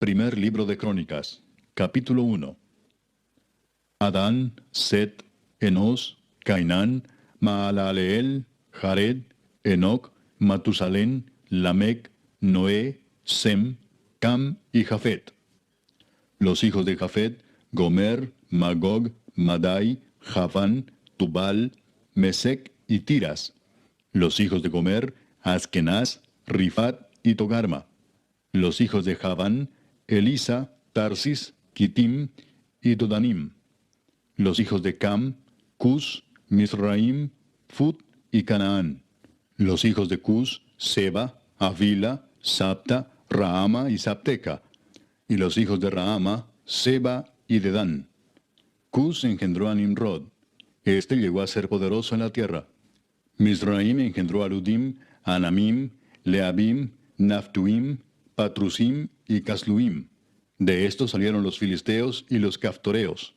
Primer libro de Crónicas, capítulo 1. Adán, Set, Enos, Cainán, Maalaleel, Jared, Enoc, Matusalén, Lamec, Noé, Sem, Cam y Jafet. Los hijos de Jafet: Gomer, Magog, Madai, Javán, Tubal, Mesec y Tiras. Los hijos de Gomer: Askenaz, Rifat y Togarma. Los hijos de Javán: Elisa, Tarsis, Kitim y Dodanim. Los hijos de Cam: Cus, Misraim, Fut y Canaán. Los hijos de Cus: Seba, Avila, Sapta, Raama y Sapteca. Y los hijos de Raama: Seba y Dedán. Cus engendró a Nimrod. Este llegó a ser poderoso en la tierra. Misraim engendró a Ludim, Anamim, Leabim, Naftuim, Patrusim y Casluim. De estos salieron los filisteos y los caftoreos.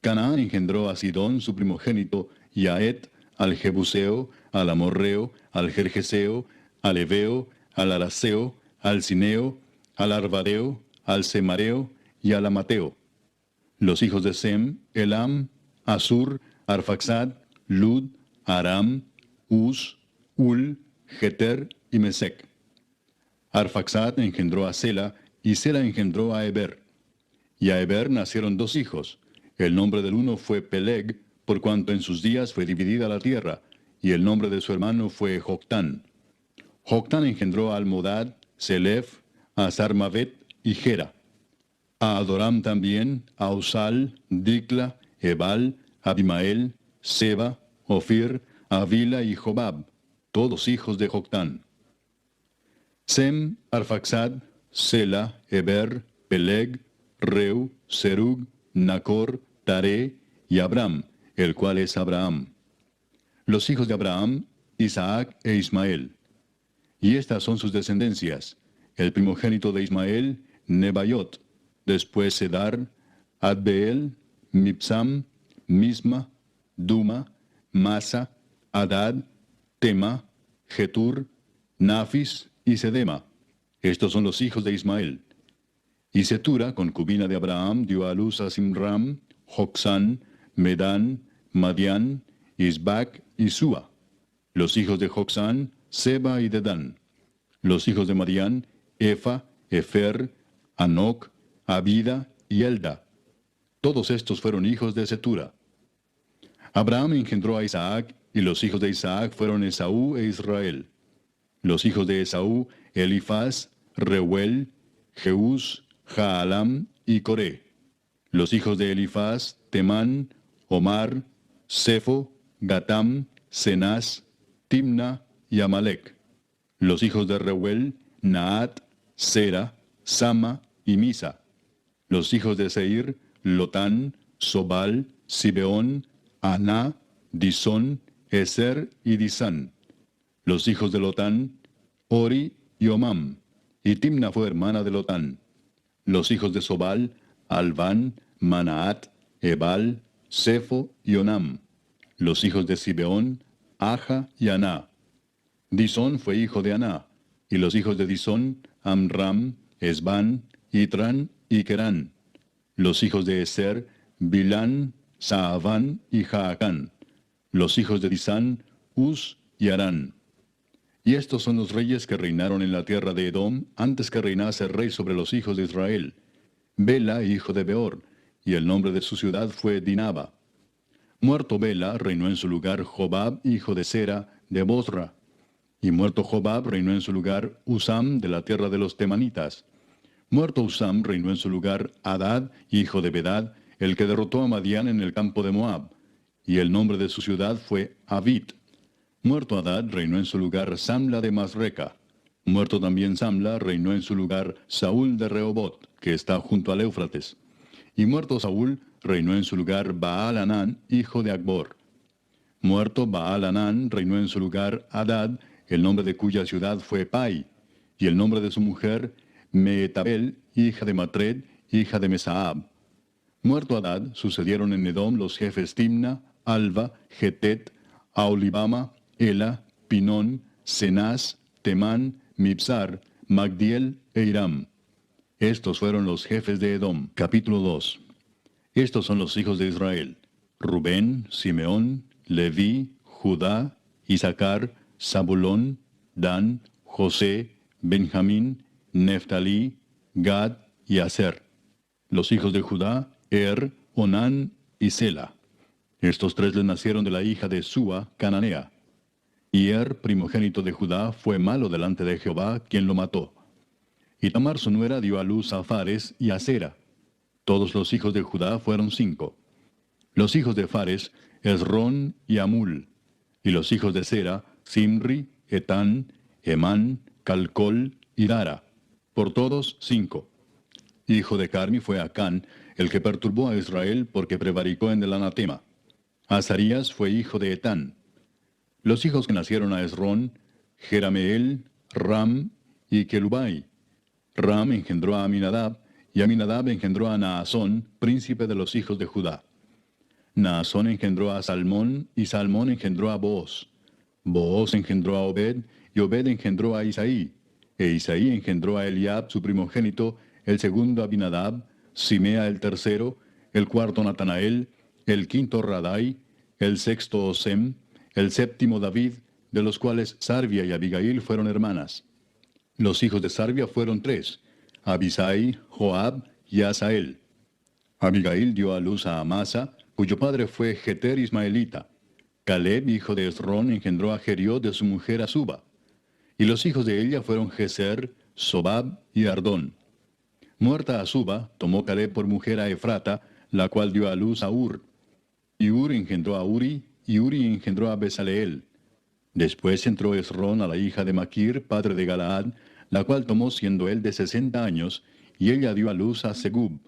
Canaán engendró a Sidón, su primogénito, y a Et, al Jebuseo, al Amorreo, al Gergeseo, al Eveo, al Araseo, al Cineo, al Arvadeo, al Semareo y al Amateo. Los hijos de Sem: Elam, Asur, Arfaxad, Lud, Aram, Uz, Ul, Geter y Mesec. Arfaxad engendró a Sela, y Sela engendró a Eber. Y a Eber nacieron dos hijos. El nombre del uno fue Peleg, por cuanto en sus días fue dividida la tierra, y el nombre de su hermano fue Joctán. Joctán engendró a Almodad, Selef, a Sarmavet y Gera. A Adoram también, a Usal, Dicla, Ebal, Abimael, Seba, Ofir, Avila y Jobab, todos hijos de Joctán. Sem, Arfaxad, Sela, Eber, Peleg, Reu, Serug, Nacor, Taré y Abram, el cual es Abraham. Los hijos de Abraham: Isaac e Ismael. Y estas son sus descendencias: el primogénito de Ismael, Nebaiot; después Sedar, Adbeel, Mipsam, Misma, Duma, Masa, Adad, Tema, Getur, Nafis y Sedema. Estos son los hijos de Ismael. Y Setura, concubina de Abraham, dio a luz a Simram, Jocsán, Medán, Madián, Isbac y Sua. Los hijos de Jocsán: Seba y Dedán. Los hijos de Madián: Efa, Efer, Anoc, Abida y Elda. Todos estos fueron hijos de Setura. Abraham engendró a Isaac, y los hijos de Isaac fueron Esaú e Israel. Los hijos de Esaú: Elifaz, Reuel, Jeús, Jaalam y Coré. Los hijos de Elifaz: Temán, Omar, Sefo, Gatam, Cenaz, Timna y Amalec. Los hijos de Reuel: Naat, Sera, Sama y Misa. Los hijos de Seir: Lotán, Sobal, Sibeón, Aná, Disón, Eser y Disán. Los hijos de Lotán: Ori y Omam, y Timna fue hermana de Lotán. Los hijos de Sobal: Alván, Manaat, Ebal, Sefo y Onam. Los hijos de Sibeón: Aja y Aná. Disón fue hijo de Aná, y los hijos de Disón: Amram, Esbán, Itran y Kerán. Los hijos de Eser: Bilán, Saaván y Jaacán. Los hijos de Disán: Uz y Arán. Y estos son los reyes que reinaron en la tierra de Edom antes que reinase rey sobre los hijos de Israel: Bela, hijo de Beor, y el nombre de su ciudad fue Dinaba. Muerto Bela, reinó en su lugar Jobab, hijo de Sera, de Bosra. Y muerto Jobab, reinó en su lugar Usam, de la tierra de los Temanitas. Muerto Usam, reinó en su lugar Hadad, hijo de Bedad, el que derrotó a Madián en el campo de Moab. Y el nombre de su ciudad fue Avit. Muerto Hadad, reinó en su lugar Samla de Masreca. Muerto también Samla, reinó en su lugar Saúl de Rehobot, que está junto al Éufrates. Y muerto Saúl, reinó en su lugar Baal-Hanán, hijo de Acbor. Muerto Baal-Hanán, reinó en su lugar Hadad, el nombre de cuya ciudad fue Pai. Y el nombre de su mujer, Meetabel, hija de Matred, hija de Mesaab. Muerto Hadad, sucedieron en Edom los jefes Timna, Alva, Getet, Aolibama, Ela, Pinón, Cenaz, Temán, Mibsar, Magdiel e Iram. Estos fueron los jefes de Edom. Capítulo 2. Estos son los hijos de Israel: Rubén, Simeón, Leví, Judá, Isaacar, Zabulón, Dan, José, Benjamín, Neftalí, Gad y Aser. Los hijos de Judá: Onán y Sela. Estos tres le nacieron de la hija de Súa, cananea. Y primogénito de Judá, fue malo delante de Jehová, quien lo mató. Y Tamar su nuera dio a luz a Fares y a Sera. Todos los hijos de Judá fueron 5. Los hijos de Fares: Esrón y Amul. Y los hijos de Sera: Simri, Etán, Emán, Calcol y Dara. Por todos 5. Hijo de Carmi fue Acán, el que perturbó a Israel porque prevaricó en el anatema. Azarías fue hijo de Etán. Los hijos que nacieron a Esrón: Jerameel, Ram y Kelubai. Ram engendró a Aminadab, y Aminadab engendró a Naasón, príncipe de los hijos de Judá. Naasón engendró a Salmón, y Salmón engendró a Booz. Booz engendró a Obed, y Obed engendró a Isaí. E Isaí engendró a Eliab, su primogénito, el segundo a Abinadab, Simea el tercero, el cuarto Natanael, el quinto Radai, el sexto Osem, el séptimo David, de los cuales Sarvia y Abigail fueron hermanas. Los hijos de Sarvia fueron 3, Abisai, Joab y Asael. Abigail dio a luz a Amasa, cuyo padre fue Jeter ismaelita. Caleb, hijo de Esrón, engendró a Jeriot de su mujer Azuba. Y los hijos de ella fueron Geser, Sobab y Ardón. Muerta Azuba, tomó Caleb por mujer a Efrata, la cual dio a luz a Ur. Y Ur engendró a Uri, y Uri engendró a Besaleel. Después entró Esrón a la hija de Maquir, padre de Galaad, la cual tomó siendo él de 60 años, y ella dio a luz a Segub.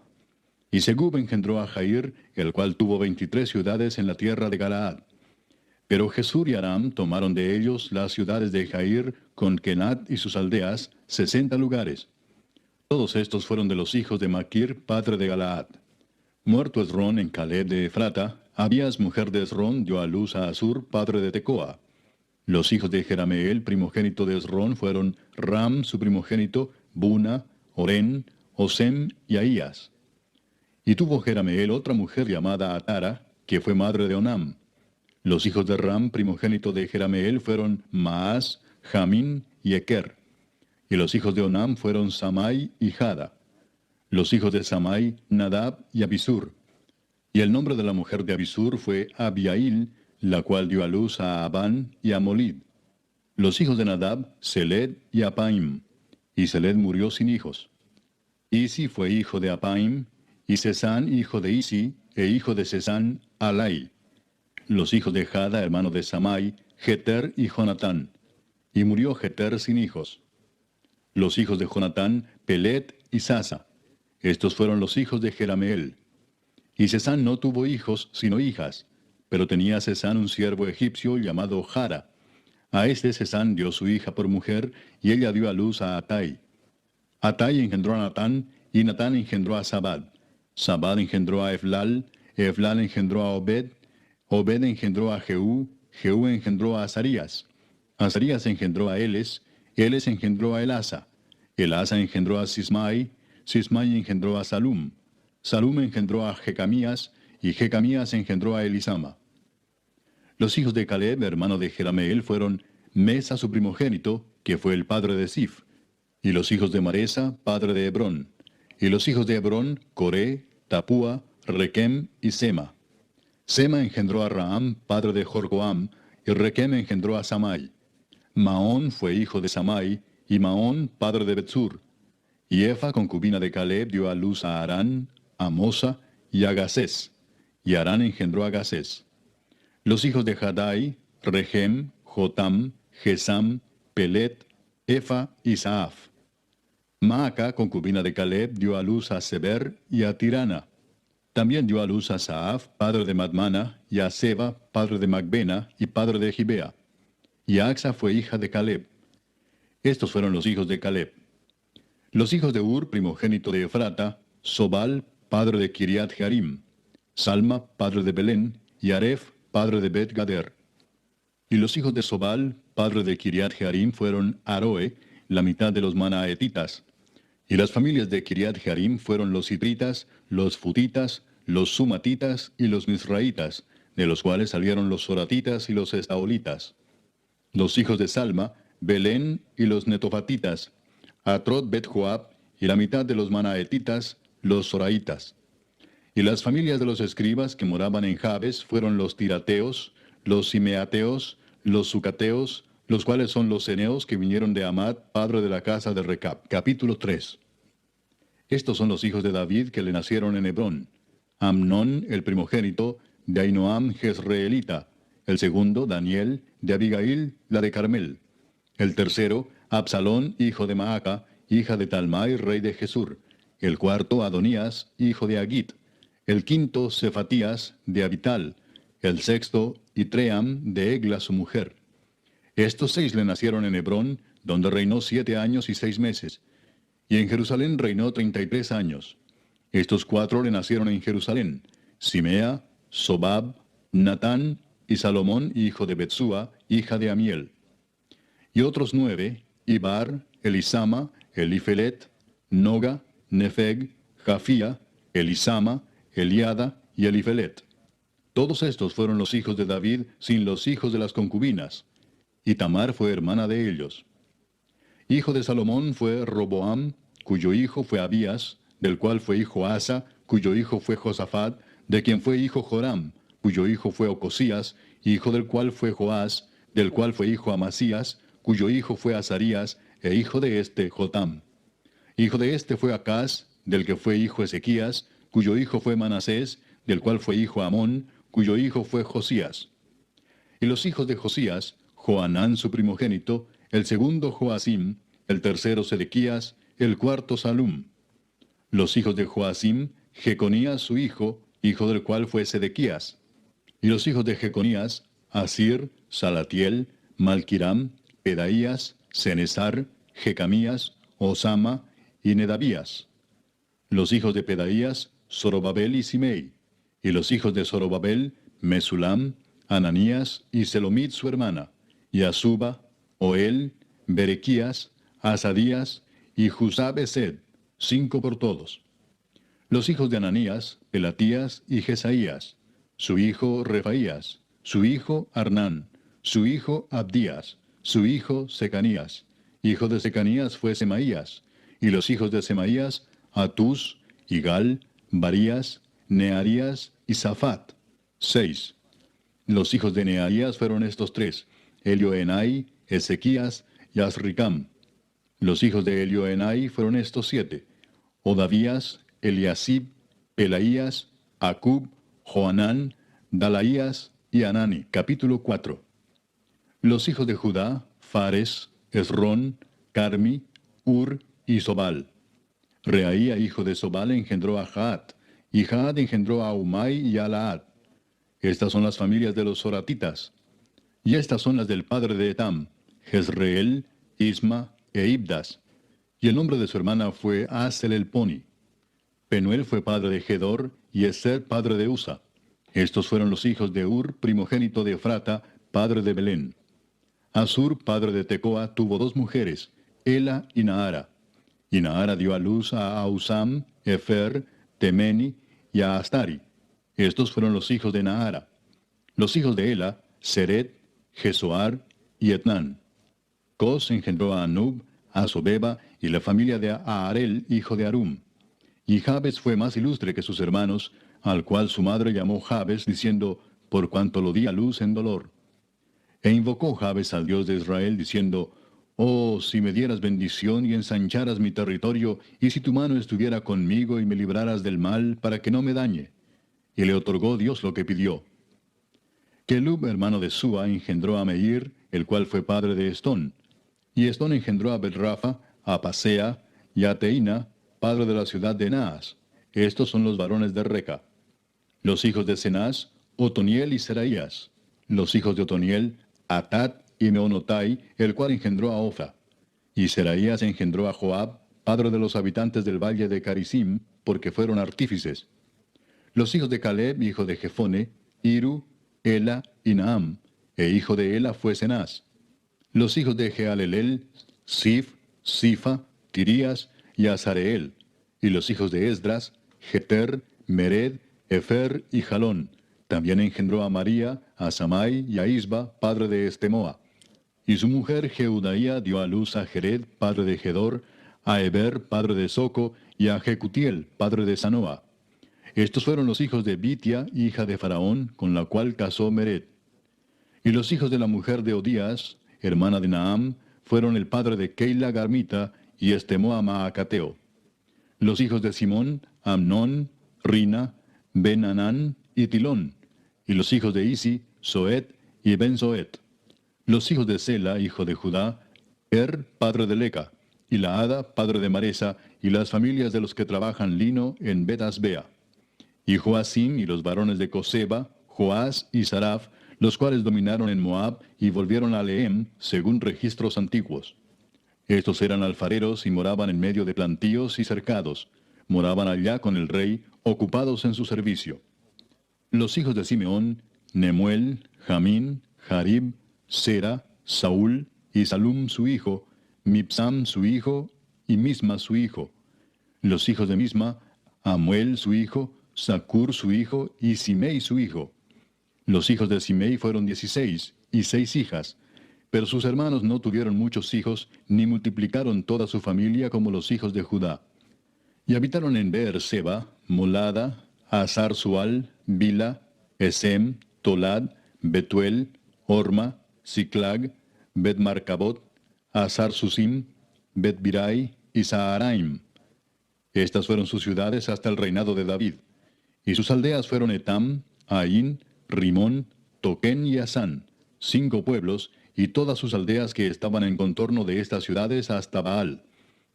Y Segub engendró a Jair, el cual tuvo 23 ciudades en la tierra de Galaad. Pero Jesur y Aram tomaron de ellos las ciudades de Jair, con Kenat y sus aldeas, 60 lugares. Todos estos fueron de los hijos de Maquir, padre de Galaad. Muerto Esrón en Caleb de Efrata, Abías, mujer de Esrón, dio a luz a Asur, padre de Tecoa. Los hijos de Jerameel, primogénito de Esrón, fueron Ram, su primogénito, Buna, Orén, Osem y Ahías. Y tuvo Jerameel otra mujer llamada Atara, que fue madre de Onam. Los hijos de Ram, primogénito de Jerameel, fueron Maas, Jamín y Eker. Y los hijos de Onam fueron Samai y Jada. Los hijos de Samai, Nadab y Abisur. Y el nombre de la mujer de Abisur fue Abiail, la cual dio a luz a Abán y a Molid. Los hijos de Nadab, Seled y Apaim. Y Seled murió sin hijos. Isi fue hijo de Apaim, y Sesán hijo de Isi, e hijo de Sesán, Alai. Los hijos de Jada, hermano de Samai, Jeter y Jonatán. Y murió Jeter sin hijos. Los hijos de Jonatán, Pelet y Sasa. Estos fueron los hijos de Jerameel. Y Sesán no tuvo hijos, sino hijas, pero tenía Sesán un siervo egipcio llamado Jara. A este Sesán dio su hija por mujer, y ella dio a luz a Atai. Atai engendró a Natán, y Natán engendró a Sabad. Sabad engendró a Eflal, Eflal engendró a Obed, Obed engendró a Jehú, Jehú engendró a Azarías. Azarías engendró a Eles, Eles engendró a Elasa. Elasa engendró a Sismai, Sismai engendró a Salum. Salum engendró a Jecamías, y Jecamías engendró a Elisama. Los hijos de Caleb, hermano de Jerameel, fueron Mesa su primogénito, que fue el padre de Sif, y los hijos de Maresa, padre de Hebrón. Y los hijos de Hebrón, Coré, Tapúa, Requem y Sema. Sema engendró a Raam, padre de Jorgoam, y Requem engendró a Samai. Maón fue hijo de Samai, y Maón, padre de Betsur. Y Efa, concubina de Caleb, dio a luz a Arán, a Mosa y a Gasés. Y Arán engendró a Gasés. Los hijos de Jadai, Regem, Jotam, Gesam, Pelet, Efa y Saaf. Maaca, concubina de Caleb, dio a luz a Seber y a Tirana. También dio a luz a Saaf, padre de Madmana, y a Seba, padre de Macbena y padre de Gibea. Y Axa fue hija de Caleb. Estos fueron los hijos de Caleb. Los hijos de Ur, primogénito de Efrata, Sobal, padre de Kiriat Jearim, Salma, padre de Belén, y Aref, padre de Bet Gader. Y los hijos de Sobal, padre de Kiriat Jearim, fueron Aroe, la mitad de los manaetitas. Y las familias de Kiriat Jearim fueron los Sitritas, los Futitas, los Sumatitas y los Misraitas, de los cuales salieron los Soratitas y los Estaolitas. Los hijos de Salma, Belén y los Netofatitas, Atrot Bet Joab y la mitad de los Manaetitas, los Soraitas. Y las familias de los escribas que moraban en Jabes fueron los Tirateos, los Simeateos, los Sucateos, los cuales son los Ceneos que vinieron de Amad, padre de la casa de Recab. Capítulo 3. Estos son los hijos de David que le nacieron en Hebrón. Amnón, el primogénito, de Ahinoam Jezreelita. El segundo, Daniel, de Abigail, la de Carmel. El tercero, Absalón, hijo de Maaca, hija de Talmai, rey de Jesur. El cuarto, Adonías, hijo de Agit. El quinto, Cefatías, de Abital. El sexto, Itream, de Egla, su mujer. Estos 6 le nacieron en Hebrón, donde reinó 7 años y 6 meses. Y en Jerusalén reinó 33 años. Estos 4 le nacieron en Jerusalén: Simea, Sobab, Natán y Salomón, hijo de Betsúa, hija de Amiel. Y otros 9, Ibar, Elisama, Elifelet, Noga, Nefeg, Jafía, Elisama, Eliada y Elifelet. Todos estos fueron los hijos de David sin los hijos de las concubinas. Y Tamar fue hermana de ellos. Hijo de Salomón fue Roboam, cuyo hijo fue Abías, del cual fue hijo Asa, cuyo hijo fue Josafat, de quien fue hijo Joram, cuyo hijo fue Ocosías, hijo del cual fue Joás, del cual fue hijo Amasías, cuyo hijo fue Azarías, e hijo de este Jotam. Hijo de este fue Acaz, del que fue hijo Ezequías, cuyo hijo fue Manasés, del cual fue hijo Amón, cuyo hijo fue Josías. Y los hijos de Josías, Joanán su primogénito, el segundo Joacim, el tercero Sedequías, el cuarto Salum. Los hijos de Joacim, Jeconías su hijo, hijo del cual fue Sedequías. Y los hijos de Jeconías, Asir, Salatiel, Malquiram, Pedaías, Cenesar, Jecamías, Osama y Nedabías. Los hijos de Pedaías, Zorobabel y Simei. Y los hijos de Zorobabel, Mesulam, Ananías y Selomit su hermana, y Asuba, Oel, Berequías, Asadías y Jusab-Esed, 5 por todos. Los hijos de Ananías, Pelatías y Jesaías, su hijo Refaías, su hijo Arnán, su hijo Abdías, su hijo Secanías. Hijo de Secanías fue Semaías, y los hijos de Semaías, Atús, Igal, Barías, Nearías y Safat, 6. Los hijos de Nearías fueron estos 3, Elioenai, Ezequías y Azricam. Los hijos de Elioenai fueron estos 7, Odavías, Eliasib, Pelaías, Acub, Joanán, Dalaías y Anani. Capítulo 4. Los hijos de Judá, Fares, Esrón, Carmi, Ur y Sobal. Reaía, hijo de Sobal, engendró a Jaat, y Jaat engendró a Umai y a Laad. Estas son las familias de los Soratitas. Y estas son las del padre de Etam, Jezreel, Isma e Ibdas. Y el nombre de su hermana fue Asel-el-Poni. Penuel fue padre de Gedor, y Eser padre de Usa. Estos fueron los hijos de Ur, primogénito de Efrata, padre de Belén. Asur, padre de Tecoa, tuvo 2 mujeres, Ela y Naara. Y Naara dio a luz a Ausam, Efer, Temeni y a Astari. Estos fueron los hijos de Naara. Los hijos de Ela, Seret, Jesoar y Etnán. Cos engendró a Anub, a Sobeba y la familia de Aarel, hijo de Arum. Y Jabes fue más ilustre que sus hermanos, al cual su madre llamó Jabes, diciendo, por cuanto lo di a luz en dolor. E invocó Jabes al Dios de Israel, diciendo, oh, si me dieras bendición y ensancharas mi territorio, y si tu mano estuviera conmigo y me libraras del mal, para que no me dañe. Y le otorgó Dios lo que pidió. Kelub, hermano de Sua, engendró a Meir, el cual fue padre de Estón. Y Estón engendró a Betrafa, a Pasea y a Teina, padre de la ciudad de Naas. Estos son los varones de Reca. Los hijos de Cenaz, Otoniel y Seraías. Los hijos de Otoniel, Atat y Meonotai, el cual engendró a Ofra. Y Seraías engendró a Joab, padre de los habitantes del valle de Carisim, porque fueron artífices. Los hijos de Caleb, hijo de Jefone, Iru, Ela y Naam, e hijo de Ela fue Cenaz. Los hijos de Jealelel, Sif, Sifa, Tirías, y Azareel. Y los hijos de Esdras, Jeter, Mered, Efer y Jalón. También engendró a María, a Samai y a Isba, padre de Estemoa. Y su mujer Jeudaía dio a luz a Jered, padre de Gedor, a Eber, padre de Soco, y a Jecutiel, padre de Sanoa. Estos fueron los hijos de Bitia, hija de Faraón, con la cual casó Mered. Y los hijos de la mujer de Odías, hermana de Naam, fueron el padre de Keila Garmita y Estemoa Maacateo. Los hijos de Simón, Amnón, Rina, Ben-Anán y Tilón. Y los hijos de Isi, Soet y Ben-Soet. Los hijos de Sela, hijo de Judá, padre de Leca, y Laada, padre de Maresa, y las familias de los que trabajan lino en Bet-Asbea. Y Joacim y los varones de Coseba, Joás y Saraf, los cuales dominaron en Moab y volvieron a Lehem, según registros antiguos. Estos eran alfareros y moraban en medio de plantíos y cercados. Moraban allá con el rey, ocupados en su servicio. Los hijos de Simeón, Nemuel, Jamín, Jarib, Sera, Saúl, y Salum su hijo, Mipsam su hijo, y Misma su hijo. Los hijos de Misma, Amuel su hijo, Zacur su hijo, y Simei su hijo. Los hijos de Simei fueron 16, y 6 hijas. Pero sus hermanos no tuvieron muchos hijos, ni multiplicaron toda su familia como los hijos de Judá. Y habitaron en Beer-seba, Molada, Hazar-Sual, Bila, Esem, Tolad, Betuel, Orma, Siclag, Bet-Marcabot, Hazar-Susim, Bet-Birai y Saharaim. Estas fueron sus ciudades hasta el reinado de David. Y sus aldeas fueron Etam, Ain, Rimón, Toquén y Asán, 5 pueblos, y todas sus aldeas que estaban en contorno de estas ciudades hasta Baal.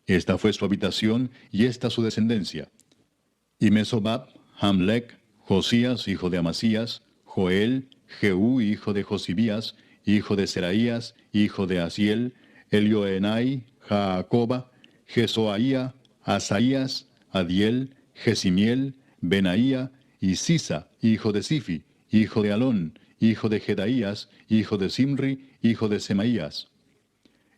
Esta fue su habitación, y esta su descendencia. Y Mesobab, Hamlec, Josías, hijo de Amasías, Joel, Jehú, hijo de Josibías, hijo de Seraías, hijo de Asiel, Elioenai, Jaacoba, Jesoaía, Asaías, Adiel, Jesimiel, Benaía, y Sisa, hijo de Sifi, hijo de Alón, hijo de Jedaías, hijo de Simri, hijo de Semaías.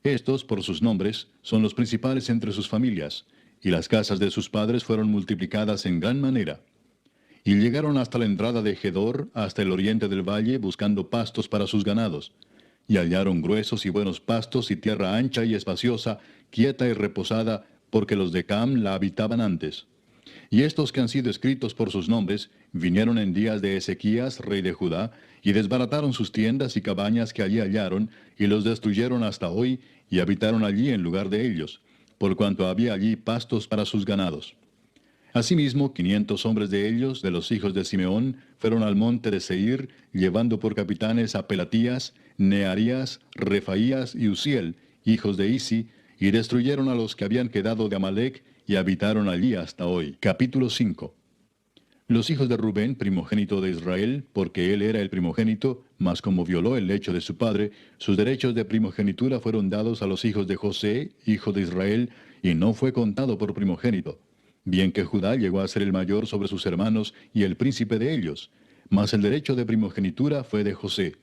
Estos, por sus nombres, son los principales entre sus familias, y las casas de sus padres fueron multiplicadas en gran manera. Y llegaron hasta la entrada de Gedor, hasta el oriente del valle, buscando pastos para sus ganados. Y hallaron gruesos y buenos pastos y tierra ancha y espaciosa, quieta y reposada, porque los de Cam la habitaban antes. Y estos que han sido escritos por sus nombres, vinieron en días de Ezequías, rey de Judá, y desbarataron sus tiendas y cabañas que allí hallaron, y los destruyeron hasta hoy, y habitaron allí en lugar de ellos, por cuanto había allí pastos para sus ganados. Asimismo, 500 hombres de ellos, de los hijos de Simeón, fueron al monte de Seir, llevando por capitanes a Pelatías, Nearías, Refaías y Uziel, hijos de Isi, y destruyeron a los que habían quedado de Amalec, y habitaron allí hasta hoy. Capítulo 5. Los hijos de Rubén, primogénito de Israel, porque él era el primogénito, mas como violó el lecho de su padre, sus derechos de primogenitura fueron dados a los hijos de José, hijo de Israel, y no fue contado por primogénito. Bien que Judá llegó a ser el mayor sobre sus hermanos y el príncipe de ellos, mas el derecho de primogenitura fue de José.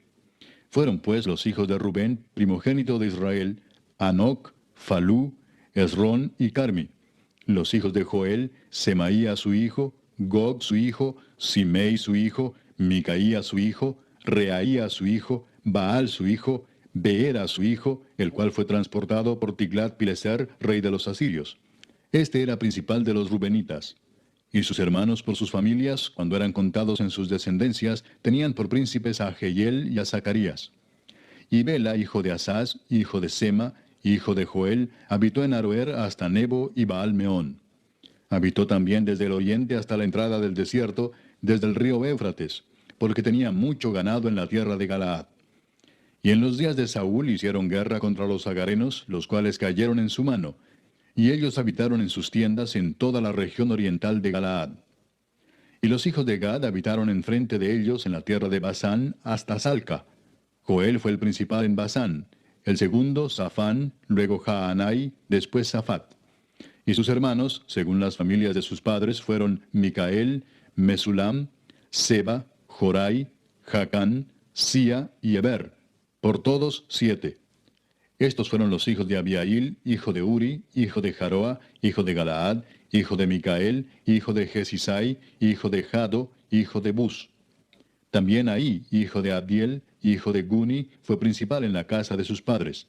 Fueron pues los hijos de Rubén, primogénito de Israel, Anoc, Falú, Esrón y Carmi. Los hijos de Joel, Semaía su hijo, Gog su hijo, Simei su hijo, Micaía su hijo, Reaía su hijo, Baal su hijo, Beera su hijo, el cual fue transportado por Tiglat-Pileser, rey de los asirios. Este era principal de los rubenitas. Y sus hermanos por sus familias, cuando eran contados en sus descendencias, tenían por príncipes a Jehiel y a Zacarías. Y Bela, hijo de Asaz, hijo de Sema, hijo de Joel, habitó en Aroer hasta Nebo y Baal-Meón. Habitó también desde el oriente hasta la entrada del desierto, desde el río Éufrates, porque tenía mucho ganado en la tierra de Galaad. Y en los días de Saúl hicieron guerra contra los agarenos, los cuales cayeron en su mano, y ellos habitaron en sus tiendas en toda la región oriental de Galaad. Y los hijos de Gad habitaron enfrente de ellos en la tierra de Basán hasta Salca. Joel fue el principal en Basán, el segundo Safán, luego Jaanai, después Safat. Y sus hermanos, según las familias de sus padres, fueron Micael, Mesulam, Seba, Jorai, Jacán, Sia y Eber, por todos 7. Estos fueron los hijos de Abiail, hijo de Uri, hijo de Jaroa, hijo de Galaad, hijo de Micael, hijo de Jesisai, hijo de Jado, hijo de Bus. También Ahí, hijo de Abdiel, hijo de Guni, fue principal en la casa de sus padres.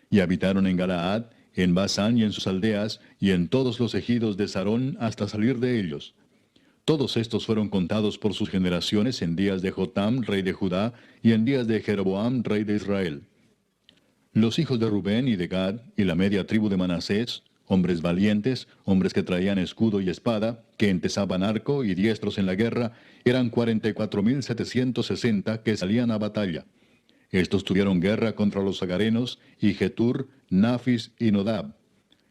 Y habitaron en Galaad, en Basán y en sus aldeas, y en todos los ejidos de Sarón hasta salir de ellos. Todos estos fueron contados por sus generaciones en días de Jotam, rey de Judá, y en días de Jeroboam, rey de Israel. Los hijos de Rubén y de Gad, y la media tribu de Manasés, hombres valientes, hombres que traían escudo y espada, que entesaban arco y diestros en la guerra, eran 44,760 que salían a batalla. Estos tuvieron guerra contra los agarenos, y Getur, Nafis y Nodab.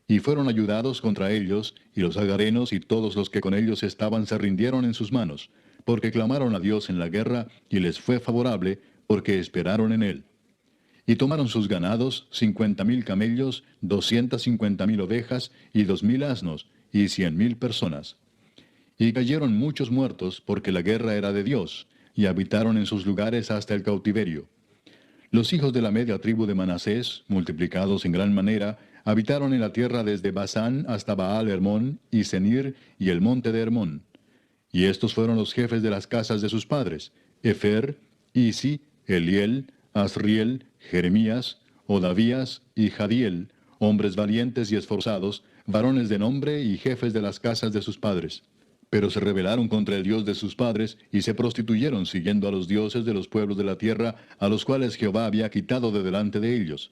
Y fueron ayudados contra ellos, y los agarenos y todos los que con ellos estaban se rindieron en sus manos, porque clamaron a Dios en la guerra, y les fue favorable, porque esperaron en él. Y tomaron sus ganados, 50,000 camellos, 250,000 ovejas, y 2,000 asnos, y 100,000 personas. Y cayeron muchos muertos, porque la guerra era de Dios, y habitaron en sus lugares hasta el cautiverio. Los hijos de la media tribu de Manasés, multiplicados en gran manera, habitaron en la tierra desde Basán hasta Baal Hermón, y Senir, y el monte de Hermón. Y estos fueron los jefes de las casas de sus padres: Efer, Isi, Eliel, Asriel, Jeremías, Odavías y Jadiel, hombres valientes y esforzados, varones de nombre y jefes de las casas de sus padres. Pero se rebelaron contra el Dios de sus padres, y se prostituyeron siguiendo a los dioses de los pueblos de la tierra, a los cuales Jehová había quitado de delante de ellos.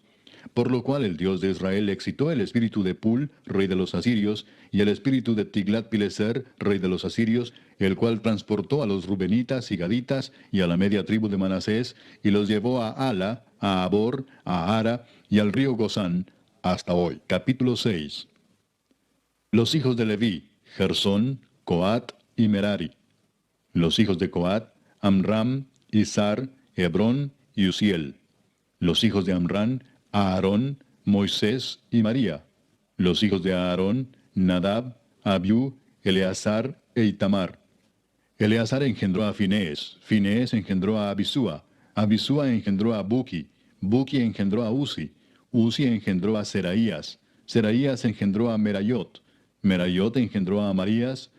Por lo cual el Dios de Israel excitó el espíritu de Pul, rey de los asirios, y el espíritu de Tiglat-Pileser, rey de los asirios, el cual transportó a los rubenitas y gaditas y a la media tribu de Manasés, y los llevó a Ala, a Abor, a Ara y al río Gozán, hasta hoy. Capítulo 6. Los hijos de Leví: Gersón, Coat y Merari. Los hijos de Coat: Amram, Izar, Hebrón y Uziel. Los hijos de Amram: Aarón, Moisés y María. Los hijos de Aarón: Nadab, Abiú, Eleazar e Itamar. Eleazar engendró a Finés, Finés engendró a Abisúa, Abisúa engendró a Buki, Buki engendró a Uzi, Uzi engendró a Seraías, Seraías engendró a Merayot, Merayot engendró a Amarías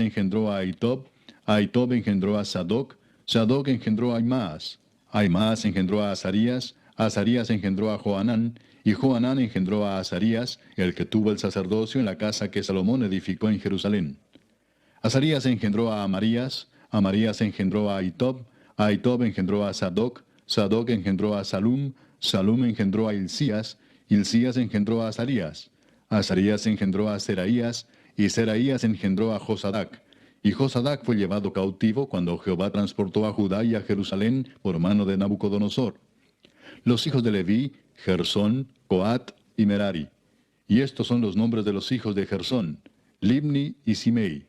engendró a Ahitob, Ahitob engendró a Sadoc, Sadoc engendró a Aimaas, Aimaas engendró a Azarías, Azarías engendró a Johanán, y Johanán engendró a Azarías, el que tuvo el sacerdocio en la casa que Salomón edificó en Jerusalén. Azarías engendró a Amarías engendró a Ahitob, Ahitob engendró a Sadoc, Sadoc engendró a Salum, Salum engendró a Hilcías, Hilcías engendró a Azarías, Azarías engendró a Seraías, y Seraías engendró a Josadac. Y Josadac fue llevado cautivo cuando Jehová transportó a Judá y a Jerusalén por mano de Nabucodonosor. Los hijos de Leví: Gersón, Coat y Merari. Y estos son los nombres de los hijos de Gersón: Libni y Simei.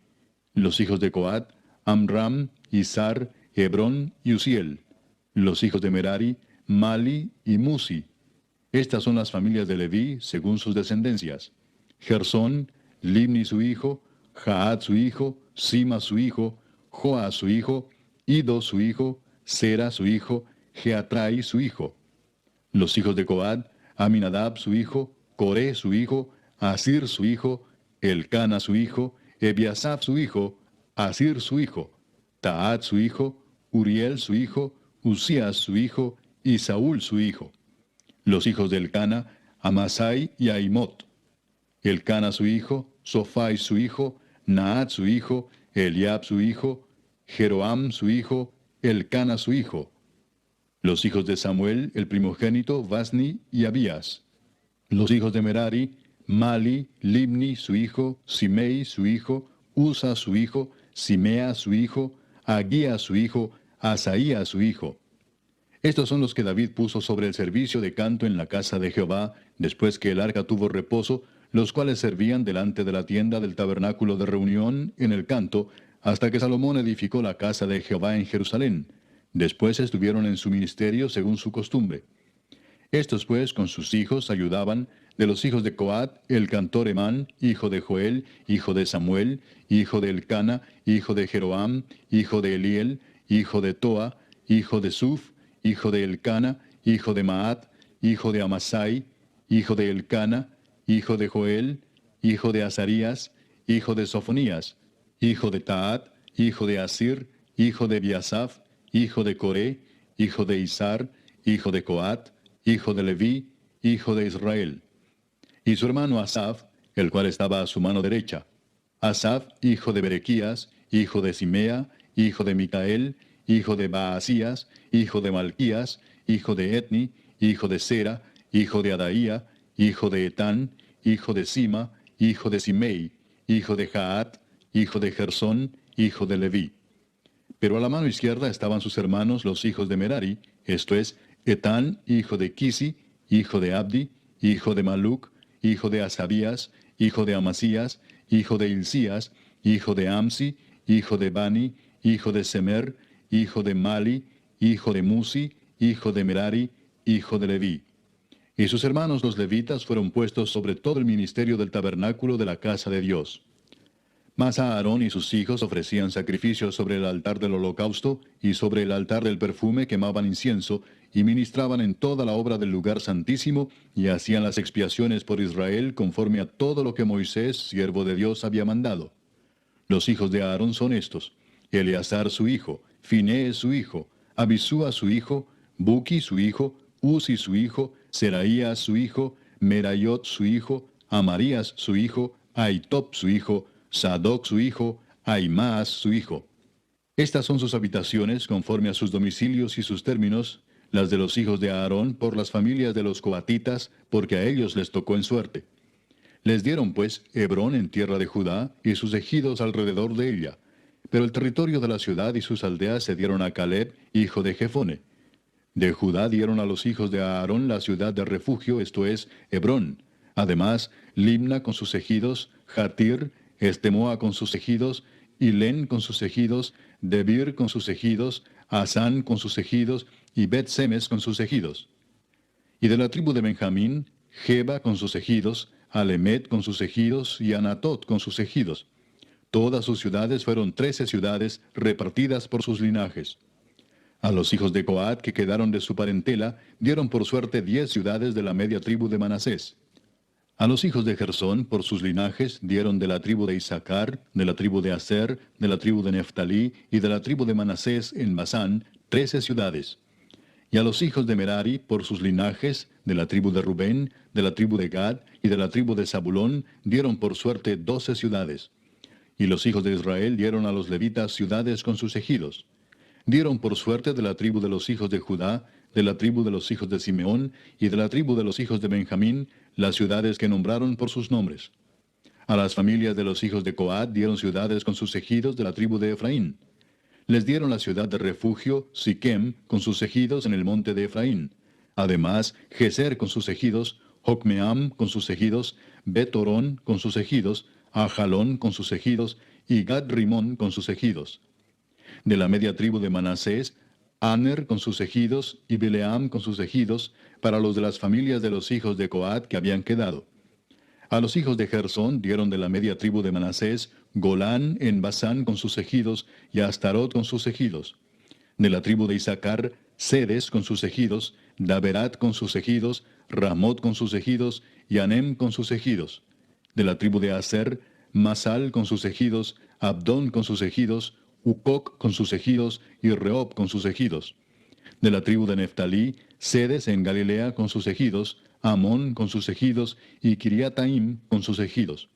Los hijos de Coat: Amram, Izar, Hebrón y Uziel. Los hijos de Merari: Mali y Musi. Estas son las familias de Leví según sus descendencias: Gersón, Libni su hijo, Jaat su hijo, Sima su hijo, Joa su hijo, Ido su hijo, Sera su hijo, Jeatrai su hijo. Los hijos de Coat: Aminadab su hijo, Coré su hijo, Asir su hijo, Elcana su hijo, Ebiasaf su hijo, Asir su hijo, Taat su hijo, Uriel su hijo, Usías su hijo, y Saúl su hijo. Los hijos de Elcana: Amasai y Aimot. Elcana su hijo, Sofai su hijo, Naat su hijo, Eliab su hijo, Jeroam su hijo, Elcana su hijo. Los hijos de Samuel, el primogénito, Vasni y Abías. Los hijos de Merari: Mali, Libni su hijo, Simei su hijo, Usa su hijo, Simea su hijo, Agía su hijo, Asaía su hijo. Estos son los que David puso sobre el servicio de canto en la casa de Jehová, después que el arca tuvo reposo, los cuales servían delante de la tienda del tabernáculo de reunión en el canto, hasta que Salomón edificó la casa de Jehová en Jerusalén. Después estuvieron en su ministerio según su costumbre. Estos pues con sus hijos ayudaban: de los hijos de Coat, el cantor Emán, hijo de Joel, hijo de Samuel, hijo de Elcana, hijo de Jeroam, hijo de Eliel, hijo de Toa, hijo de Suf, hijo de Elcana, hijo de Maat, hijo de Amasai, hijo de Elcana, hijo de Joel, hijo de Azarías, hijo de Sofonías, hijo de Taat, hijo de Asir, hijo de Biasaf, hijo de Coré, hijo de Izar, hijo de Coat, hijo de Leví, hijo de Israel. Y su hermano Asaf, el cual estaba a su mano derecha. Asaf, hijo de Berequías, hijo de Simea, hijo de Micael, hijo de Baasías, hijo de Malquías, hijo de Etni, hijo de Sera, hijo de Adaía, hijo de Etán, hijo de Sima, hijo de Simei, hijo de Jaat, hijo de Gersón, hijo de Leví. Pero a la mano izquierda estaban sus hermanos los hijos de Merari, esto es, Etán, hijo de Kisi, hijo de Abdi, hijo de Maluc, hijo de Asabías, hijo de Amasías, hijo de Hilcías, hijo de Amsi, hijo de Bani, hijo de Semer, hijo de Mali, hijo de Musi, hijo de Merari, hijo de Leví. Y sus hermanos los levitas fueron puestos sobre todo el ministerio del tabernáculo de la casa de Dios. Mas Aarón y sus hijos ofrecían sacrificios sobre el altar del holocausto y sobre el altar del perfume quemaban incienso y ministraban en toda la obra del lugar santísimo y hacían las expiaciones por Israel conforme a todo lo que Moisés, siervo de Dios, había mandado. Los hijos de Aarón son estos: Eleazar su hijo, Finés su hijo, Abisúa su hijo, Buki su hijo, Uzi su hijo, Seraías su hijo, Merayot su hijo, Amarías su hijo, Ahitob su hijo, Sadoc su hijo, Ahimaas su hijo. Estas son sus habitaciones conforme a sus domicilios y sus términos, las de los hijos de Aarón por las familias de los coatitas, porque a ellos les tocó en suerte. Les dieron pues Hebrón en tierra de Judá y sus ejidos alrededor de ella. Pero el territorio de la ciudad y sus aldeas se dieron a Caleb, hijo de Jefone. De Judá dieron a los hijos de Aarón la ciudad de refugio, esto es, Hebrón. Además, Limna con sus ejidos, Jatir, Estemoa con sus ejidos, Hilén con sus ejidos, Debir con sus ejidos, Asán con sus ejidos, y Bet-Semes con sus ejidos. Y de la tribu de Benjamín, Geba con sus ejidos, Alemet con sus ejidos, y Anatot con sus ejidos. Todas sus ciudades fueron 13 ciudades repartidas por sus linajes. A los hijos de Coat que quedaron de su parentela, dieron por suerte 10 ciudades de la media tribu de Manasés. A los hijos de Gersón, por sus linajes, dieron de la tribu de Isaacar, de la tribu de Aser, de la tribu de Neftalí y de la tribu de Manasés en Basán, 13 ciudades. Y a los hijos de Merari, por sus linajes, de la tribu de Rubén, de la tribu de Gad y de la tribu de Zabulón, dieron por suerte 12 ciudades. Y los hijos de Israel dieron a los levitas ciudades con sus ejidos. Dieron por suerte de la tribu de los hijos de Judá, de la tribu de los hijos de Simeón y de la tribu de los hijos de Benjamín, las ciudades que nombraron por sus nombres. A las familias de los hijos de Coat dieron ciudades con sus ejidos de la tribu de Efraín. Les dieron la ciudad de refugio, Siquem, con sus ejidos en el monte de Efraín. Además, Geser con sus ejidos, Jocmeam con sus ejidos, Bet-Orón con sus ejidos, Ajalón con sus ejidos, y Gad-Rimón con sus ejidos. De la media tribu de Manasés, Aner con sus ejidos, y Bileam con sus ejidos, para los de las familias de los hijos de Coat que habían quedado. A los hijos de Gersón dieron de la media tribu de Manasés, Golán en Basán con sus ejidos, y Astarot con sus ejidos. De la tribu de Isaacar, Sedes con sus ejidos, Daberat con sus ejidos, Ramot con sus ejidos, y Anem con sus ejidos. De la tribu de Aser, Masal con sus ejidos, Abdón con sus ejidos, Ucoc con sus ejidos, y Rehob con sus ejidos. De la tribu de Neftalí, Sedes en Galilea con sus ejidos, Amón con sus ejidos, y Kiriataim con sus ejidos.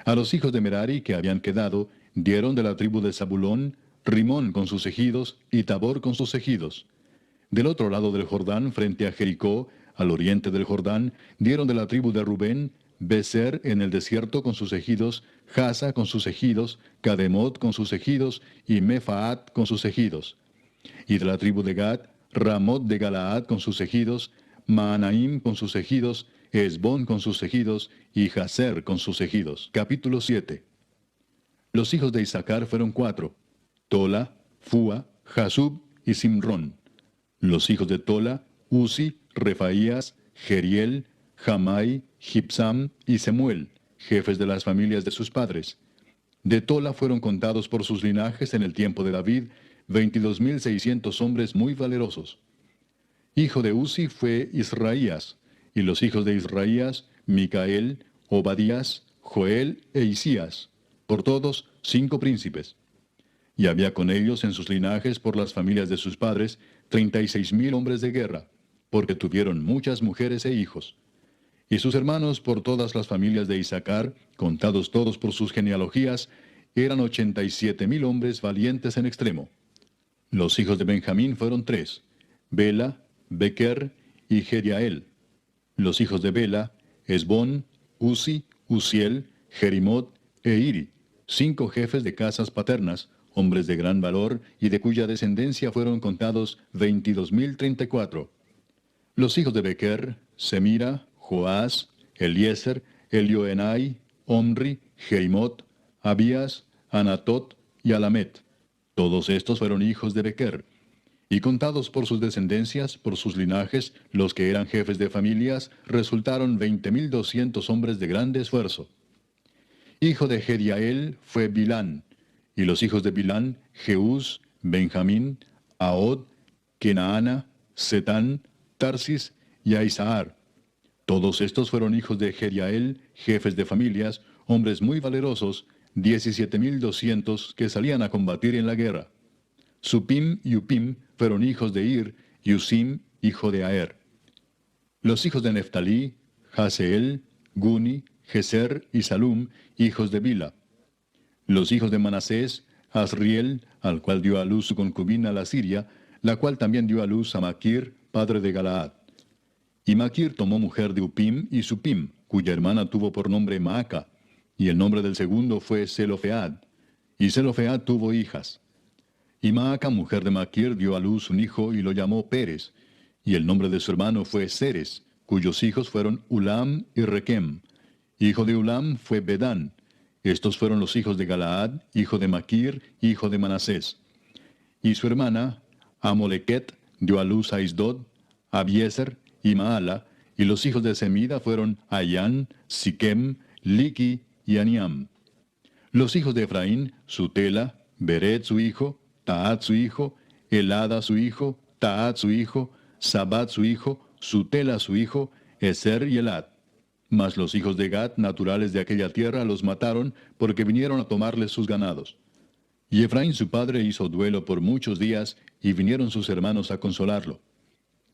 A los hijos de Merari que habían quedado, dieron de la tribu de Zabulón, Rimón con sus ejidos, y Tabor con sus ejidos. Del otro lado del Jordán, frente a Jericó, al oriente del Jordán, dieron de la tribu de Rubén, Beser en el desierto con sus ejidos, Jasa con sus ejidos, Cademot con sus ejidos, y Mefaat con sus ejidos. Y de la tribu de Gad, Ramot de Galaad con sus ejidos, Maanaim con sus ejidos, Esbón con sus ejidos, y Jaser con sus ejidos. Capítulo 7. Los hijos de Isaacar fueron 4, Tola, Fua, Jasub y Simrón. Los hijos de Tola, Uzi, Refaías, Jeriel, Jamai, Gibsam y Semuel, jefes de las familias de sus padres. De Tola fueron contados por sus linajes en el tiempo de David 22,600 hombres muy valerosos. Hijo de Uzi fue Israías, y los hijos de Israías, Micael, Obadías, Joel e Isías, por todos 5 príncipes. Y había con ellos en sus linajes por las familias de sus padres 36,000 hombres de guerra, porque tuvieron muchas mujeres e hijos. Y sus hermanos por todas las familias de Isaacar, contados todos por sus genealogías, eran 87,000 hombres valientes en extremo. Los hijos de Benjamín fueron 3, Bela, Bequer y Jediael. Los hijos de Bela, Esbón, Uzi, Uziel, Jerimot e Iri, 5 jefes de casas paternas, hombres de gran valor, y de cuya descendencia fueron contados 22,034. Los hijos de Bequer, Semira, Joás, Eliezer, Elioenai, Omri, Jerimot, Abías, Anatot y Alamet. Todos estos fueron hijos de Bequer. Y contados por sus descendencias, por sus linajes, los que eran jefes de familias, resultaron 20,200 hombres de grande esfuerzo. Hijo de Jediael fue Bilán, y los hijos de Bilán, Jeús, Benjamín, Ahod, Kenaana, Setán, Tarsis y Aizahar. Todos estos fueron hijos de Jediael, jefes de familias, hombres muy valerosos, 17,200 que salían a combatir en la guerra. Supim y Upim fueron hijos de Ir, y Usim, hijo de Aer. Los hijos de Neftalí, Jaseel, Guni, Geser y Salum, hijos de Bila. Los hijos de Manasés, Asriel, al cual dio a luz su concubina la Siria, la cual también dio a luz a Maquir, padre de Galaad. Y Maquir tomó mujer de Upim y Supim, cuya hermana tuvo por nombre Maaca, y el nombre del segundo fue Zelofead. Y Zelofead tuvo hijas. Y Maaca, mujer de Maquir, dio a luz un hijo y lo llamó Pérez, y el nombre de su hermano fue Seres, cuyos hijos fueron Ulam y Requem. Hijo de Ulam fue Bedán. Estos fueron los hijos de Galaad, hijo de Maquir, hijo de Manasés. Y su hermana, Amolequet, dio a luz a Isdod, Abiezer y Maala, y los hijos de Semida fueron Ayán, Siquem, Liqui y Aniam. Los hijos de Efraín, Sutela, Beret su hijo, Taat su hijo, Elada su hijo, Taat su hijo, Sabat su hijo, Sutela su hijo, Eser y Elad. Mas los hijos de Gad, naturales de aquella tierra, los mataron, porque vinieron a tomarles sus ganados. Y Efraín su padre hizo duelo por muchos días, y vinieron sus hermanos a consolarlo.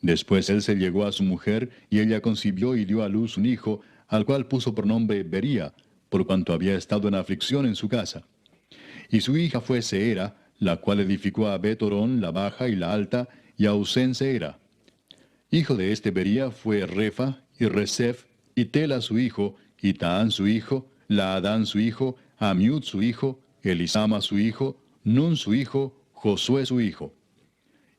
Después él se llegó a su mujer, y ella concibió y dio a luz un hijo, al cual puso por nombre Bería, por cuanto había estado en aflicción en su casa. Y su hija fue Seera, la cual edificó a Bet-Orón, la baja y la alta, y a Usén Seera. Hijo de este Bería fue Refa, y Resef, y Tela su hijo, y Taán su hijo, Laadán su hijo, Amiud su hijo, Elisama su hijo, Nun su hijo, Josué su hijo.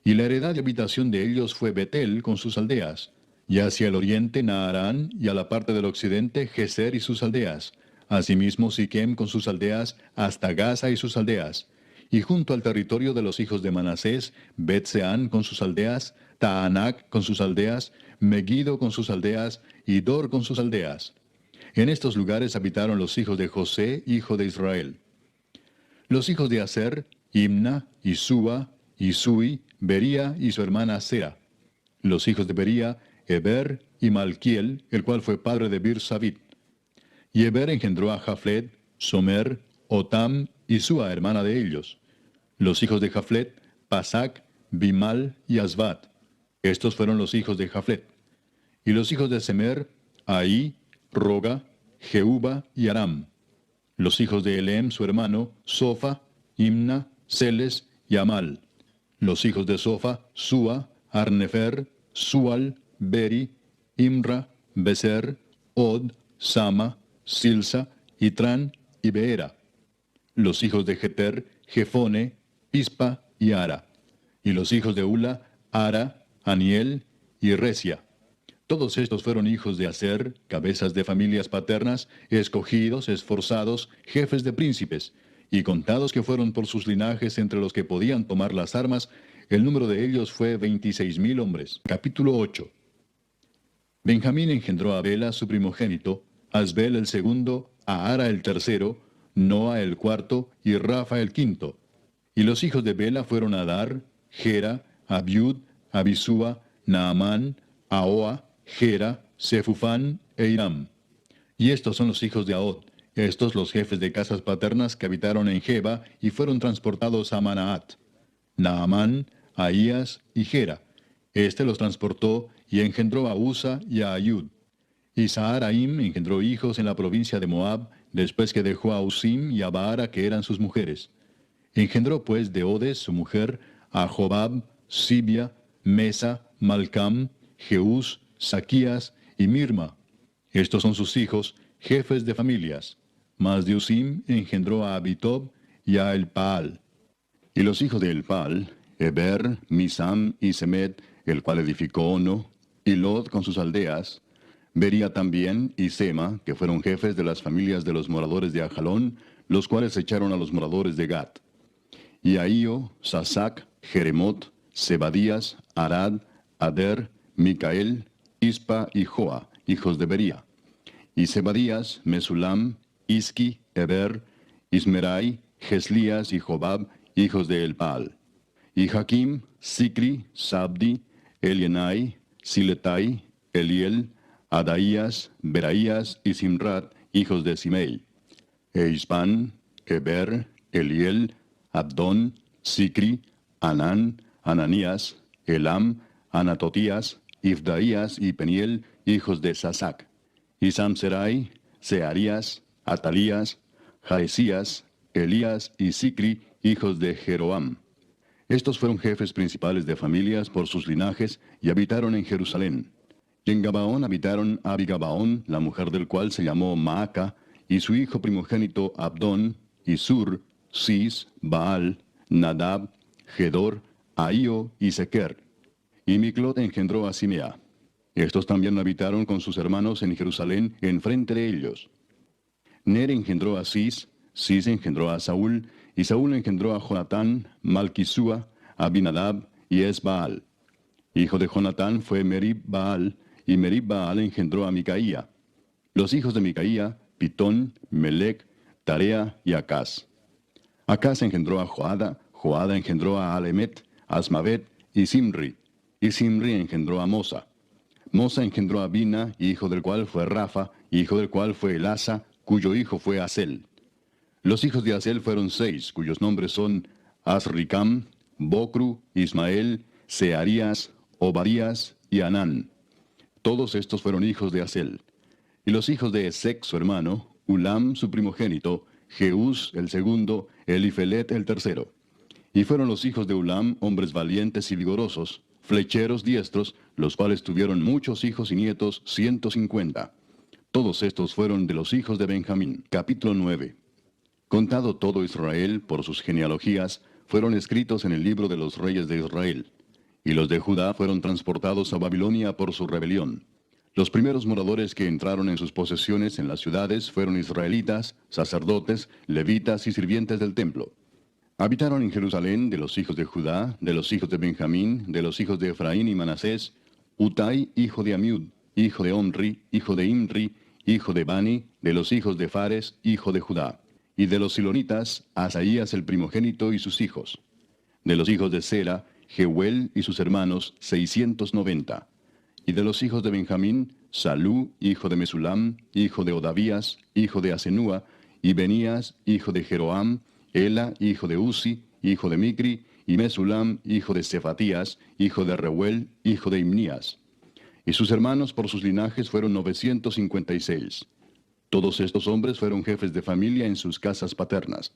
Y la heredad y habitación de ellos fue Betel con sus aldeas, y hacia el oriente Naarán, y a la parte del occidente Geser y sus aldeas, asimismo Siquem con sus aldeas, hasta Gaza y sus aldeas, y junto al territorio de los hijos de Manasés, Bet-Seán con sus aldeas, Taanac con sus aldeas, Megiddo con sus aldeas, y Dor con sus aldeas. En estos lugares habitaron los hijos de José, hijo de Israel. Los hijos de Aser, Imna, Isúa, Isui, Bería y su hermana Sera. Los hijos de Bería, Eber y Malquiel, el cual fue padre de Bir-Sabit. Y Eber engendró a Jaflet, Somer, Otam y Sua, hermana de ellos. Los hijos de Jaflet, Pasac, Bimal y Asbat. Estos fueron los hijos de Jaflet. Y los hijos de Semer, Ahí, Roga, Jehuba y Aram. Los hijos de Elem, su hermano, Sofa, Imna, Celes y Amal. Los hijos de Sofa, Sua, Arnefer, Sual, Beri, Imra, Beser, Od, Sama, Silsa, Itran y Beera. Los hijos de Jeter, Jefone, Pispa y Ara. Y los hijos de Ula, Ara, Aniel y Resia. Todos estos fueron hijos de Aser, cabezas de familias paternas, escogidos, esforzados, jefes de príncipes, y contados que fueron por sus linajes entre los que podían tomar las armas, el número de ellos fue 26,000 hombres. Capítulo 8. Benjamín engendró a Bela, su primogénito, Asbel el segundo, a Ara el tercero, Noa el cuarto y Rafa el quinto. Y los hijos de Bela fueron Adar, Gera, Abiud, Abisúa, Naamán, Ahoa, Gera, Sefufán e Iram. Y estos son los hijos de Ahod, estos los jefes de casas paternas que habitaron en Geba y fueron transportados a Manaat. Naamán, Ahías y Gera. Este los transportó y engendró a Usa y a Ayud. Y Saharaim engendró hijos en la provincia de Moab, después que dejó a Usim y a Baara, que eran sus mujeres. Engendró pues de Odes, su mujer, a Jobab, Sibia, Mesa, Malcam, Jeús, Saquías y Mirma. Estos son sus hijos, jefes de familias. Mas de Usim engendró a Abitob y a Elpaal. Y los hijos de Elpaal, Eber, Misam y Semed, el cual edificó Ono, y Lod con sus aldeas, Bería también y Sema, que fueron jefes de las familias de los moradores de Ajalón, los cuales echaron a los moradores de Gat. Y Ahío, Sasac, Jeremot, Zebadías, Arad, Ader, Micael, Ispa y Joa, hijos de Bería. Y Zebadías, Mesulam, Isqui, Eber, Ismerai, Geslías y Jobab, hijos de Elpaal. Y Jaquim, Sicri, Sabdi, Elienai, Siletai, Eliel, Adaías, Beraías y Simrat, hijos de Simei. E Ispan, Eber, Eliel, Abdón, Sicri, Anán, Ananías, Elam, Anatotías, Ifdaías y Peniel, hijos de Sasac. Y Samserai, Searías, Atalías, Jaesías, Elías y Sicri, hijos de Jeroam. Estos fueron jefes principales de familias por sus linajes y habitaron en Jerusalén. Y en Gabaón habitaron Abigabaón, la mujer del cual se llamó Maaca, y su hijo primogénito Abdón, y Sur, Cis, Baal, Nadab, Gedor, Ahío y Sequer. Y Miclot engendró a Simea. Estos también habitaron con sus hermanos en Jerusalén, enfrente de ellos. Ner engendró a Cis, Cis engendró a Saúl, y Saúl engendró a Jonatán, Malquisúa, Abinadab y Esbaal. Hijo de Jonatán fue Merib Baal, y Merib Baal engendró a Micaía. Los hijos de Micaía, Pitón, Melec, Tarea y Acaz. Acaz engendró a Joada, Joada engendró a Alemet, Asmavet y Simri engendró a Mosa. Mosa engendró a Bina, hijo del cual fue Rafa, hijo del cual fue Elasa, cuyo hijo fue Asel. Los hijos de Asel fueron 6, cuyos nombres son Asricam, Bocru, Ismael, Searías, Obadías y Anán. Todos estos fueron hijos de Asel. Y los hijos de Esec, su hermano, Ulam, su primogénito, Jeús, el segundo, Elifelet, el tercero. Y fueron los hijos de Ulam, hombres valientes y vigorosos, flecheros diestros, los cuales tuvieron muchos hijos y nietos, 150. Todos estos fueron de los hijos de Benjamín. Capítulo 9. Contado todo Israel por sus genealogías, fueron escritos en el libro de los reyes de Israel. Y los de Judá fueron transportados a Babilonia por su rebelión. Los primeros moradores que entraron en sus posesiones en las ciudades fueron israelitas, sacerdotes, levitas y sirvientes del templo. Habitaron en Jerusalén de los hijos de Judá, de los hijos de Benjamín, de los hijos de Efraín y Manasés, Utai, hijo de Amiud, hijo de Omri, hijo de Imri, hijo de Bani, de los hijos de Fares, hijo de Judá. Y de los silonitas, Asaías el primogénito y sus hijos. De los hijos de Sera, Jehuel y sus hermanos, 690. Y de los hijos de Benjamín, Salú, hijo de Mesulam, hijo de Odavías, hijo de Asenúa, y Benías, hijo de Jeroam, Ela, hijo de Uzi, hijo de Micri, y Mesulam, hijo de Cefatías, hijo de Reuel, hijo de Imnías. Y sus hermanos por sus linajes fueron 956. Todos estos hombres fueron jefes de familia en sus casas paternas.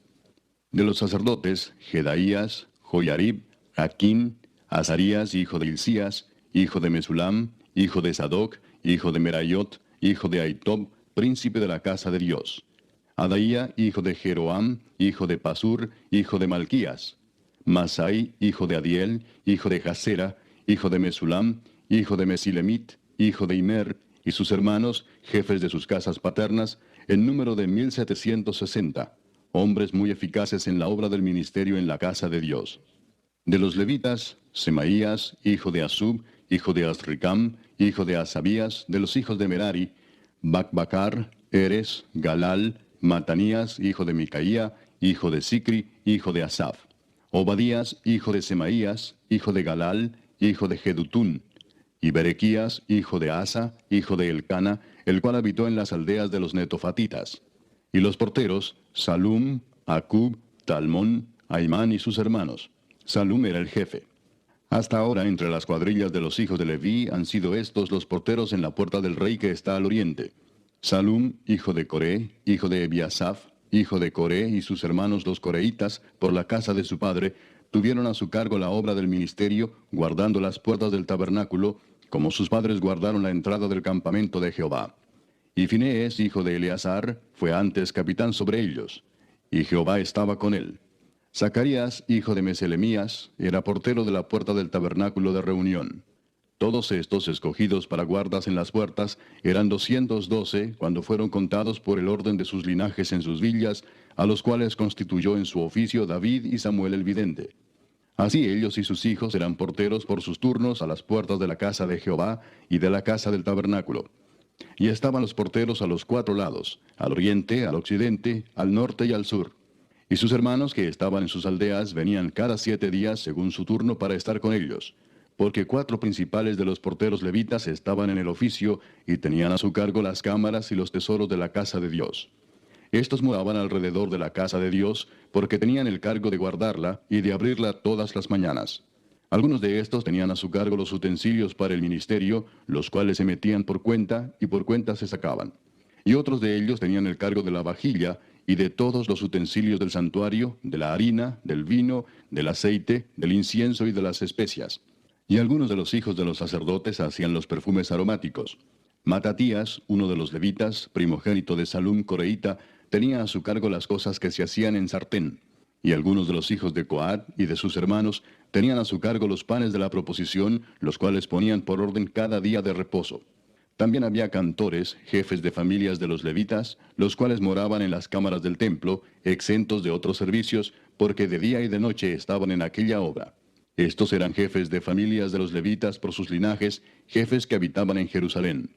De los sacerdotes, Jedaías, Joyarib, Jaquín, Azarías, hijo de Hilcías, hijo de Mesulam, hijo de Sadoc, hijo de Merayot, hijo de Aitob, príncipe de la casa de Dios. Adaía, hijo de Jeroam, hijo de Pasur, hijo de Malquías. Masai, hijo de Adiel, hijo de Jasera, hijo de Mesulam, hijo de Mesilemit, hijo de Imer, y sus hermanos, jefes de sus casas paternas, en número de 1760, hombres muy eficaces en la obra del ministerio en la casa de Dios. De los levitas, Semaías, hijo de Asub, hijo de Asricam, hijo de Asabías, de los hijos de Merari, Bacbacar, Eres, Galal, Matanías, hijo de Micaía, hijo de Sicri, hijo de Asaf. Obadías, hijo de Semaías, hijo de Galal, hijo de Jedutún. y Berequías, hijo de Asa, hijo de Elcana, el cual habitó en las aldeas de los netofatitas. Y los porteros, Salum, Acub, Talmón, Aimán y sus hermanos. Salum era el jefe. Hasta ahora, entre las cuadrillas de los hijos de Leví, han sido estos los porteros en la puerta del rey que está al oriente. Salum, hijo de Coré, hijo de Ebiasaf, hijo de Coré, y sus hermanos los coreitas, por la casa de su padre, tuvieron a su cargo la obra del ministerio, guardando las puertas del tabernáculo, como sus padres guardaron la entrada del campamento de Jehová. Y Finees, hijo de Eleazar, fue antes capitán sobre ellos, y Jehová estaba con él. Zacarías, hijo de Meselemías, era portero de la puerta del tabernáculo de reunión. Todos estos escogidos para guardas en las puertas eran 212 cuando fueron contados por el orden de sus linajes en sus villas, a los cuales constituyó en su oficio David y Samuel el vidente. Así ellos y sus hijos eran porteros por sus turnos a las puertas de la casa de Jehová y de la casa del tabernáculo. Y estaban los porteros a los 4 lados, al oriente, al occidente, al norte y al sur. Y sus hermanos que estaban en sus aldeas venían cada 7 días según su turno para estar con ellos, porque 4 principales de los porteros levitas estaban en el oficio y tenían a su cargo las cámaras y los tesoros de la casa de Dios. Estos moraban alrededor de la casa de Dios, porque tenían el cargo de guardarla y de abrirla todas las mañanas. Algunos de estos tenían a su cargo los utensilios para el ministerio, los cuales se metían por cuenta y por cuenta se sacaban. Y otros de ellos tenían el cargo de la vajilla y de todos los utensilios del santuario, de la harina, del vino, del aceite, del incienso y de las especias. Y algunos de los hijos de los sacerdotes hacían los perfumes aromáticos. Matatías, uno de los levitas, primogénito de Salum coreíta, tenía a su cargo las cosas que se hacían en sartén. Y algunos de los hijos de Coat y de sus hermanos tenían a su cargo los panes de la proposición, los cuales ponían por orden cada día de reposo. También había cantores, jefes de familias de los levitas, los cuales moraban en las cámaras del templo, exentos de otros servicios, porque de día y de noche estaban en aquella obra. Estos eran jefes de familias de los levitas por sus linajes, jefes que habitaban en Jerusalén.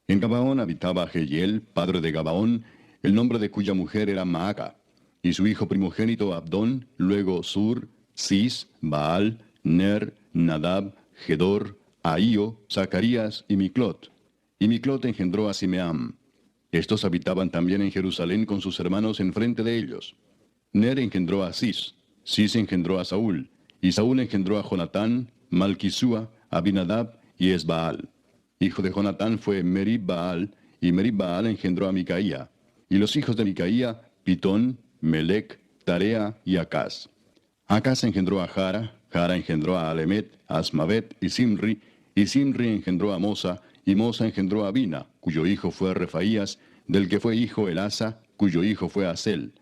En Gabaón habitaba Jehiel, padre de Gabaón, el nombre de cuya mujer era Maaca, y su hijo primogénito Abdón, luego Sur, Cis, Baal, Ner, Nadab, Gedor, Ahío, Zacarías y Miclot. Y Miclot engendró a Simeam. Estos habitaban también en Jerusalén con sus hermanos enfrente de ellos. Ner engendró a Cis, Cis engendró a Saúl, y Saúl engendró a Jonatán, Malquisúa, Abinadab y Esbaal. Hijo de Jonatán fue Merib-Baal, y Merib-Baal engendró a Micaía. Y los hijos de Micaía, Pitón, Melec, Tarea y Acaz. Acaz engendró a Jara, Jara engendró a Alemet, a Asmavet y Simri engendró a Mosa, y Mosa engendró a Bina, cuyo hijo fue Refaías, del que fue hijo Elasa, cuyo hijo fue Asel.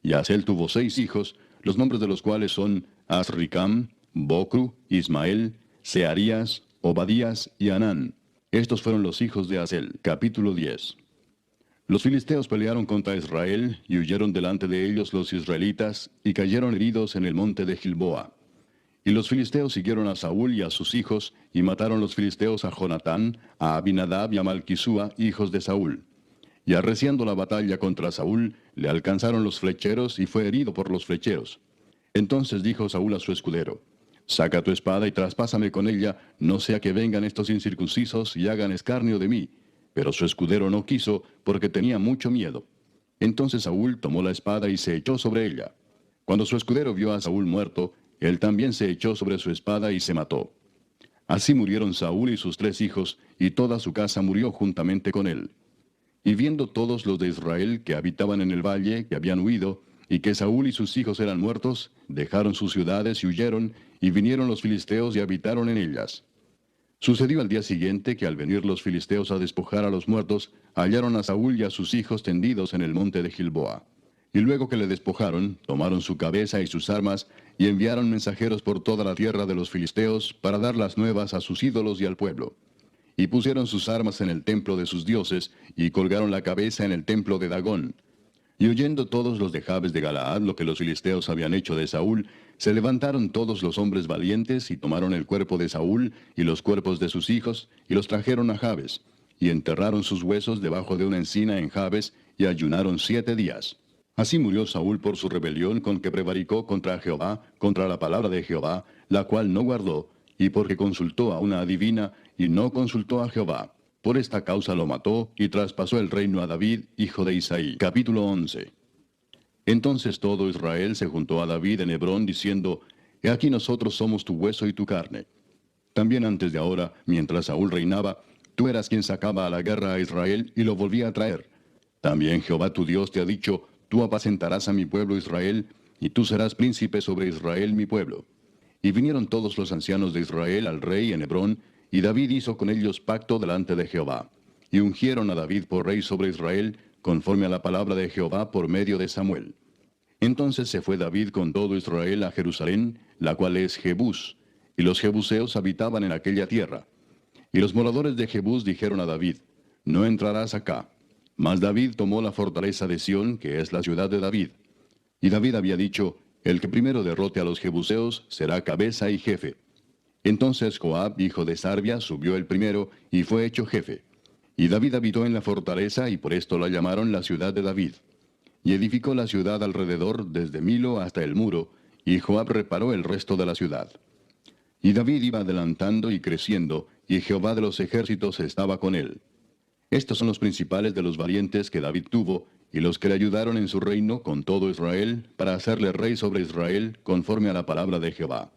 Y Asel tuvo 6 hijos, los nombres de los cuales son Asricam, Bocru, Ismael, Searías, Obadías y Anán. Estos fueron los hijos de Asel. Capítulo 10. Los filisteos pelearon contra Israel, y huyeron delante de ellos los israelitas, y cayeron heridos en el monte de Gilboa. Y los filisteos siguieron a Saúl y a sus hijos, y mataron los filisteos a Jonatán, a Abinadab y a Malquisúa, hijos de Saúl. Y arreciando la batalla contra Saúl, le alcanzaron los flecheros, y fue herido por los flecheros. Entonces dijo Saúl a su escudero: Saca tu espada y traspásame con ella, no sea que vengan estos incircuncisos y hagan escarnio de mí. Pero su escudero no quiso, porque tenía mucho miedo. Entonces Saúl tomó la espada y se echó sobre ella. Cuando su escudero vio a Saúl muerto, él también se echó sobre su espada y se mató. Así murieron Saúl y sus 3 hijos, y toda su casa murió juntamente con él. Y viendo todos los de Israel que habitaban en el valle, que habían huido, y que Saúl y sus hijos eran muertos, dejaron sus ciudades y huyeron, y vinieron los filisteos y habitaron en ellas. Sucedió al día siguiente que al venir los filisteos a despojar a los muertos, hallaron a Saúl y a sus hijos tendidos en el monte de Gilboa. Y luego que le despojaron, tomaron su cabeza y sus armas, y enviaron mensajeros por toda la tierra de los filisteos para dar las nuevas a sus ídolos y al pueblo. Y pusieron sus armas en el templo de sus dioses, y colgaron la cabeza en el templo de Dagón. Y oyendo todos los de Jabes de Galaad lo que los filisteos habían hecho de Saúl, se levantaron todos los hombres valientes, y tomaron el cuerpo de Saúl y los cuerpos de sus hijos, y los trajeron a Jabes, y enterraron sus huesos debajo de una encina en Jabes, y ayunaron 7 días. Así murió Saúl por su rebelión con que prevaricó contra Jehová, contra la palabra de Jehová, la cual no guardó, y porque consultó a una adivina, y no consultó a Jehová. Por esta causa lo mató y traspasó el reino a David, hijo de Isaí. Capítulo 11. Entonces todo Israel se juntó a David en Hebrón, diciendo: He aquí nosotros somos tu hueso y tu carne. También antes de ahora, mientras Saúl reinaba, tú eras quien sacaba a la guerra a Israel y lo volvía a traer. También Jehová tu Dios te ha dicho: Tú apacentarás a mi pueblo Israel, y tú serás príncipe sobre Israel mi pueblo. Y vinieron todos los ancianos de Israel al rey en Hebrón, y David hizo con ellos pacto delante de Jehová. Y ungieron a David por rey sobre Israel, conforme a la palabra de Jehová por medio de Samuel. Entonces se fue David con todo Israel a Jerusalén, la cual es Jebús, y los jebuseos habitaban en aquella tierra. Y los moradores de Jebús dijeron a David: No entrarás acá. Mas David tomó la fortaleza de Sión, que es la ciudad de David. Y David había dicho: El que primero derrote a los jebuseos será cabeza y jefe. Entonces Joab, hijo de Sarvia, subió el primero, y fue hecho jefe. Y David habitó en la fortaleza, y por esto la llamaron la ciudad de David. Y edificó la ciudad alrededor, desde Milo hasta el muro, y Joab reparó el resto de la ciudad. Y David iba adelantando y creciendo, y Jehová de los ejércitos estaba con él. Estos son los principales de los valientes que David tuvo, y los que le ayudaron en su reino con todo Israel, para hacerle rey sobre Israel, conforme a la palabra de Jehová.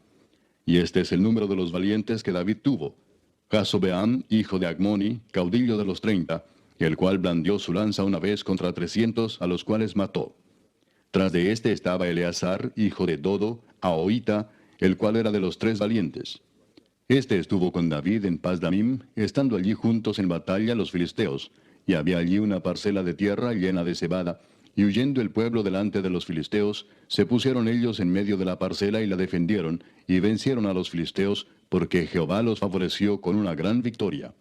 Y este es el número de los valientes que David tuvo: Jasobeam, hijo de Agmoni, caudillo de los 30, el cual blandió su lanza una vez contra 300, a los cuales mató. Tras de este estaba Eleazar, hijo de Dodo, Ahoita, el cual era de los 3 valientes. Este estuvo con David en Pasdamim, estando allí juntos en batalla los filisteos, y había allí una parcela de tierra llena de cebada, y huyendo el pueblo delante de los filisteos, se pusieron ellos en medio de la parcela y la defendieron, y vencieron a los filisteos, porque Jehová los favoreció con una gran victoria.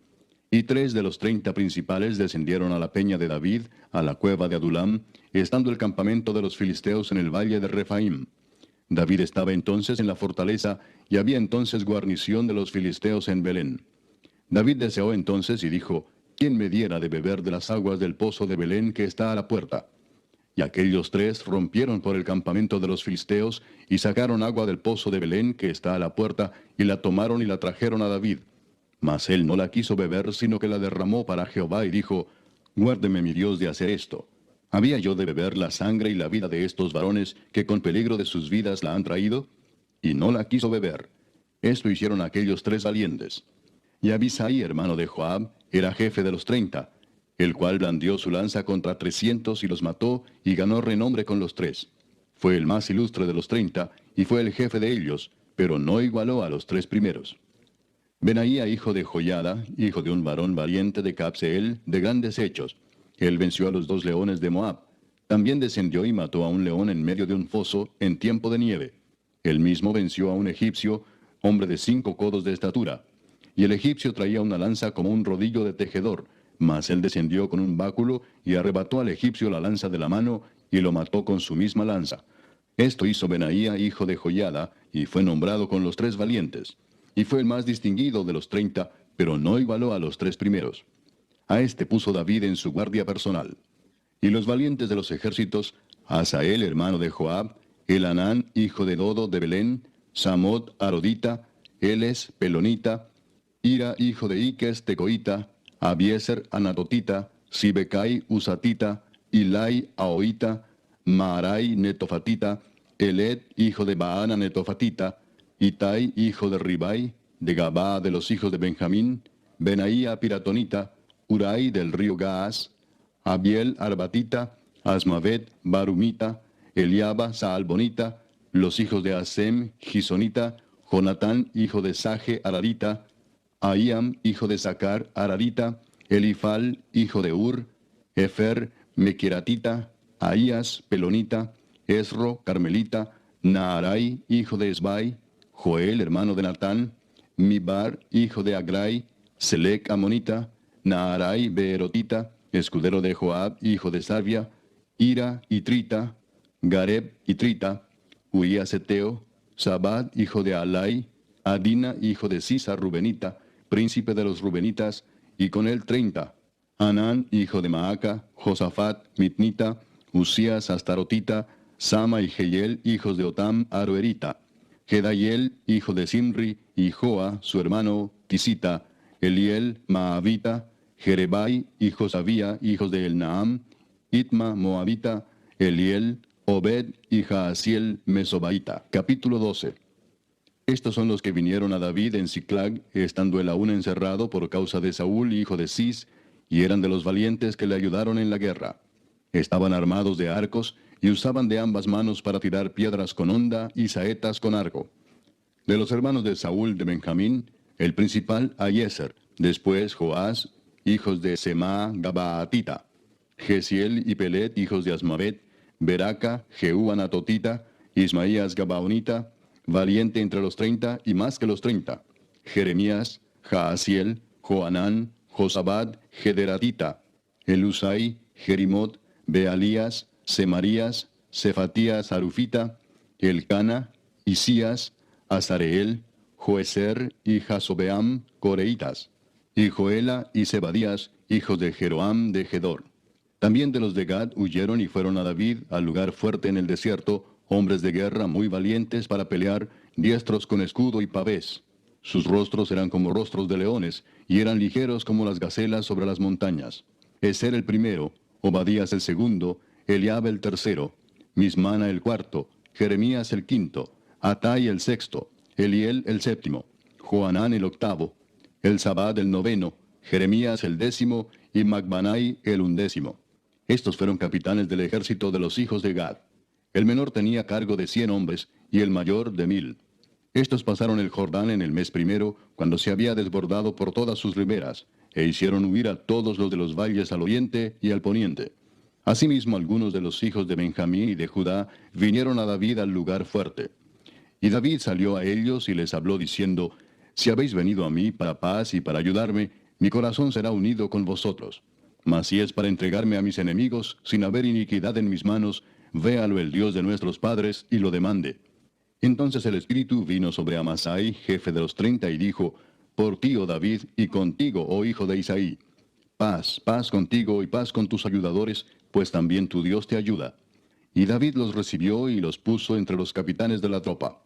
Y 3 de los 30 principales descendieron a la peña de David, a la cueva de Adulam, estando el campamento de los filisteos en el valle de Refaim. David estaba entonces en la fortaleza, y había entonces guarnición de los filisteos en Belén. David deseó entonces y dijo: ¿Quién me diera de beber de las aguas del pozo de Belén que está a la puerta? Y aquellos 3 rompieron por el campamento de los filisteos, y sacaron agua del pozo de Belén que está a la puerta, y la tomaron y la trajeron a David. Mas él no la quiso beber, sino que la derramó para Jehová, y dijo: Guárdeme mi Dios de hacer esto. ¿Había yo de beber la sangre y la vida de estos varones, que con peligro de sus vidas la han traído? Y no la quiso beber. Esto hicieron aquellos 3 valientes. Y Abisai, hermano de Joab, era jefe de los 30, el cual blandió su lanza contra 300 y los mató, y ganó renombre con los 3. Fue el más ilustre de los 30, y fue el jefe de ellos, pero no igualó a los 3 primeros. Benaía, hijo de Joiada, hijo de un varón valiente de Cabseel, de grandes hechos. Él venció a los 2 leones de Moab. También descendió y mató a un león en medio de un foso, en tiempo de nieve. Él mismo venció a un egipcio, hombre de 5 codos de estatura. Y el egipcio traía una lanza como un rodillo de tejedor, mas él descendió con un báculo y arrebató al egipcio la lanza de la mano, y lo mató con su misma lanza. Esto hizo Benaía, hijo de Joiada, y fue nombrado con los 3 valientes. Y fue el más distinguido de los 30, pero no igualó a los 3 primeros. A este puso David en su guardia personal. Y los valientes de los ejércitos: Asael, hermano de Joab, Elanán, hijo de Dodo de Belén, Samot, Arodita, Eles, Pelonita, Ira, hijo de Iques, Tecoita, Abieser, Anatotita, Sibecai, Usatita, Ilai, Ahoita, Maarai, Netofatita, Eled, hijo de Baana, Netofatita, Itai, hijo de Ribai, de Gabá de los hijos de Benjamín, Benaía, Piratonita, Urai del río Gaas, Abiel, Arbatita, Asmavet, Barumita, Eliaba, Saalbonita, los hijos de Asem, Gisonita, Jonatán, hijo de Saje, Ararita, Ahiam, hijo de Sacar, Ararita, Elifal, hijo de Ur, Efer, Mequiratita, Ahías, Pelonita, Esro, Carmelita, Naarai, hijo de Esbai, Joel, hermano de Natán, Mibar, hijo de Agrai, Selec, Amonita, Naarai, Beerotita, escudero de Joab, hijo de Sarvia, Ira, Itrita, Gareb, Itrita, Uías Eteo, Sabad, hijo de Alai, Adina, hijo de Sisa, Rubenita, príncipe de los Rubenitas, y con él 30. Anán, hijo de Maaca, Josafat, Mitnita, Usías, Astarotita, Sama y Jeyel, hijos de Otam, Aroerita, Gedayel, hijo de Simri, y Joa, su hermano, Tisita, Eliel Maavita, Jerebai y Josabía, hijos de Elnaam, Itma Moabita, Eliel, Obed y Jaasiel Mesobaita. Capítulo 12. Estos son los que vinieron a David en Siclag, estando él aún encerrado por causa de Saúl, hijo de Cis, y eran de los valientes que le ayudaron en la guerra. Estaban armados de arcos, y usaban de ambas manos para tirar piedras con honda y saetas con arco. De los hermanos de Saúl de Benjamín, el principal Ahiezer, después Joás, hijos de Semá Gabaatita, Gesiel y Pelet, hijos de Asmavet, Beraca, Jehú Anatotita, Ismaías Gabaonita, valiente entre los 30 y más que los 30, Jeremías, Jaasiel, Joanán, Josabad, Gederatita, Elusai, Jerimot, Bealías, Semarías, Cefatías Arufita, Elcana, Isías, Azareel, Joeser y Jasobeam, Coreitas, y Joela y Zebadías, hijos de Jeroam de Gedor. También de los de Gad huyeron y fueron a David al lugar fuerte en el desierto, hombres de guerra muy valientes para pelear, diestros con escudo y pavés. Sus rostros eran como rostros de leones, y eran ligeros como las gacelas sobre las montañas. Eser el primero, Obadías el segundo, Eliab el tercero, Mismana el cuarto, Jeremías el quinto, Atai el sexto, Eliel el séptimo, Joanán el octavo, Elzabad el noveno, Jeremías el décimo y Macbanai el undécimo. Estos fueron capitanes del ejército de los hijos de Gad. El menor tenía cargo de 100 hombres y el mayor de 1000. Estos pasaron el Jordán en el mes primero, cuando se había desbordado por todas sus riberas, e hicieron huir a todos los de los valles al oriente y al poniente. Asimismo, algunos de los hijos de Benjamín y de Judá vinieron a David al lugar fuerte. Y David salió a ellos y les habló diciendo, Si habéis venido a mí para paz y para ayudarme, mi corazón será unido con vosotros. Mas si es para entregarme a mis enemigos, sin haber iniquidad en mis manos, véalo el Dios de nuestros padres y lo demande. Entonces el Espíritu vino sobre Amasai, jefe de los 30, y dijo, Por ti, oh David, y contigo, oh hijo de Isaí. Paz, paz contigo y paz con tus ayudadores, pues también tu Dios te ayuda. Y David los recibió y los puso entre los capitanes de la tropa.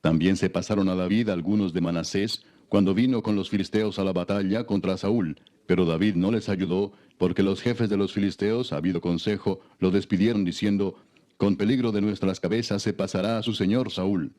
También se pasaron a David algunos de Manasés, cuando vino con los filisteos a la batalla contra Saúl, pero David no les ayudó, porque los jefes de los filisteos, habido consejo, lo despidieron diciendo, Con peligro de nuestras cabezas se pasará a su señor Saúl.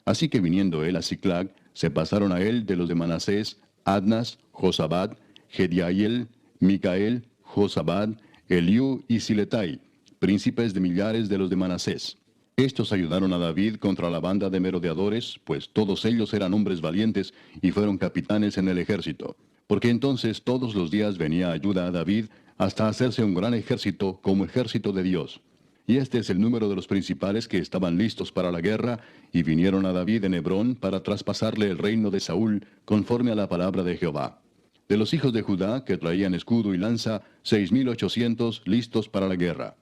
Así que viniendo él a Siclag, se pasaron a él de los de Manasés, Adnas, Josabad, Gediael, Micael, Josabad, Eliú y Siletai, príncipes de millares de los de Manasés. Estos ayudaron a David contra la banda de merodeadores, pues todos ellos eran hombres valientes y fueron capitanes en el ejército. Porque entonces todos los días venía ayuda a David hasta hacerse un gran ejército como ejército de Dios. Y este es el número de los principales que estaban listos para la guerra, y vinieron a David en Hebrón para traspasarle el reino de Saúl, conforme a la palabra de Jehová. De los hijos de Judá, que traían escudo y lanza, 6,800 listos para la guerra.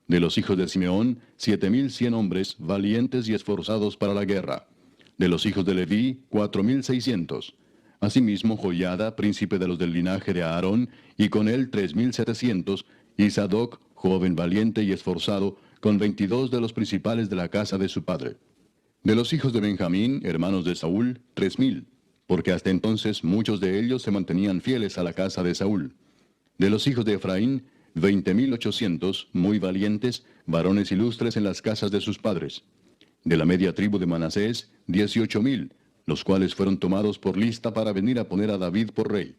De los hijos de Simeón, 7,100 hombres, valientes y esforzados para la guerra. De los hijos de Leví, 4,600. Asimismo, Joiada, príncipe de los del linaje de Aarón, y con él 3,700, y Sadoc, joven valiente y esforzado, con 22 de los principales de la casa de su padre. De los hijos de Benjamín, hermanos de Saúl, 3,000, porque hasta entonces muchos de ellos se mantenían fieles a la casa de Saúl. De los hijos de Efraín, 20,800, muy valientes, varones ilustres en las casas de sus padres. De la media tribu de Manasés, 18,000, los cuales fueron tomados por lista para venir a poner a David por rey.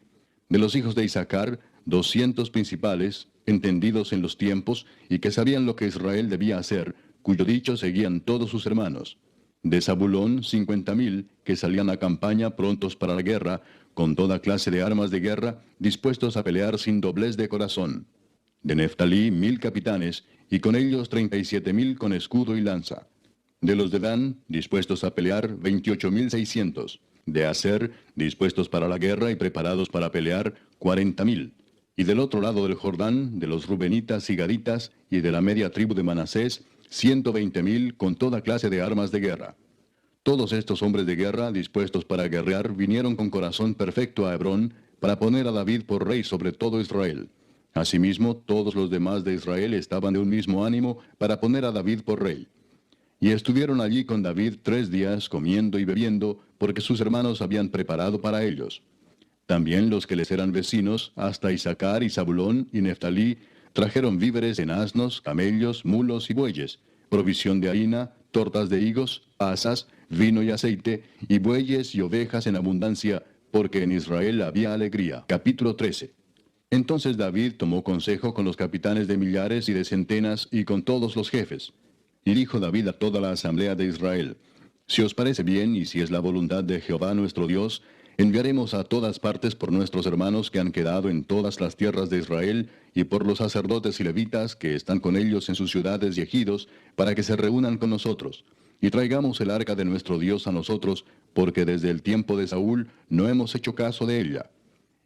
De los hijos de Isaacar, 200 principales, entendidos en los tiempos, y que sabían lo que Israel debía hacer, cuyo dicho seguían todos sus hermanos. De Zabulón, 50,000, que salían a campaña prontos para la guerra, con toda clase de armas de guerra, dispuestos a pelear sin doblez de corazón. De Neftalí, 1,000 capitanes, y con ellos 37,000 con escudo y lanza. De los de Dan, dispuestos a pelear, 28,600. De Aser, dispuestos para la guerra y preparados para pelear, 40,000. Y del otro lado del Jordán, de los Rubenitas y Gaditas, y de la media tribu de Manasés, 120,000 con toda clase de armas de guerra. Todos estos hombres de guerra, dispuestos para guerrear, vinieron con corazón perfecto a Hebrón, para poner a David por rey sobre todo Israel. Asimismo, todos los demás de Israel estaban de un mismo ánimo para poner a David por rey. Y estuvieron allí con David 3 días, comiendo y bebiendo, porque sus hermanos habían preparado para ellos. También los que les eran vecinos, hasta Issacar y Zabulón y Neftalí, trajeron víveres en asnos, camellos, mulos y bueyes, provisión de harina, tortas de higos, pasas, vino y aceite, y bueyes y ovejas en abundancia, porque en Israel había alegría. Capítulo 13. Entonces David tomó consejo con los capitanes de millares y de centenas y con todos los jefes. Y dijo David a toda la asamblea de Israel: Si os parece bien y si es la voluntad de Jehová nuestro Dios, enviaremos a todas partes por nuestros hermanos que han quedado en todas las tierras de Israel y por los sacerdotes y levitas que están con ellos en sus ciudades y ejidos, para que se reúnan con nosotros. Y traigamos el arca de nuestro Dios a nosotros, porque desde el tiempo de Saúl no hemos hecho caso de ella.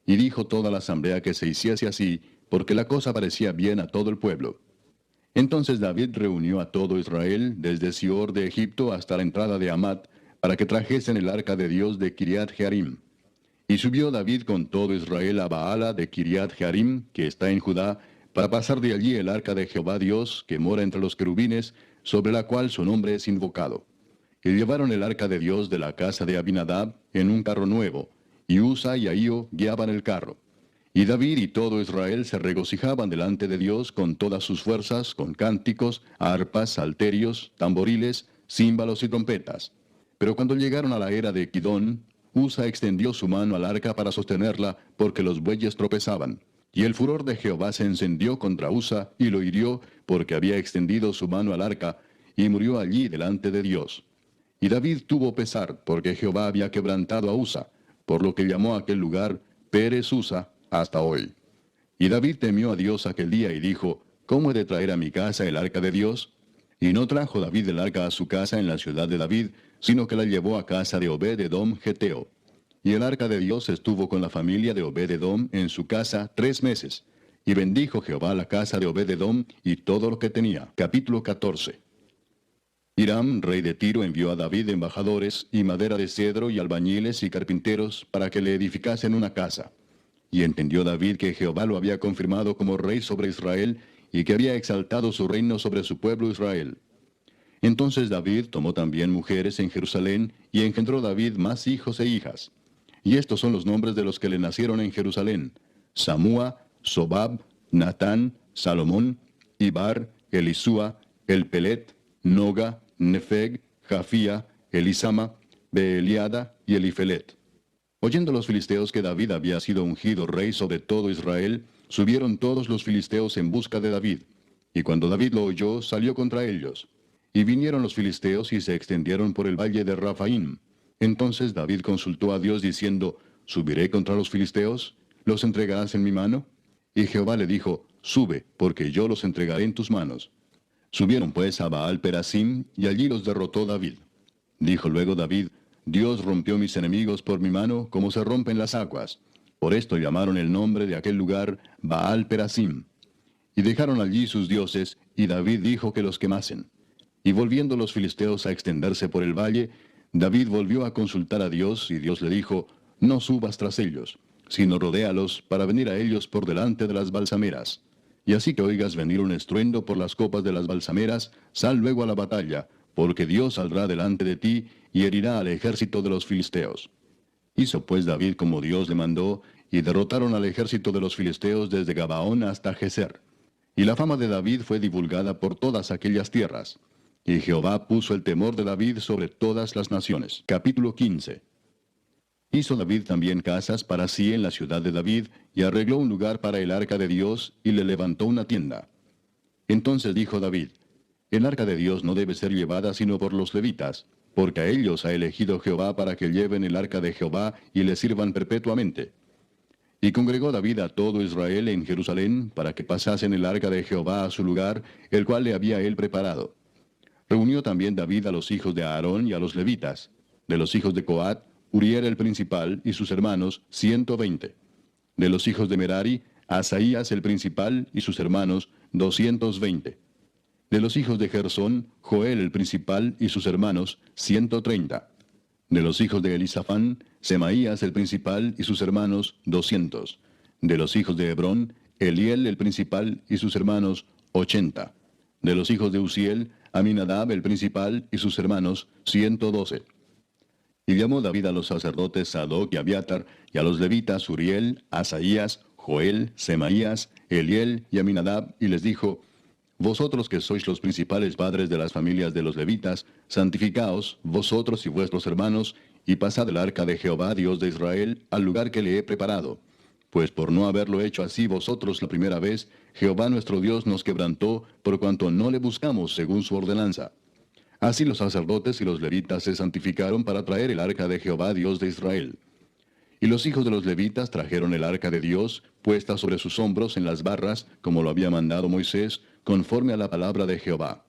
Y dijo toda la asamblea que se hiciese así, porque la cosa parecía bien a todo el pueblo. Entonces David reunió a todo Israel, desde Sior de Egipto hasta la entrada de Hamat, para que trajesen el arca de Dios de Kiriat Jearim. Y subió David con todo Israel a Baala de Kiriat Jearim, que está en Judá, para pasar de allí el arca de Jehová Dios, que mora entre los querubines, sobre la cual su nombre es invocado. Y llevaron el arca de Dios de la casa de Abinadab en un carro nuevo, y Usa y Ahío guiaban el carro. Y David y todo Israel se regocijaban delante de Dios con todas sus fuerzas, con cánticos, arpas, salterios, tamboriles, címbalos y trompetas. Pero cuando llegaron a la era de Kidón, Usa extendió su mano al arca para sostenerla, porque los bueyes tropezaban. Y el furor de Jehová se encendió contra Usa, y lo hirió, porque había extendido su mano al arca, y murió allí delante de Dios. Y David tuvo pesar, porque Jehová había quebrantado a Usa, por lo que llamó a aquel lugar Pérez Usa hasta hoy. Y David temió a Dios aquel día y dijo: ¿Cómo he de traer a mi casa el arca de Dios? Y no trajo David el arca a su casa en la ciudad de David, sino que la llevó a casa de Obed-edom Geteo. Y el arca de Dios estuvo con la familia de Obed-edom en su casa 3 meses. Y bendijo Jehová la casa de Obed-edom y todo lo que tenía. Capítulo 14. Hiram, rey de Tiro, envió a David embajadores y madera de cedro y albañiles y carpinteros para que le edificasen una casa. Y entendió David que Jehová lo había confirmado como rey sobre Israel y que había exaltado su reino sobre su pueblo Israel. Entonces David tomó también mujeres en Jerusalén y engendró David más hijos e hijas. Y estos son los nombres de los que le nacieron en Jerusalén: Samúa, Sobab, Natán, Salomón, Ibar, Elisúa, Elpelet, Noga, Nefeg, Jafía, Elisama, Beeliada y Elifelet. Oyendo los filisteos que David había sido ungido rey sobre todo Israel, subieron todos los filisteos en busca de David. Y cuando David lo oyó, salió contra ellos. Y vinieron los filisteos y se extendieron por el valle de Rafaim. Entonces David consultó a Dios diciendo: ¿Subiré contra los filisteos? ¿Los entregarás en mi mano? Y Jehová le dijo: Sube, porque yo los entregaré en tus manos. Subieron pues a Baal Perasim, y allí los derrotó David. Dijo luego David: Dios rompió mis enemigos por mi mano, como se rompen las aguas. Por esto llamaron el nombre de aquel lugar Baal Perasim. Y dejaron allí sus dioses, y David dijo que los quemasen. Y volviendo los filisteos a extenderse por el valle, David volvió a consultar a Dios, y Dios le dijo: No subas tras ellos, sino rodéalos para venir a ellos por delante de las balsameras. Y así que oigas venir un estruendo por las copas de las balsameras, sal luego a la batalla, porque Dios saldrá delante de ti y herirá al ejército de los filisteos. Hizo pues David como Dios le mandó, y derrotaron al ejército de los filisteos desde Gabaón hasta Geser. Y la fama de David fue divulgada por todas aquellas tierras. Y Jehová puso el temor de David sobre todas las naciones. Capítulo 15. Hizo David también casas para sí en la ciudad de David, y arregló un lugar para el arca de Dios, y le levantó una tienda. Entonces dijo David: El arca de Dios no debe ser llevada sino por los levitas, porque a ellos ha elegido Jehová para que lleven el arca de Jehová y le sirvan perpetuamente. Y congregó David a todo Israel en Jerusalén, para que pasasen el arca de Jehová a su lugar, el cual le había él preparado. Reunió también David a los hijos de Aarón y a los levitas. De los hijos de Coat, Uriel el principal y sus hermanos, 120. De los hijos de Merari, Asaías el principal y sus hermanos, 220. De los hijos de Gersón, Joel el principal y sus hermanos, 130. De los hijos de Elisafán, Semaías el principal y sus hermanos, 200. De los hijos de Hebrón, Eliel el principal y sus hermanos, 80. De los hijos de Uziel, Aminadab el principal y sus hermanos, 112. Y llamó David a los sacerdotes Sadoc y Abiatar, y a los levitas Uriel, Asaías, Joel, Semaías, Eliel y Aminadab, y les dijo: Vosotros que sois los principales padres de las familias de los levitas, santificaos, vosotros y vuestros hermanos, y pasad el arca de Jehová, Dios de Israel, al lugar que le he preparado. Pues por no haberlo hecho así vosotros la primera vez, Jehová nuestro Dios nos quebrantó, por cuanto no le buscamos según su ordenanza. Así los sacerdotes y los levitas se santificaron para traer el arca de Jehová, Dios de Israel. Y los hijos de los levitas trajeron el arca de Dios, puesta sobre sus hombros en las barras, como lo había mandado Moisés, conforme a la palabra de Jehová.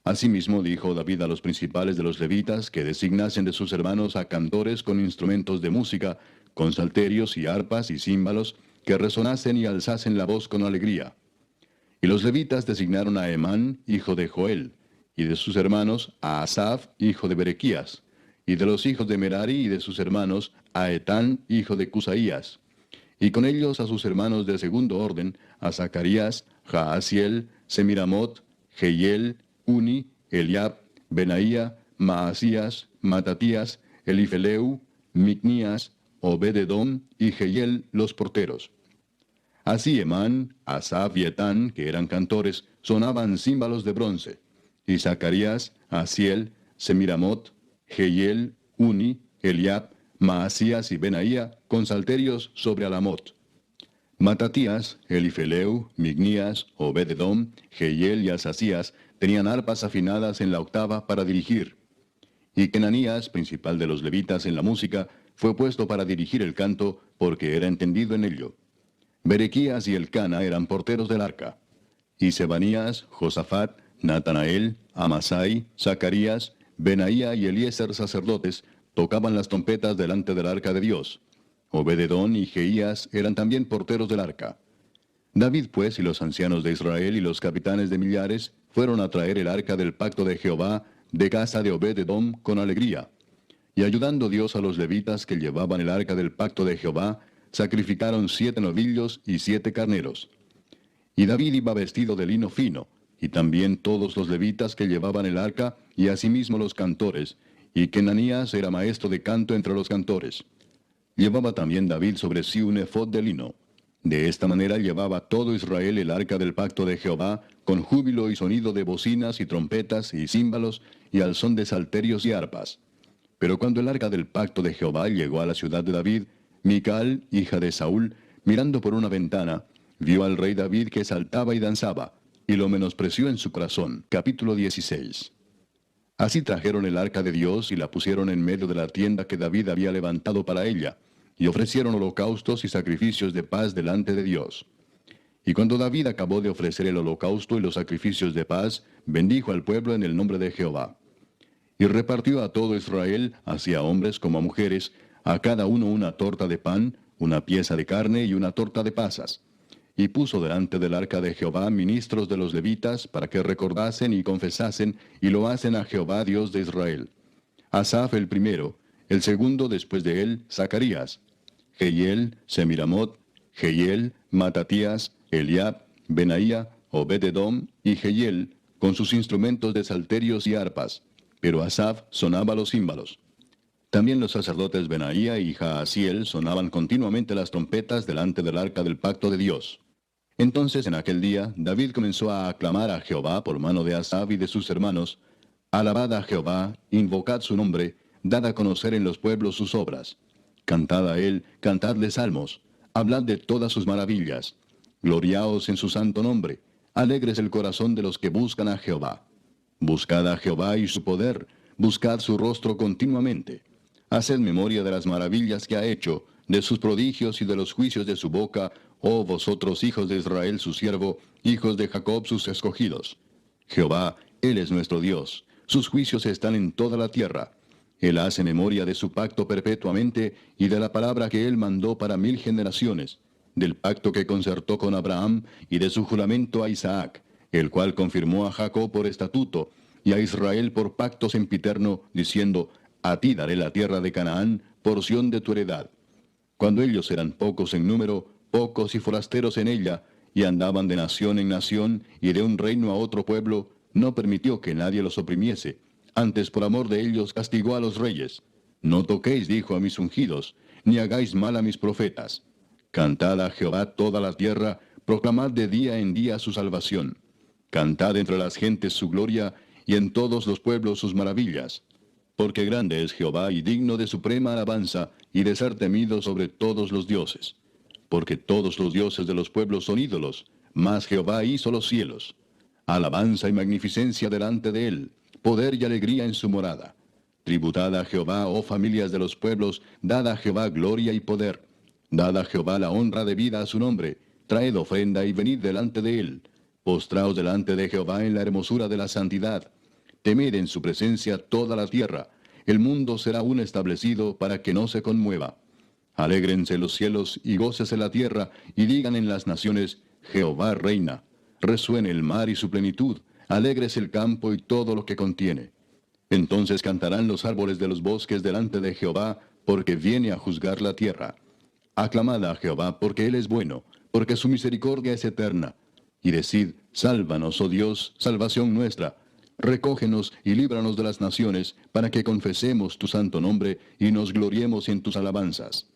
Asimismo dijo David a los principales de los levitas que designasen de sus hermanos a cantores con instrumentos de música, con salterios y arpas y címbalos, que resonasen y alzasen la voz con alegría. Y los levitas designaron a Emán, hijo de Joel, y de sus hermanos a Asaf, hijo de Berequías, y de los hijos de Merari y de sus hermanos a Etán, hijo de Cusaías, y con ellos a sus hermanos de segundo orden, a Zacarías, Jaasiel, Semiramot, Jehiel, Uni, Eliab, Benaía, Maasías, Matatías, Elifeleu, Micnías, Obed-edom y Jehiel los porteros. Así Emán, Asaf y Etán, que eran cantores, sonaban címbalos de bronce. Y Zacarías, Asiel, Semiramot, Jehiel, Uni, Eliab, Maasías y Benaía, con salterios sobre Alamot. Matatías, Elifeleu, Mignías, Obed-edom, Jehiel y Asasías tenían arpas afinadas en la octava para dirigir. Y Kenanías, principal de los levitas en la música, fue puesto para dirigir el canto, porque era entendido en ello. Berequías y Elcana eran porteros del arca. Y Sebanías, Josafat, Natanael, Amasai, Zacarías, Benaía y Eliezer sacerdotes tocaban las trompetas delante del arca de Dios. Obed-edom y Jeías eran también porteros del arca. David pues y los ancianos de Israel y los capitanes de millares fueron a traer el arca del pacto de Jehová de casa de Obed-edom con alegría. Y ayudando Dios a los levitas que llevaban el arca del pacto de Jehová, sacrificaron 7 novillos y 7 carneros. Y David iba vestido de lino fino, y también todos los levitas que llevaban el arca, y asimismo los cantores, y Kenanías era maestro de canto entre los cantores. Llevaba también David sobre sí un efod de lino. De esta manera llevaba todo Israel el arca del pacto de Jehová, con júbilo y sonido de bocinas y trompetas y címbalos, y al son de salterios y arpas. Pero cuando el arca del pacto de Jehová llegó a la ciudad de David, Mical, hija de Saúl, mirando por una ventana, vio al rey David que saltaba y danzaba, y lo menospreció en su corazón. Capítulo 16. Así trajeron el arca de Dios y la pusieron en medio de la tienda que David había levantado para ella, y ofrecieron holocaustos y sacrificios de paz delante de Dios. Y cuando David acabó de ofrecer el holocausto y los sacrificios de paz, bendijo al pueblo en el nombre de Jehová. Y repartió a todo Israel, así a hombres como a mujeres, a cada uno una torta de pan, una pieza de carne y una torta de pasas. Y puso delante del arca de Jehová ministros de los levitas, para que recordasen y confesasen, y lo hacen a Jehová Dios de Israel. Asaf el primero, el segundo después de él, Zacarías, Jehiel, Semiramot, Jehiel, Matatías, Eliab, Benaía, Obed-edom y Jehiel, con sus instrumentos de salterios y arpas, pero Asaf sonaba los címbalos. También los sacerdotes Benaía y Jaasiel sonaban continuamente las trompetas delante del arca del pacto de Dios. Entonces en aquel día David comenzó a aclamar a Jehová por mano de Asaf y de sus hermanos: Alabad a Jehová, invocad su nombre, dad a conocer en los pueblos sus obras. Cantad a él, cantadle salmos, hablad de todas sus maravillas. Gloriaos en su santo nombre, alegres el corazón de los que buscan a Jehová. Buscad a Jehová y su poder, buscad su rostro continuamente. Haced memoria de las maravillas que ha hecho, de sus prodigios y de los juicios de su boca, oh vosotros hijos de Israel su siervo, hijos de Jacob sus escogidos. Jehová, Él es nuestro Dios, sus juicios están en toda la tierra. Él hace memoria de su pacto perpetuamente y de la palabra que Él mandó para 1000 generaciones, del pacto que concertó con Abraham y de su juramento a Isaac, el cual confirmó a Jacob por estatuto y a Israel por pacto sempiterno, diciendo: A ti daré la tierra de Canaán, porción de tu heredad. Cuando ellos eran pocos en número, pocos y forasteros en ella, y andaban de nación en nación y de un reino a otro pueblo, no permitió que nadie los oprimiese, antes por amor de ellos castigó a los reyes. No toquéis, dijo, a mis ungidos, ni hagáis mal a mis profetas. Cantad a Jehová toda la tierra, proclamad de día en día su salvación. Cantad entre las gentes su gloria, y en todos los pueblos sus maravillas. Porque grande es Jehová y digno de suprema alabanza, y de ser temido sobre todos los dioses. Porque todos los dioses de los pueblos son ídolos, mas Jehová hizo los cielos. Alabanza y magnificencia delante de él, poder y alegría en su morada. Tributad a Jehová, oh familias de los pueblos, dad a Jehová gloria y poder. Dad a Jehová la honra debida a su nombre, traed ofrenda y venid delante de él. Postraos delante de Jehová en la hermosura de la santidad. Temed en su presencia toda la tierra. El mundo será aún establecido para que no se conmueva. Alégrense los cielos y gócese la tierra, y digan en las naciones, Jehová reina. Resuene el mar y su plenitud, alégrese el campo y todo lo que contiene. Entonces cantarán los árboles de los bosques delante de Jehová, porque viene a juzgar la tierra. Aclamad a Jehová, porque él es bueno, porque su misericordia es eterna. Y decid, sálvanos, oh Dios, salvación nuestra. Recógenos y líbranos de las naciones, para que confesemos tu santo nombre y nos gloriemos en tus alabanzas.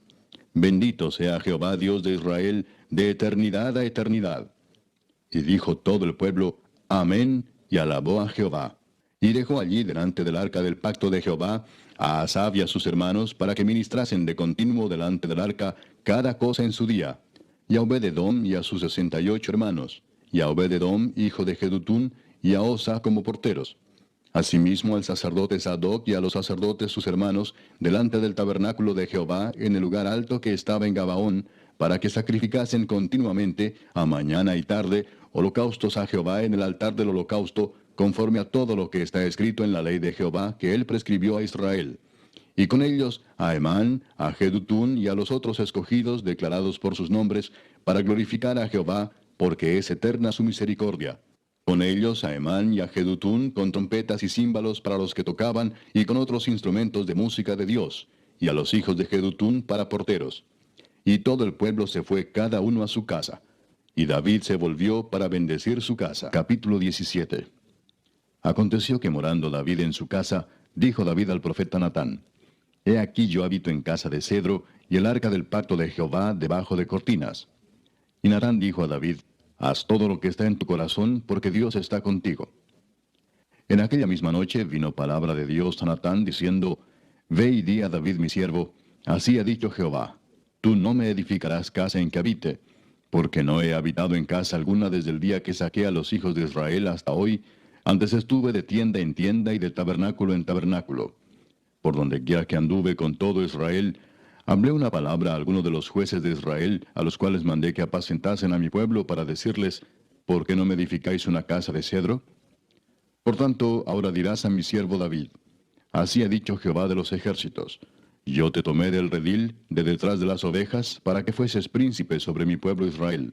Bendito sea Jehová, Dios de Israel, de eternidad a eternidad. Y dijo todo el pueblo, Amén, y alabó a Jehová. Y dejó allí delante del arca del pacto de Jehová a Asaf y a sus hermanos para que ministrasen de continuo delante del arca cada cosa en su día. Y a Obed-edom y a sus 68 hermanos, y a Obed-edom, hijo de Jedutún, y a Osa como porteros. Asimismo al sacerdote Sadoc y a los sacerdotes sus hermanos, delante del tabernáculo de Jehová, en el lugar alto que estaba en Gabaón, para que sacrificasen continuamente, a mañana y tarde, holocaustos a Jehová en el altar del holocausto, conforme a todo lo que está escrito en la ley de Jehová, que él prescribió a Israel. Y con ellos a Emán, a Jedutún y a los otros escogidos, declarados por sus nombres, para glorificar a Jehová, porque es eterna su misericordia. Con ellos a Emán y a Jedutún, con trompetas y címbalos para los que tocaban, y con otros instrumentos de música de Dios, y a los hijos de Jedutún para porteros. Y todo el pueblo se fue cada uno a su casa. Y David se volvió para bendecir su casa. Capítulo 17. Aconteció que morando David en su casa, dijo David al profeta Natán, He aquí yo habito en casa de cedro, y el arca del pacto de Jehová debajo de cortinas. Y Natán dijo a David, Haz todo lo que está en tu corazón, porque Dios está contigo. En aquella misma noche vino palabra de Dios a Natán, diciendo, Ve y di a David mi siervo, así ha dicho Jehová, Tú no me edificarás casa en que habite, porque no he habitado en casa alguna desde el día que saqué a los hijos de Israel hasta hoy. Antes estuve de tienda en tienda y de tabernáculo en tabernáculo. Por donde quiera que anduve con todo Israel, hablé una palabra a algunos de los jueces de Israel, a los cuales mandé que apacentasen a mi pueblo para decirles, ¿por qué no me edificáis una casa de cedro? Por tanto, ahora dirás a mi siervo David, así ha dicho Jehová de los ejércitos, yo te tomé del redil, de detrás de las ovejas, para que fueses príncipe sobre mi pueblo Israel.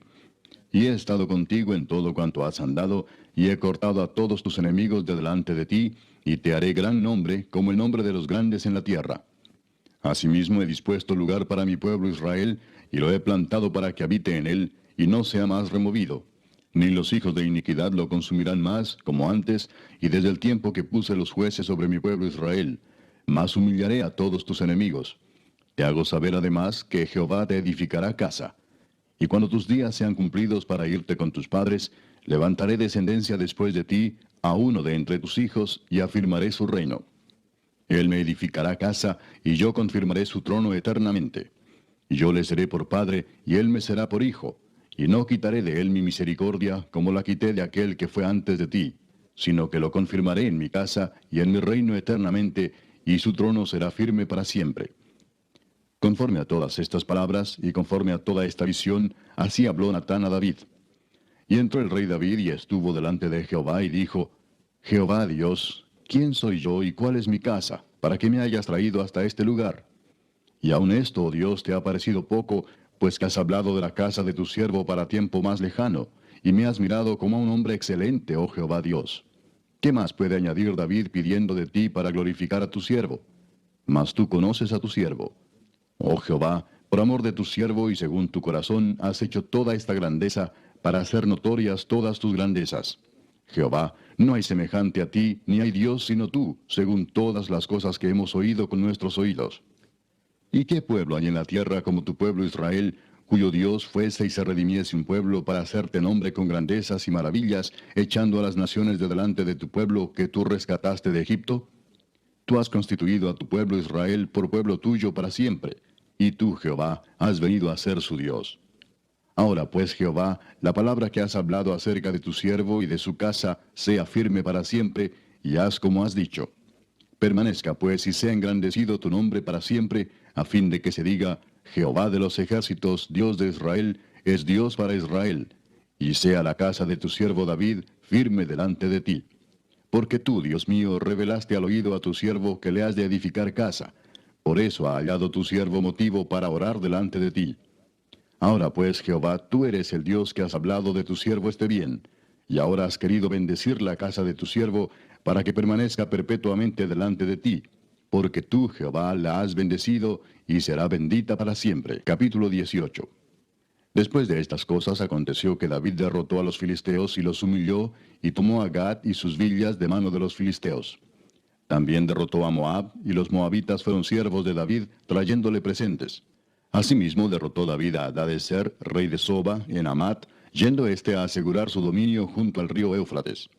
Y he estado contigo en todo cuanto has andado, y he cortado a todos tus enemigos de delante de ti, y te haré gran nombre, como el nombre de los grandes en la tierra. Asimismo he dispuesto lugar para mi pueblo Israel, y lo he plantado para que habite en él, y no sea más removido. Ni los hijos de iniquidad lo consumirán más, como antes, y desde el tiempo que puse los jueces sobre mi pueblo Israel. Mas humillaré a todos tus enemigos. Te hago saber además que Jehová te edificará casa. Y cuando tus días sean cumplidos para irte con tus padres, levantaré descendencia después de ti, a uno de entre tus hijos, y afirmaré su reino. Él me edificará casa, y yo confirmaré su trono eternamente. Y yo le seré por padre, y él me será por hijo. Y no quitaré de él mi misericordia, como la quité de aquel que fue antes de ti, sino que lo confirmaré en mi casa y en mi reino eternamente, y su trono será firme para siempre. Conforme a todas estas palabras, y conforme a toda esta visión, así habló Natán a David. Y entró el rey David y estuvo delante de Jehová, y dijo, Jehová Dios, ¿quién soy yo y cuál es mi casa, para que me hayas traído hasta este lugar? Y aun esto, oh Dios, te ha parecido poco, pues que has hablado de la casa de tu siervo para tiempo más lejano, y me has mirado como a un hombre excelente, oh Jehová Dios. ¿Qué más puede añadir David pidiendo de ti para glorificar a tu siervo? Mas tú conoces a tu siervo. Oh Jehová, por amor de tu siervo y según tu corazón, has hecho toda esta grandeza para hacer notorias todas tus grandezas. Jehová, no hay semejante a ti, ni hay Dios sino tú, según todas las cosas que hemos oído con nuestros oídos. ¿Y qué pueblo hay en la tierra como tu pueblo Israel, cuyo Dios fuese y se redimiese un pueblo para hacerte nombre con grandezas y maravillas, echando a las naciones de delante de tu pueblo que tú rescataste de Egipto? Tú has constituido a tu pueblo Israel por pueblo tuyo para siempre, y tú, Jehová, has venido a ser su Dios. Ahora pues, Jehová, la palabra que has hablado acerca de tu siervo y de su casa sea firme para siempre, y haz como has dicho. Permanezca pues y sea engrandecido tu nombre para siempre, a fin de que se diga, Jehová de los ejércitos, Dios de Israel, es Dios para Israel, y sea la casa de tu siervo David firme delante de ti. Porque tú, Dios mío, revelaste al oído a tu siervo que le has de edificar casa. Por eso ha hallado tu siervo motivo para orar delante de ti. Ahora pues, Jehová, tú eres el Dios que has hablado de tu siervo este bien, y ahora has querido bendecir la casa de tu siervo, para que permanezca perpetuamente delante de ti, porque tú, Jehová, la has bendecido, y será bendita para siempre. Capítulo 18. Después de estas cosas aconteció que David derrotó a los filisteos y los humilló, y tomó a Gat y sus villas de mano de los filisteos. También derrotó a Moab, y los moabitas fueron siervos de David, trayéndole presentes. Asimismo derrotó David a Hadadezer, rey de Soba, en Amat, yendo éste a asegurar su dominio junto al río Éufrates.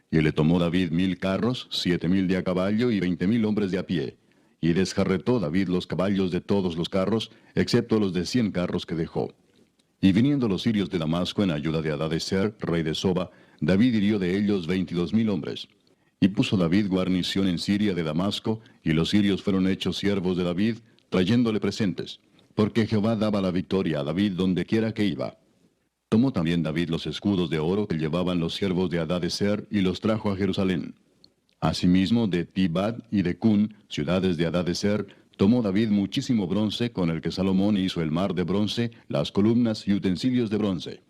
Y le tomó David 1000 carros, 7000 de a caballo y 20,000 hombres de a pie. Y desjarretó David los caballos de todos los carros, excepto los de 100 carros que dejó. Y viniendo los sirios de Damasco en ayuda de Hadadezer, rey de Soba, David hirió de ellos 22,000 hombres. Y puso David guarnición en Siria de Damasco, y los sirios fueron hechos siervos de David, trayéndole presentes, porque Jehová daba la victoria a David donde quiera que iba. Tomó también David los escudos de oro que llevaban los siervos de Hadadezer, y los trajo a Jerusalén. Asimismo de Tibad y de Cun, ciudades de Hadadezer, tomó David muchísimo bronce, con el que Salomón hizo el mar de bronce, las columnas y utensilios de bronce.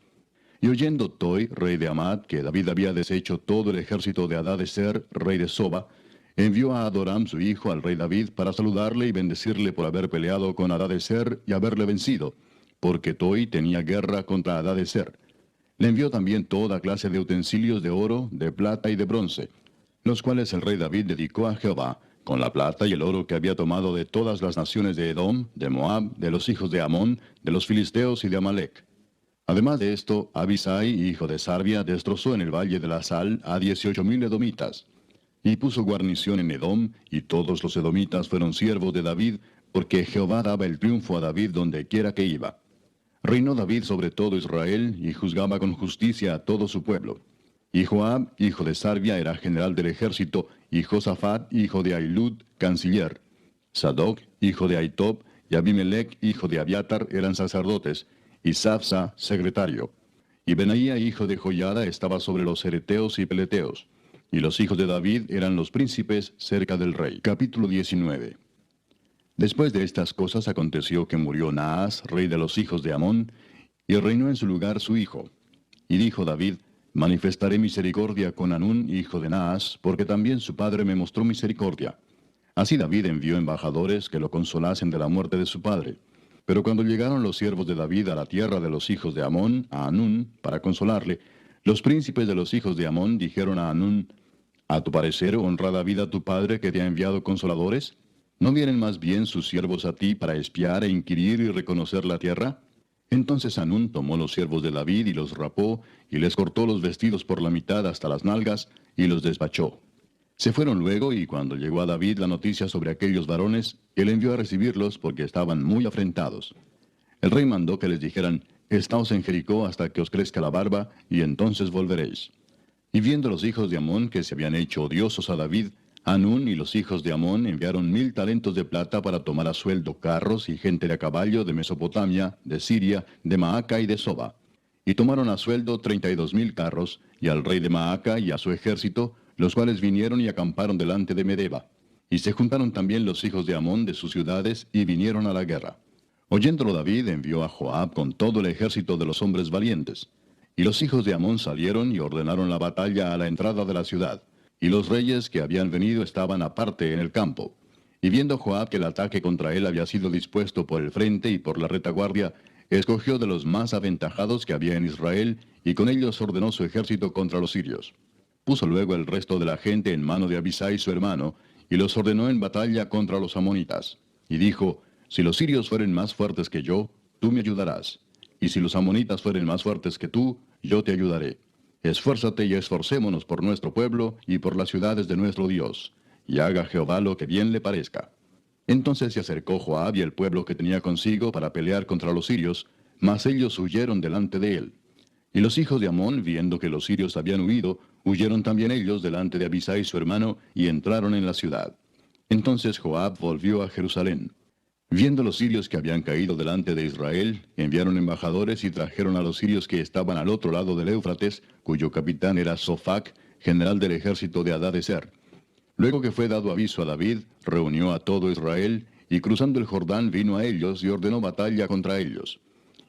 Y oyendo Toi, rey de Amad, que David había deshecho todo el ejército de Hadadezer, rey de Soba, envió a Adoram su hijo al rey David para saludarle y bendecirle por haber peleado con Hadadezer y haberle vencido, porque Toi tenía guerra contra Hadadezer. Le envió también toda clase de utensilios de oro, de plata y de bronce, los cuales el rey David dedicó a Jehová, con la plata y el oro que había tomado de todas las naciones de Edom, de Moab, de los hijos de Amón, de los filisteos y de Amalec. Además de esto, Abisai, hijo de Sarbia, destrozó en el valle de la Sal a 18,000 edomitas. Y puso guarnición en Edom, y todos los edomitas fueron siervos de David, porque Jehová daba el triunfo a David donde quiera que iba. Reinó David sobre todo Israel, y juzgaba con justicia a todo su pueblo. Y Joab, hijo de Sarbia, era general del ejército, y Josafat, hijo de Ahilud, canciller. Sadoc, hijo de Ahitob, y Abimelech, hijo de Abiatar, eran sacerdotes, y Sapsa, secretario. Y Benaía, hijo de Joiada, estaba sobre los cereteos y peleteos. Y los hijos de David eran los príncipes cerca del rey. Capítulo 19. Después de estas cosas aconteció que murió Naas, rey de los hijos de Amón, y reinó en su lugar su hijo. Y dijo David, manifestaré misericordia con Hanún, hijo de Naas, porque también su padre me mostró misericordia. Así David envió embajadores que lo consolasen de la muerte de su padre. Pero cuando llegaron los siervos de David a la tierra de los hijos de Amón, a Hanún, para consolarle, los príncipes de los hijos de Amón dijeron a Hanún, ¿a tu parecer honra David a tu padre que te ha enviado consoladores? ¿No vienen más bien sus siervos a ti para espiar e inquirir y reconocer la tierra? Entonces Hanún tomó los siervos de David y los rapó, y les cortó los vestidos por la mitad hasta las nalgas, y los despachó. Se fueron luego, y cuando llegó a David la noticia sobre aquellos varones, él envió a recibirlos porque estaban muy afrentados. El rey mandó que les dijeran, estaos en Jericó hasta que os crezca la barba, y entonces volveréis. Y viendo los hijos de Amón que se habían hecho odiosos a David, Hanún y los hijos de Amón enviaron 1000 talentos de plata para tomar a sueldo carros y gente de a caballo de Mesopotamia, de Siria, de Maaca y de Soba. Y tomaron a sueldo 32,000 carros, y al rey de Maaca y a su ejército, los cuales vinieron y acamparon delante de Medeba. Y se juntaron también los hijos de Amón de sus ciudades, y vinieron a la guerra. Oyéndolo David envió a Joab con todo el ejército de los hombres valientes. Y los hijos de Amón salieron y ordenaron la batalla a la entrada de la ciudad. Y los reyes que habían venido estaban aparte en el campo. Y viendo Joab que el ataque contra él había sido dispuesto por el frente y por la retaguardia, escogió de los más aventajados que había en Israel, y con ellos ordenó su ejército contra los sirios. Puso luego el resto de la gente en mano de Abisai su hermano, y los ordenó en batalla contra los amonitas. Y dijo, si los sirios fueren más fuertes que yo, tú me ayudarás. Y si los amonitas fueren más fuertes que tú, yo te ayudaré. Esfuérzate y esforcémonos por nuestro pueblo y por las ciudades de nuestro Dios. Y haga Jehová lo que bien le parezca. Entonces se acercó Joab y el pueblo que tenía consigo para pelear contra los sirios, mas ellos huyeron delante de él. Y los hijos de Amón, viendo que los sirios habían huido, huyeron también ellos delante de Abisai su hermano, y entraron en la ciudad. Entonces Joab volvió a Jerusalén. Viendo los sirios que habían caído delante de Israel, enviaron embajadores y trajeron a los sirios que estaban al otro lado del Éufrates, cuyo capitán era Sofac, general del ejército de Hadadezer. Luego que fue dado aviso a David, reunió a todo Israel, y cruzando el Jordán vino a ellos y ordenó batalla contra ellos.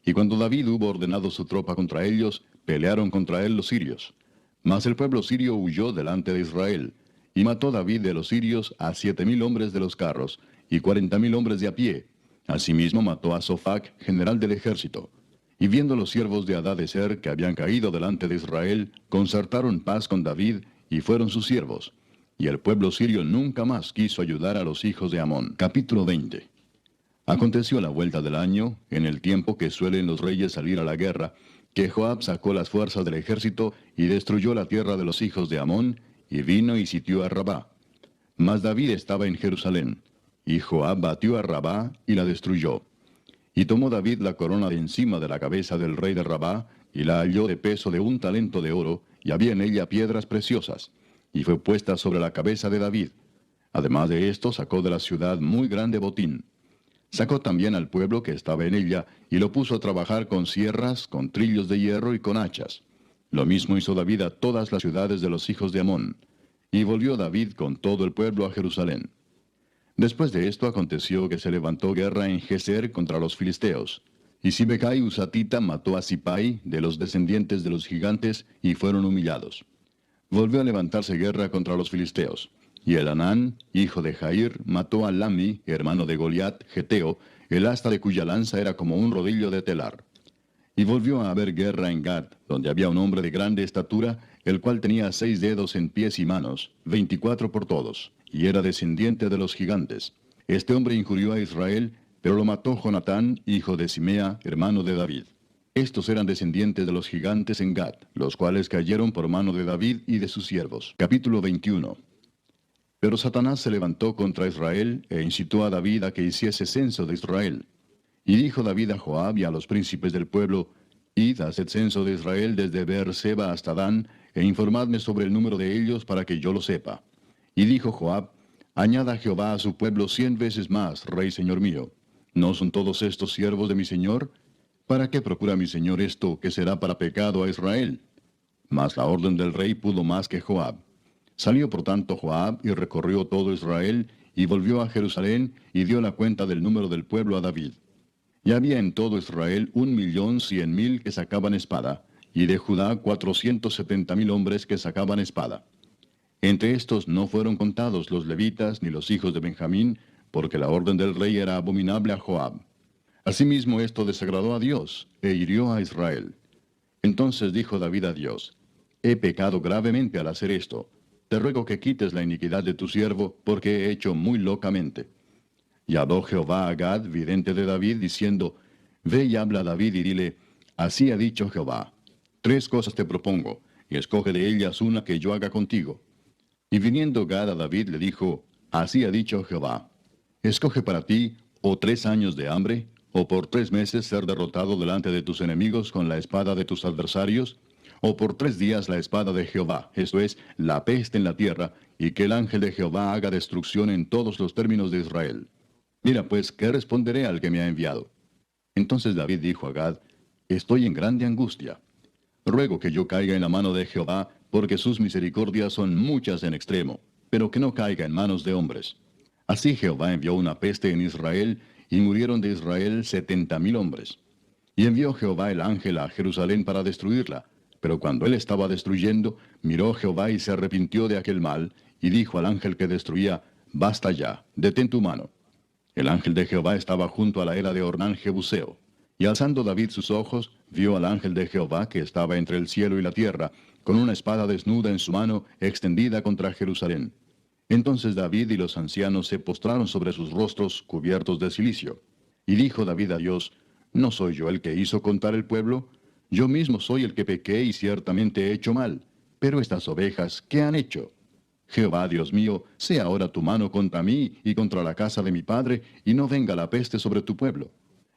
Y cuando David hubo ordenado su tropa contra ellos, pelearon contra él los sirios. Mas el pueblo sirio huyó delante de Israel, y mató David de los sirios a 7,000 hombres de los carros, y 40,000 hombres de a pie. Asimismo mató a Sofac, general del ejército. Y viendo los siervos de Hadadezer que habían caído delante de Israel, concertaron paz con David, y fueron sus siervos. Y el pueblo sirio nunca más quiso ayudar a los hijos de Amón. Capítulo 20. Aconteció a la vuelta del año, en el tiempo que suelen los reyes salir a la guerra, que Joab sacó las fuerzas del ejército y destruyó la tierra de los hijos de Amón, y vino y sitió a Rabá. Mas David estaba en Jerusalén, y Joab batió a Rabá y la destruyó. Y tomó David la corona de encima de la cabeza del rey de Rabá, y la halló de peso de 1 talento de oro, y había en ella piedras preciosas, y fue puesta sobre la cabeza de David. Además de esto, sacó de la ciudad muy grande botín. Sacó también al pueblo que estaba en ella, y lo puso a trabajar con sierras, con trillos de hierro y con hachas. Lo mismo hizo David a todas las ciudades de los hijos de Amón. Y volvió David con todo el pueblo a Jerusalén. Después de esto aconteció que se levantó guerra en Geser contra los filisteos. Y Sibecai Husatita mató a Sipai, de los descendientes de los gigantes, y fueron humillados. Volvió a levantarse guerra contra los filisteos. Y Elanán, hijo de Jair, mató a Lami, hermano de Goliat, geteo, el asta de cuya lanza era como un rodillo de telar. Y volvió a haber guerra en Gad, donde había un hombre de grande estatura, el cual tenía 6 dedos en pies y manos, 24 por todos, y era descendiente de los gigantes. Este hombre injurió a Israel, pero lo mató Jonatán, hijo de Simea, hermano de David. Estos eran descendientes de los gigantes en Gad, los cuales cayeron por mano de David y de sus siervos. Capítulo 21. Pero Satanás se levantó contra Israel, e incitó a David a que hiciese censo de Israel. Y dijo David a Joab y a los príncipes del pueblo, Id, haced censo de Israel desde Beer-seba hasta Dan, e informadme sobre el número de ellos para que yo lo sepa. Y dijo Joab, Añada Jehová a su pueblo 100 veces más, rey señor mío. ¿No son todos estos siervos de mi señor? ¿Para qué procura mi señor esto, que será para pecado a Israel? Mas la orden del rey pudo más que Joab. Salió por tanto Joab y recorrió todo Israel, y volvió a Jerusalén, y dio la cuenta del número del pueblo a David. Y había en todo Israel 1,100,000 que sacaban espada, y de Judá 470,000 hombres que sacaban espada. Entre estos no fueron contados los levitas ni los hijos de Benjamín, porque la orden del rey era abominable a Joab. Asimismo esto desagradó a Dios, e hirió a Israel. Entonces dijo David a Dios, He pecado gravemente al hacer esto. Te ruego que quites la iniquidad de tu siervo, porque he hecho muy locamente. Y habló Jehová a Gad, vidente de David, diciendo, Ve y habla a David y dile, Así ha dicho Jehová, 3 cosas te propongo, y escoge de ellas una que yo haga contigo. Y viniendo Gad a David le dijo, Así ha dicho Jehová, escoge para ti, o 3 años de hambre, o por 3 meses ser derrotado delante de tus enemigos con la espada de tus adversarios, o por 3 días la espada de Jehová, esto es, la peste en la tierra, y que el ángel de Jehová haga destrucción en todos los términos de Israel. Mira pues, ¿qué responderé al que me ha enviado? Entonces David dijo a Gad, Estoy en grande angustia. Ruego que yo caiga en la mano de Jehová, porque sus misericordias son muchas en extremo, pero que no caiga en manos de hombres. Así Jehová envió una peste en Israel, y murieron de Israel 70,000 hombres. Y envió Jehová el ángel a Jerusalén para destruirla. Pero cuando él estaba destruyendo, miró Jehová y se arrepintió de aquel mal, y dijo al ángel que destruía, Basta ya, detén tu mano. El ángel de Jehová estaba junto a la era de Ornán Jebuseo. Y alzando David sus ojos, vio al ángel de Jehová que estaba entre el cielo y la tierra, con una espada desnuda en su mano, extendida contra Jerusalén. Entonces David y los ancianos se postraron sobre sus rostros cubiertos de cilicio. Y dijo David a Dios, ¿no soy yo el que hizo contar el pueblo? Yo mismo soy el que pequé y ciertamente he hecho mal. Pero estas ovejas, ¿qué han hecho? Jehová, Dios mío, sea ahora tu mano contra mí y contra la casa de mi padre, y no venga la peste sobre tu pueblo.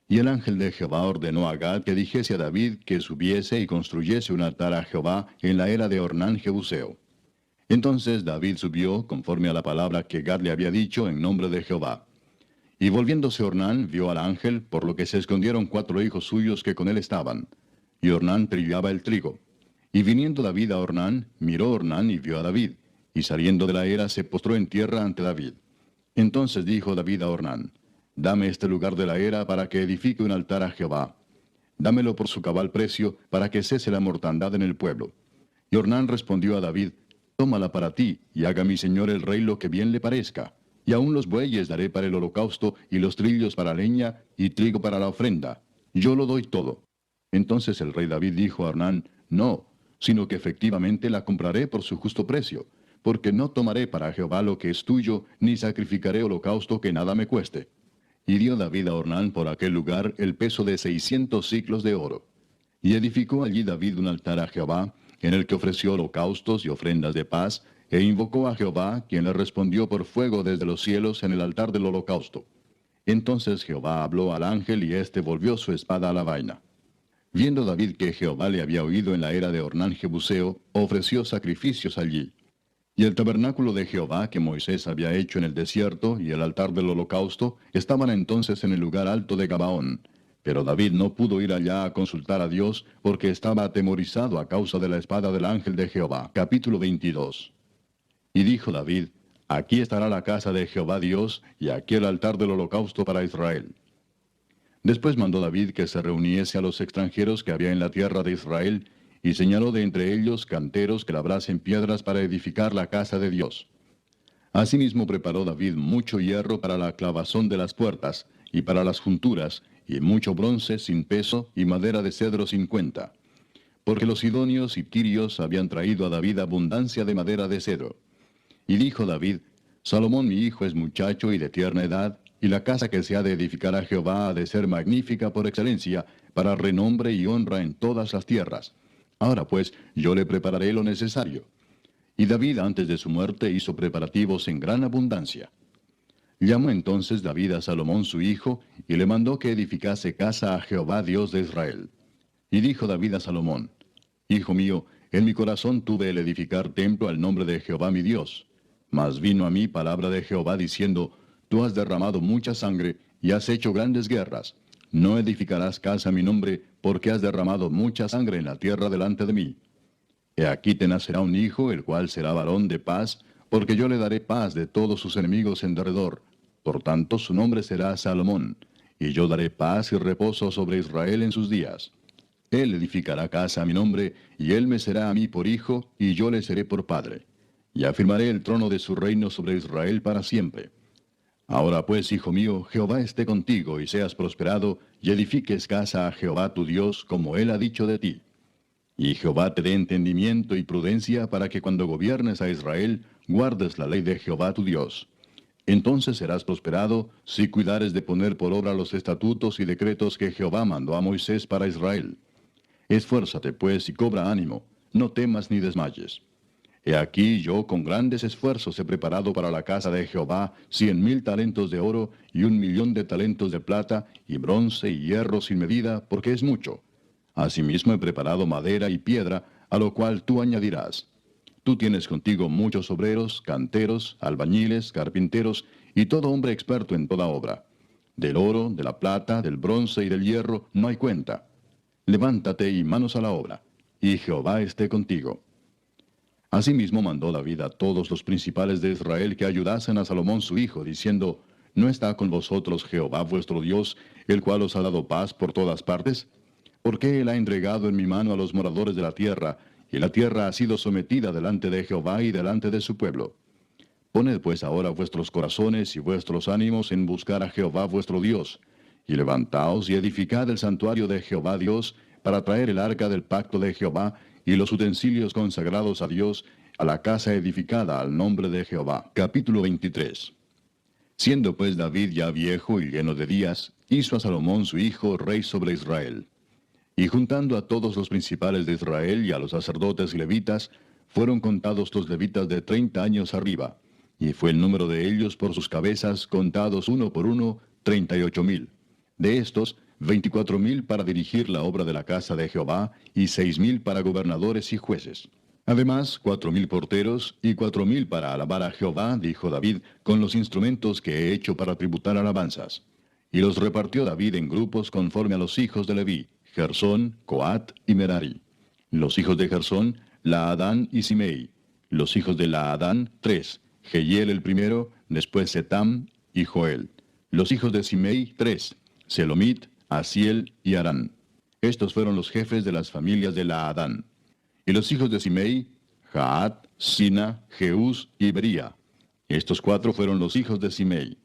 Y el ángel de Jehová ordenó a Gad que dijese a David que subiese y construyese un altar a Jehová en la era de Ornán Jebuseo. Entonces David subió, conforme a la palabra que Gad le había dicho, en nombre de Jehová. Y volviéndose Ornán, vio al ángel, por lo que se escondieron 4 hijos suyos que con él estaban. Y Ornán trillaba el trigo. Y viniendo David a Ornán, miró Ornán y vio a David. Y saliendo de la era, se postró en tierra ante David. Entonces dijo David a Ornán, dame este lugar de la era para que edifique un altar a Jehová. Dámelo por su cabal precio, para que cese la mortandad en el pueblo. Y Ornán respondió a David, tómala para ti, y haga mi señor el rey lo que bien le parezca. Y aun los bueyes daré para el holocausto, y los trillos para leña, y trigo para la ofrenda. Yo lo doy todo. Entonces el rey David dijo a Ornán, no, sino que efectivamente la compraré por su justo precio, porque no tomaré para Jehová lo que es tuyo, ni sacrificaré holocausto que nada me cueste. Y dio David a Ornán por aquel lugar el peso de 600 siclos de oro. Y edificó allí David un altar a Jehová, en el que ofreció holocaustos y ofrendas de paz, e invocó a Jehová, quien le respondió por fuego desde los cielos en el altar del holocausto. Entonces Jehová habló al ángel, y éste volvió su espada a la vaina. Viendo David que Jehová le había oído en la era de Ornán Jebuseo, ofreció sacrificios allí. Y el tabernáculo de Jehová que Moisés había hecho en el desierto, y el altar del holocausto, estaban entonces en el lugar alto de Gabaón. Pero David no pudo ir allá a consultar a Dios, porque estaba atemorizado a causa de la espada del ángel de Jehová. Capítulo 22. Y dijo David, aquí estará la casa de Jehová Dios, y aquí el altar del holocausto para Israel. Después mandó David que se reuniese a los extranjeros que había en la tierra de Israel, y señaló de entre ellos canteros que labrasen piedras para edificar la casa de Dios. Asimismo preparó David mucho hierro para la clavazón de las puertas, y para las junturas, y mucho bronce sin peso, y madera de cedro sin cuenta. Porque los sidonios y tirios habían traído a David abundancia de madera de cedro. Y dijo David, Salomón mi hijo es muchacho y de tierna edad, y la casa que se ha de edificar a Jehová ha de ser magnífica por excelencia, para renombre y honra en todas las tierras. Ahora pues, yo le prepararé lo necesario. Y David antes de su muerte hizo preparativos en gran abundancia. Llamó entonces David a Salomón su hijo, y le mandó que edificase casa a Jehová Dios de Israel. Y dijo David a Salomón, Hijo mío, en mi corazón tuve el edificar templo al nombre de Jehová mi Dios. Mas vino a mí palabra de Jehová diciendo, Tú has derramado mucha sangre, y has hecho grandes guerras. No edificarás casa a mi nombre, porque has derramado mucha sangre en la tierra delante de mí. He aquí te nacerá un hijo, el cual será varón de paz, porque yo le daré paz de todos sus enemigos en derredor. Por tanto su nombre será Salomón, y yo daré paz y reposo sobre Israel en sus días. Él edificará casa a mi nombre, y él me será a mí por hijo, y yo le seré por padre. Y afirmaré el trono de su reino sobre Israel para siempre. Ahora pues, hijo mío, Jehová esté contigo, y seas prosperado, y edifiques casa a Jehová tu Dios, como él ha dicho de ti. Y Jehová te dé entendimiento y prudencia para que cuando gobiernes a Israel, guardes la ley de Jehová tu Dios. Entonces serás prosperado si cuidares de poner por obra los estatutos y decretos que Jehová mandó a Moisés para Israel. Esfuérzate pues y cobra ánimo, no temas ni desmayes. He aquí yo con grandes esfuerzos he preparado para la casa de Jehová 100,000 talentos de oro y 1,000,000 de talentos de plata, y bronce y hierro sin medida, porque es mucho. Asimismo he preparado madera y piedra, a lo cual tú añadirás. Tú tienes contigo muchos obreros, canteros, albañiles, carpinteros, y todo hombre experto en toda obra. Del oro, de la plata, del bronce y del hierro no hay cuenta. Levántate y manos a la obra, y Jehová esté contigo. Asimismo mandó David a todos los principales de Israel que ayudasen a Salomón su hijo, diciendo, ¿No está con vosotros Jehová vuestro Dios, el cual os ha dado paz por todas partes? ¿Por qué él ha entregado en mi mano a los moradores de la tierra, y la tierra ha sido sometida delante de Jehová y delante de su pueblo? Poned pues ahora vuestros corazones y vuestros ánimos en buscar a Jehová vuestro Dios, y levantaos y edificad el santuario de Jehová Dios, para traer el arca del pacto de Jehová, y los utensilios consagrados a Dios, a la casa edificada al nombre de Jehová. Capítulo 23. Siendo pues David ya viejo y lleno de días, hizo a Salomón su hijo rey sobre Israel. Y juntando a todos los principales de Israel y a los sacerdotes y levitas, fueron contados los levitas de 30 años arriba, y fue el número de ellos por sus cabezas, contados uno por uno, 38,000. De estos, 24,000 para dirigir la obra de la casa de Jehová, y 6,000 para gobernadores y jueces. Además, 4,000 porteros, y 4,000 para alabar a Jehová, dijo David, con los instrumentos que he hecho para tributar alabanzas. Y los repartió David en grupos conforme a los hijos de Leví, Gersón, Coat y Merari. Los hijos de Gersón, Laadán y Simei. Los hijos de Laadán, 3, Jehiel el primero, después Setam y Joel. Los hijos de Simei, 3, Selomit, Asiel y Arán. Estos fueron los jefes de las familias de Laadán. Y los hijos de Simei, Jaat, Sina, Jeús y Bería. Estos 4 fueron los hijos de Simei.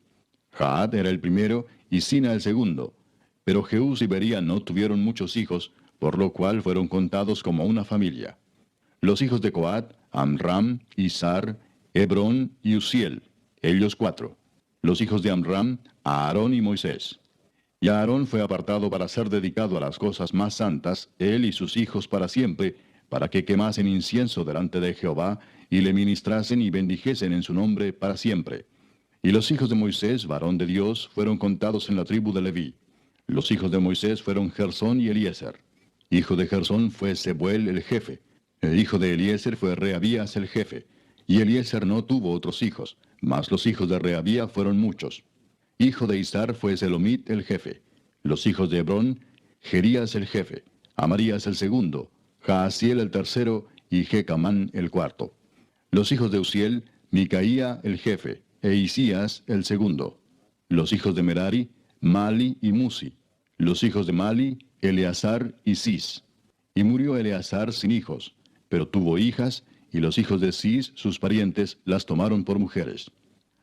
Jaat era el primero y Sina el segundo. Pero Jeús y Bería no tuvieron muchos hijos, por lo cual fueron contados como una familia. Los hijos de Coat, Amram, Izar, Hebrón y Uziel, ellos 4. Los hijos de Amram, Aarón y Moisés. Y Aarón fue apartado para ser dedicado a las cosas más santas, él y sus hijos para siempre, para que quemasen incienso delante de Jehová, y le ministrasen y bendijesen en su nombre para siempre. Y los hijos de Moisés, varón de Dios, fueron contados en la tribu de Leví. Los hijos de Moisés fueron Gersón y Eliezer. Hijo de Gersón fue Sebuel el jefe. El hijo de Eliezer fue Reabías el jefe. Y Eliezer no tuvo otros hijos, mas los hijos de Reabía fueron muchos. Hijo de Izar fue Selomit el jefe. Los hijos de Hebrón, Jerías el jefe, Amarías el segundo, Jaasiel el tercero y Jecamán el cuarto. Los hijos de Uziel, Micaía el jefe, e Isías el segundo. Los hijos de Merari, Mali y Musi. Los hijos de Mali, Eleazar y Cis. Y murió Eleazar sin hijos, pero tuvo hijas, y los hijos de Cis, sus parientes, las tomaron por mujeres.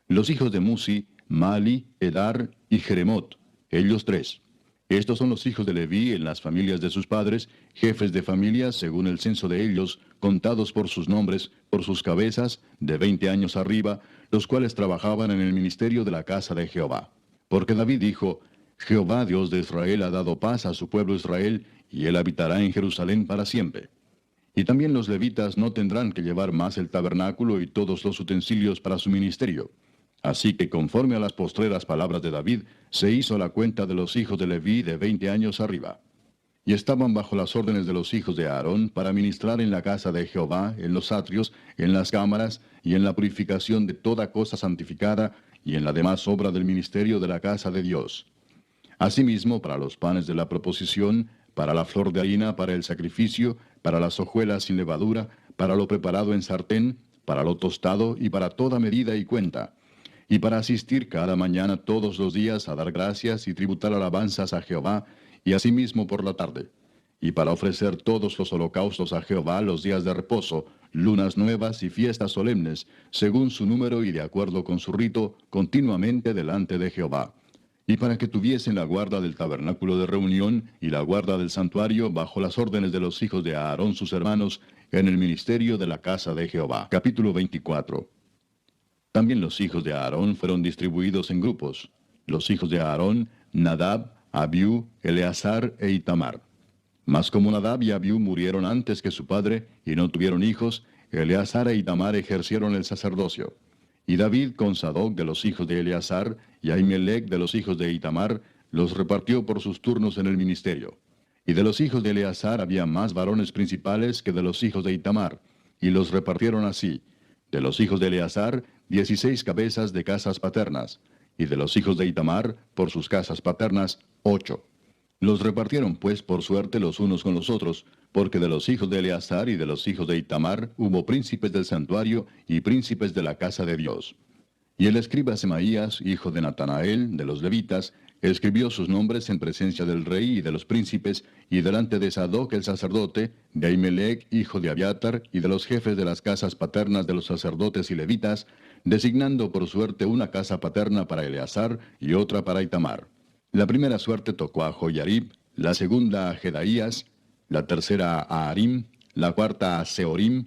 Los hijos de Musi, Mali, Edar y Jeremot, ellos 3. Estos son los hijos de Leví en las familias de sus padres, jefes de familias según el censo de ellos, contados por sus nombres, por sus cabezas, de 20 años arriba, los cuales trabajaban en el ministerio de la casa de Jehová. Porque David dijo, Jehová Dios de Israel ha dado paz a su pueblo Israel, y él habitará en Jerusalén para siempre. Y también los levitas no tendrán que llevar más el tabernáculo y todos los utensilios para su ministerio. Así que conforme a las postreras palabras de David, se hizo la cuenta de los hijos de Leví de 20 años arriba. Y estaban bajo las órdenes de los hijos de Aarón para ministrar en la casa de Jehová, en los atrios, en las cámaras, y en la purificación de toda cosa santificada, y en la demás obra del ministerio de la casa de Dios. Asimismo, para los panes de la proposición, para la flor de harina, para el sacrificio, para las hojuelas sin levadura, para lo preparado en sartén, para lo tostado y para toda medida y cuenta. Y para asistir cada mañana todos los días a dar gracias y tributar alabanzas a Jehová, y asimismo por la tarde. Y para ofrecer todos los holocaustos a Jehová los días de reposo, lunas nuevas y fiestas solemnes, según su número y de acuerdo con su rito, continuamente delante de Jehová. Y para que tuviesen la guarda del tabernáculo de reunión y la guarda del santuario bajo las órdenes de los hijos de Aarón sus hermanos, en el ministerio de la casa de Jehová. Capítulo 24. También los hijos de Aarón fueron distribuidos en grupos. Los hijos de Aarón, Nadab, Abiú, Eleazar e Itamar. Mas como Nadab y Abiú murieron antes que su padre, y no tuvieron hijos, Eleazar e Itamar ejercieron el sacerdocio. Y David con Sadoc de los hijos de Eleazar, y Ahimelech de los hijos de Itamar, los repartió por sus turnos en el ministerio. Y de los hijos de Eleazar había más varones principales que de los hijos de Itamar, y los repartieron así. De los hijos de Eleazar, 16 cabezas de casas paternas, y de los hijos de Itamar, por sus casas paternas, 8. Los repartieron pues por suerte los unos con los otros, porque de los hijos de Eleazar y de los hijos de Itamar hubo príncipes del santuario y príncipes de la casa de Dios. Y el escriba Semaías, hijo de Natanael, de los levitas, escribió sus nombres en presencia del rey y de los príncipes, y delante de Sadoc el sacerdote, de Ahimelech, hijo de Abiatar, y de los jefes de las casas paternas de los sacerdotes y levitas, designando por suerte una casa paterna para Eleazar y otra para Itamar. La primera suerte tocó a Joyarib, la segunda a Jedaías, la tercera a Harim, la cuarta a Seorim,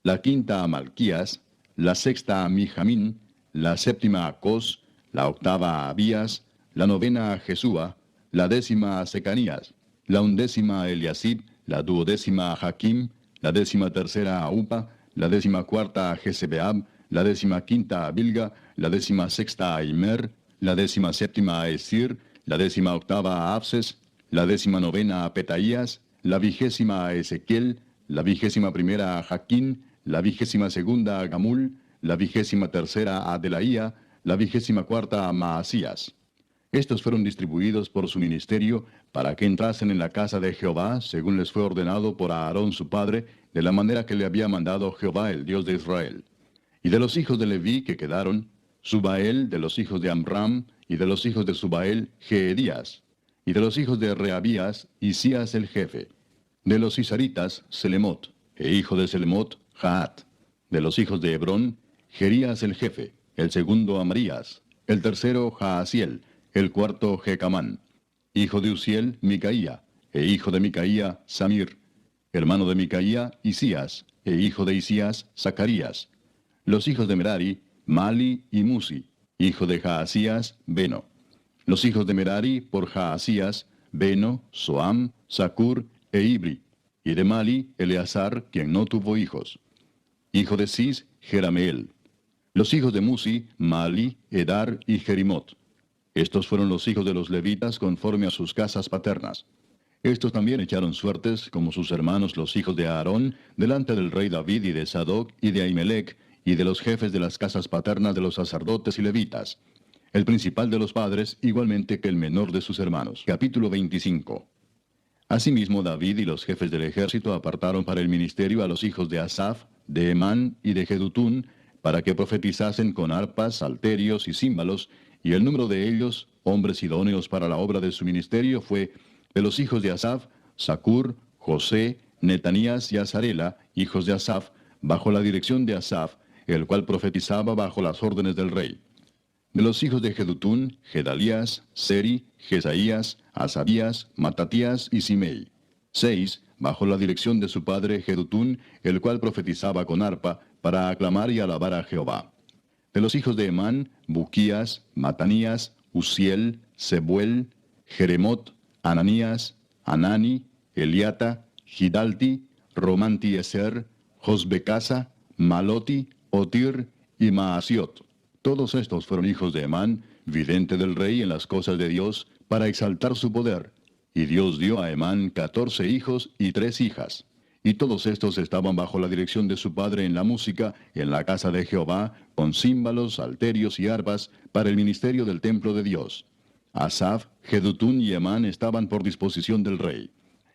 la quinta a Malquías, la sexta a Mijamín, la séptima a Cos, la octava a Abías, la novena a Jesúa, la décima a Secanías, la undécima a Eliasib, la duodécima a Jaquim, la 13ª a Upa, la 14ª a Jesebeab, la 15ª a Bilga, la 16ª a Imer, la 17ª a Esir, la 18ª a Abses, la 19ª a Petaías, la 20ª a Ezequiel, la 21ª a Jaquín, la 22ª a Gamul, la 23ª a Delaía, la 24ª a Maasías. Estos fueron distribuidos por su ministerio para que entrasen en la casa de Jehová, según les fue ordenado por Aarón su padre, de la manera que le había mandado Jehová, el Dios de Israel. Y de los hijos de Leví que quedaron, Subael, de los hijos de Amram, y de los hijos de Subael, Jeedías. Y de los hijos de Reabías, Isías el jefe. De los isaritas, Selemot, e hijo de Selemot, Jaat. De los hijos de Hebrón, Jerías el jefe, el segundo Amarías, el tercero Jaasiel, el cuarto Jecamán. Hijo de Uziel, Micaía, e hijo de Micaía, Samir. Hermano de Micaía, Isías, e hijo de Isías, Zacarías. Los hijos de Merari, Mali y Musi. Hijo de Jaasías, Beno. Los hijos de Merari, por Jaasías, Beno, Soam, Zacur e Ibri. Y de Mali, Eleazar, quien no tuvo hijos. Hijo de Cis, Jerameel. Los hijos de Musi, Mali, Edar y Jerimot. Estos fueron los hijos de los levitas conforme a sus casas paternas. Estos también echaron suertes, como sus hermanos los hijos de Aarón, delante del rey David y de Sadoc y de Ahimelech, y de los jefes de las casas paternas de los sacerdotes y levitas. El principal de los padres, igualmente que el menor de sus hermanos. Capítulo 25. Asimismo David y los jefes del ejército apartaron para el ministerio a los hijos de Asaf, de Emán y de Jedutún, para que profetizasen con arpas, salterios y címbalos, y el número de ellos, hombres idóneos para la obra de su ministerio, fue de los hijos de Asaf, Zacur, José, Netanías y Azarela, hijos de Asaf, bajo la dirección de Asaf, el cual profetizaba bajo las órdenes del rey. De los hijos de Jedutún, Gedalías, Seri, Jesaías, Asabías, Matatías y Simei. 6, bajo la dirección de su padre Jedutún, el cual profetizaba con arpa, para aclamar y alabar a Jehová. De los hijos de Emán, Buquías, Matanías, Uziel, Sebuel, Jeremot, Ananías, Anani, Eliata, Gidalti, Romantieser, Josbecasa, Maloti, Otir y Maasiot. Todos estos fueron hijos de Emán, vidente del rey en las cosas de Dios, para exaltar su poder. Y Dios dio a Emán 14 hijos y 3 hijas. Y todos estos estaban bajo la dirección de su padre en la música, en la casa de Jehová, con címbalos, salterios y arpas, para el ministerio del templo de Dios. Asaf, Jedutún y Emán estaban por disposición del rey.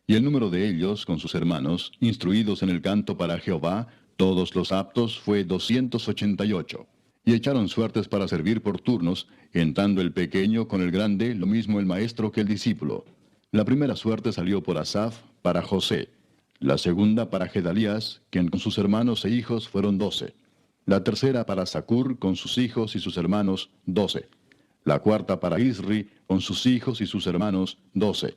Y el número de ellos, con sus hermanos, instruidos en el canto para Jehová, todos los aptos, fue 288. Y echaron suertes para servir por turnos, entrando el pequeño con el grande, lo mismo el maestro que el discípulo. La primera suerte salió por Asaf, para José. La segunda para Gedalías, quien con sus hermanos e hijos fueron 12. La tercera para Zacur, con sus hijos y sus hermanos, 12. La cuarta para Isri, con sus hijos y sus hermanos, 12.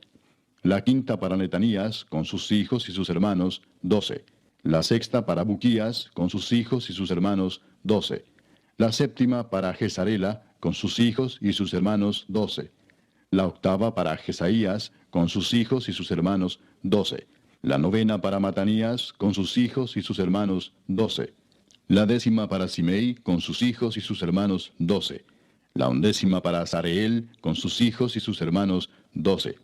La quinta para Netanías, con sus hijos y sus hermanos, 12. La sexta para Buquías, con sus hijos y sus hermanos, 12. La séptima para Jezarela, con sus hijos y sus hermanos, 12. La octava para Jesaías, con sus hijos y sus hermanos, 12. La novena para Matanías, con sus hijos y sus hermanos, 12. La 10ª para Simei, con sus hijos y sus hermanos, 12. La 11ª para Azareel, con sus hijos y sus hermanos, 12.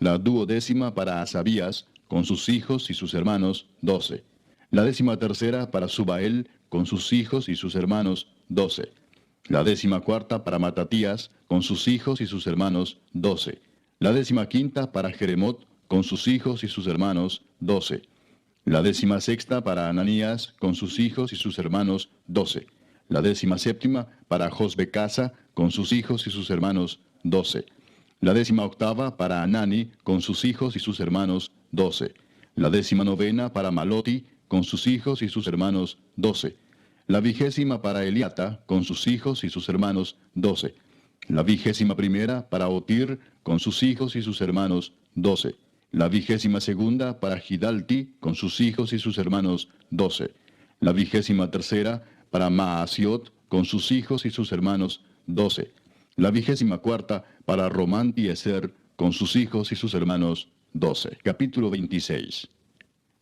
La 12ª para Asabías, con sus hijos y sus hermanos, 12. La 13ª para Subael, con sus hijos y sus hermanos, 12. La 14ª para Matatías, con sus hijos y sus hermanos, 12. La 15ª para Jeremot, con sus hijos y sus hermanos, 12. La 16ª para Ananías, con sus hijos y sus hermanos, 12. La 17ª para Josbecasa, con sus hijos y sus hermanos, 12. La 18ª para Anani, con sus hijos y sus hermanos, 12. La 19ª para Maloti, con sus hijos y sus hermanos, 12. La 20ª para Eliata, con sus hijos y sus hermanos, 12. La 21ª para Otir, con sus hijos y sus hermanos, 12. La 22ª para Gidalti, con sus hijos y sus hermanos, 12. La 23ª para Maasiot, con sus hijos y sus hermanos, 12. La 24ª para Román y Eser, con sus hijos y sus hermanos, 12. Capítulo 26.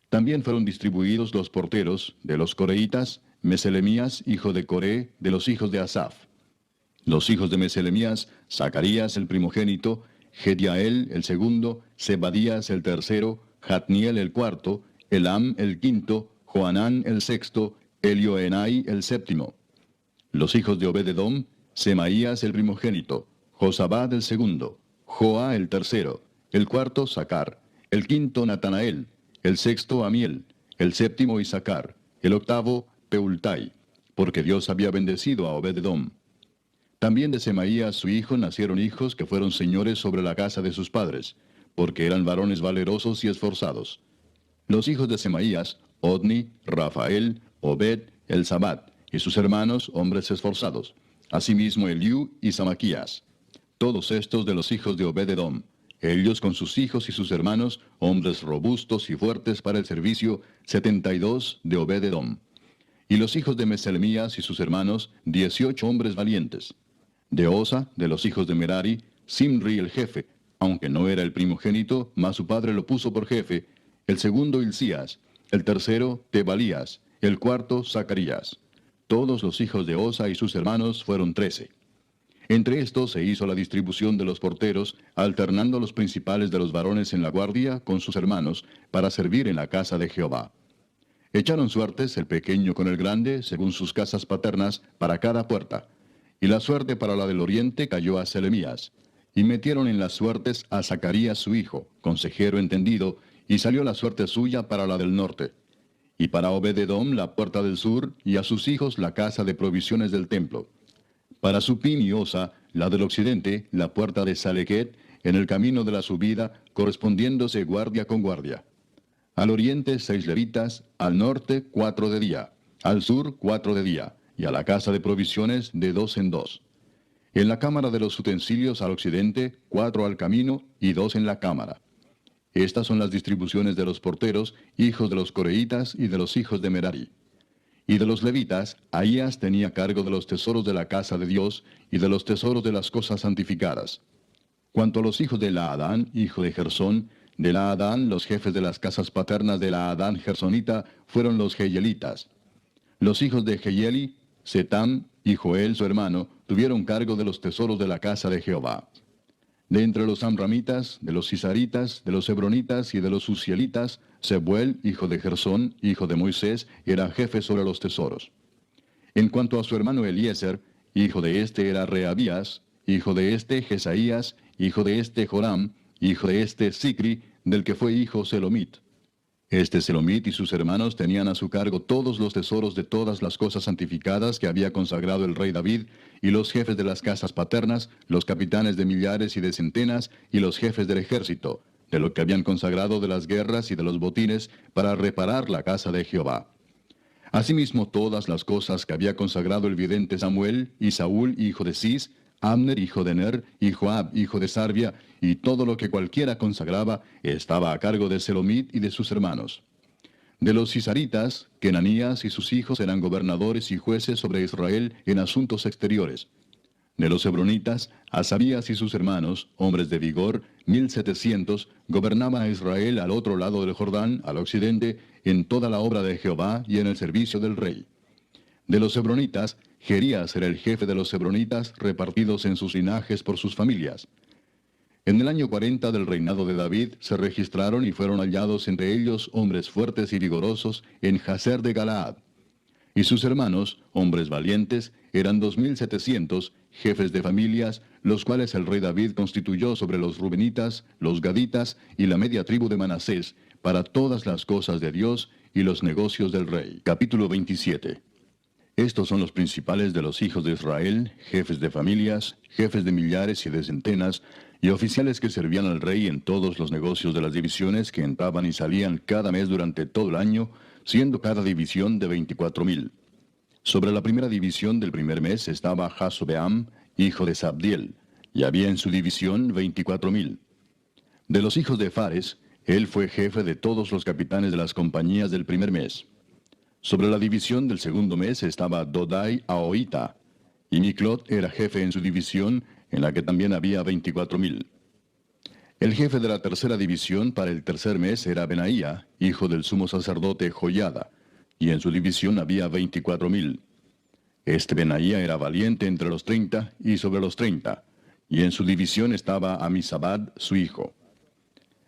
También fueron distribuidos los porteros de los coreitas, Meselemías, hijo de Coré, de los hijos de Asaf. Los hijos de Meselemías, Zacarías el primogénito, Gediael el segundo, Zebadías el tercero, Jatniel el cuarto, Elam el quinto, Joanán el sexto, Elioenai el séptimo. Los hijos de Obed-edom, Semaías el primogénito, Josabad el segundo, Joa el tercero, el cuarto Sacar, el quinto Natanael, el sexto Amiel, el séptimo Isacar, el octavo Peultai, porque Dios había bendecido a Obed-edom. También de Semaías su hijo nacieron hijos que fueron señores sobre la casa de sus padres, porque eran varones valerosos y esforzados. Los hijos de Semaías, Odni, Rafael, Obed, Elzabat, y sus hermanos, hombres esforzados. Asimismo Eliú y Samaquías. Todos estos de los hijos de Obed-edom, ellos con sus hijos y sus hermanos, hombres robustos y fuertes para el servicio, 72 de Obed-edom. Y los hijos de Meselemías y sus hermanos, 18 hombres valientes. De Osa, de los hijos de Merari, Simri el jefe, aunque no era el primogénito, mas su padre lo puso por jefe, el segundo Hilcías, el tercero Tebalías, el cuarto Zacarías. Todos los hijos de Osa y sus hermanos fueron 13. Entre estos se hizo la distribución de los porteros, alternando los principales de los varones en la guardia con sus hermanos, para servir en la casa de Jehová. Echaron suertes el pequeño con el grande, según sus casas paternas, para cada puerta. Y la suerte para la del oriente cayó a Selemías. Y metieron en las suertes a Zacarías su hijo, consejero entendido, y salió la suerte suya para la del norte. Y para Obed-edom la puerta del sur, y a sus hijos la casa de provisiones del templo. Para Supim y Osa, la del occidente, la puerta de Salequet, en el camino de la subida, correspondiéndose guardia con guardia. Al oriente 6 levitas, al norte 4 de día, al sur 4 de día, y a la casa de provisiones de 2 en 2. En la cámara de los utensilios al occidente, 4 al camino y 2 en la cámara. Estas son las distribuciones de los porteros, hijos de los coreitas y de los hijos de Merari. Y de los levitas, Ahías tenía cargo de los tesoros de la casa de Dios y de los tesoros de las cosas santificadas. Cuanto a los hijos de Laadán, hijo de Gersón, de Laadán los jefes de las casas paternas de Laadán Gersonita fueron los Jeyelitas. Los hijos de Jeyeli, Setam y Joel su hermano, tuvieron cargo de los tesoros de la casa de Jehová. De entre los amramitas, de los cisaritas, de los hebronitas y de los uzielitas, Sebuel, hijo de Gersón, hijo de Moisés, era jefe sobre los tesoros. En cuanto a su hermano Eliezer, hijo de este era Rehabías, hijo de este Jesaías, hijo de este Joram, hijo de este Sicri, del que fue hijo Selomit. Este Selomit y sus hermanos tenían a su cargo todos los tesoros de todas las cosas santificadas que había consagrado el rey David, y los jefes de las casas paternas, los capitanes de millares y de centenas, y los jefes del ejército, de lo que habían consagrado de las guerras y de los botines, para reparar la casa de Jehová. Asimismo todas las cosas que había consagrado el vidente Samuel, y Saúl, hijo de Cis, Abner, hijo de Ner, y Joab, hijo de Sarvia, y todo lo que cualquiera consagraba, estaba a cargo de Selomit y de sus hermanos. De los cisaritas, Kenanías y sus hijos eran gobernadores y jueces sobre Israel en asuntos exteriores. De los hebronitas, Asabías y sus hermanos, hombres de vigor, 1700, gobernaban a Israel al otro lado del Jordán, al occidente, en toda la obra de Jehová y en el servicio del rey. De los hebronitas, Jerías era el jefe de los hebronitas, repartidos en sus linajes por sus familias. En el año 40 del reinado de David se registraron y fueron hallados entre ellos hombres fuertes y vigorosos en Jazer de Galaad. Y sus hermanos, hombres valientes, eran 2700, jefes de familias, los cuales el rey David constituyó sobre los rubenitas, los gaditas y la media tribu de Manasés, para todas las cosas de Dios y los negocios del rey. Capítulo 27. Estos son los principales de los hijos de Israel, jefes de familias, jefes de millares y de centenas, y oficiales que servían al rey en todos los negocios de las divisiones que entraban y salían cada mes durante todo el año, siendo cada división de 24,000. Sobre la primera división del primer mes estaba Jasobeam, hijo de Sabdiel, y había en su división 24,000. De los hijos de Fares, él fue jefe de todos los capitanes de las compañías del primer mes. Sobre la división del segundo mes estaba Dodai Ahoita, y Miclot era jefe en su división, en la que también había 24,000. El jefe de la tercera división para el tercer mes era Benaía, hijo del sumo sacerdote Joiada, y en su división había 24,000. Este Benaía era valiente entre los 30 y sobre los 30, y en su división estaba Amisabad, su hijo.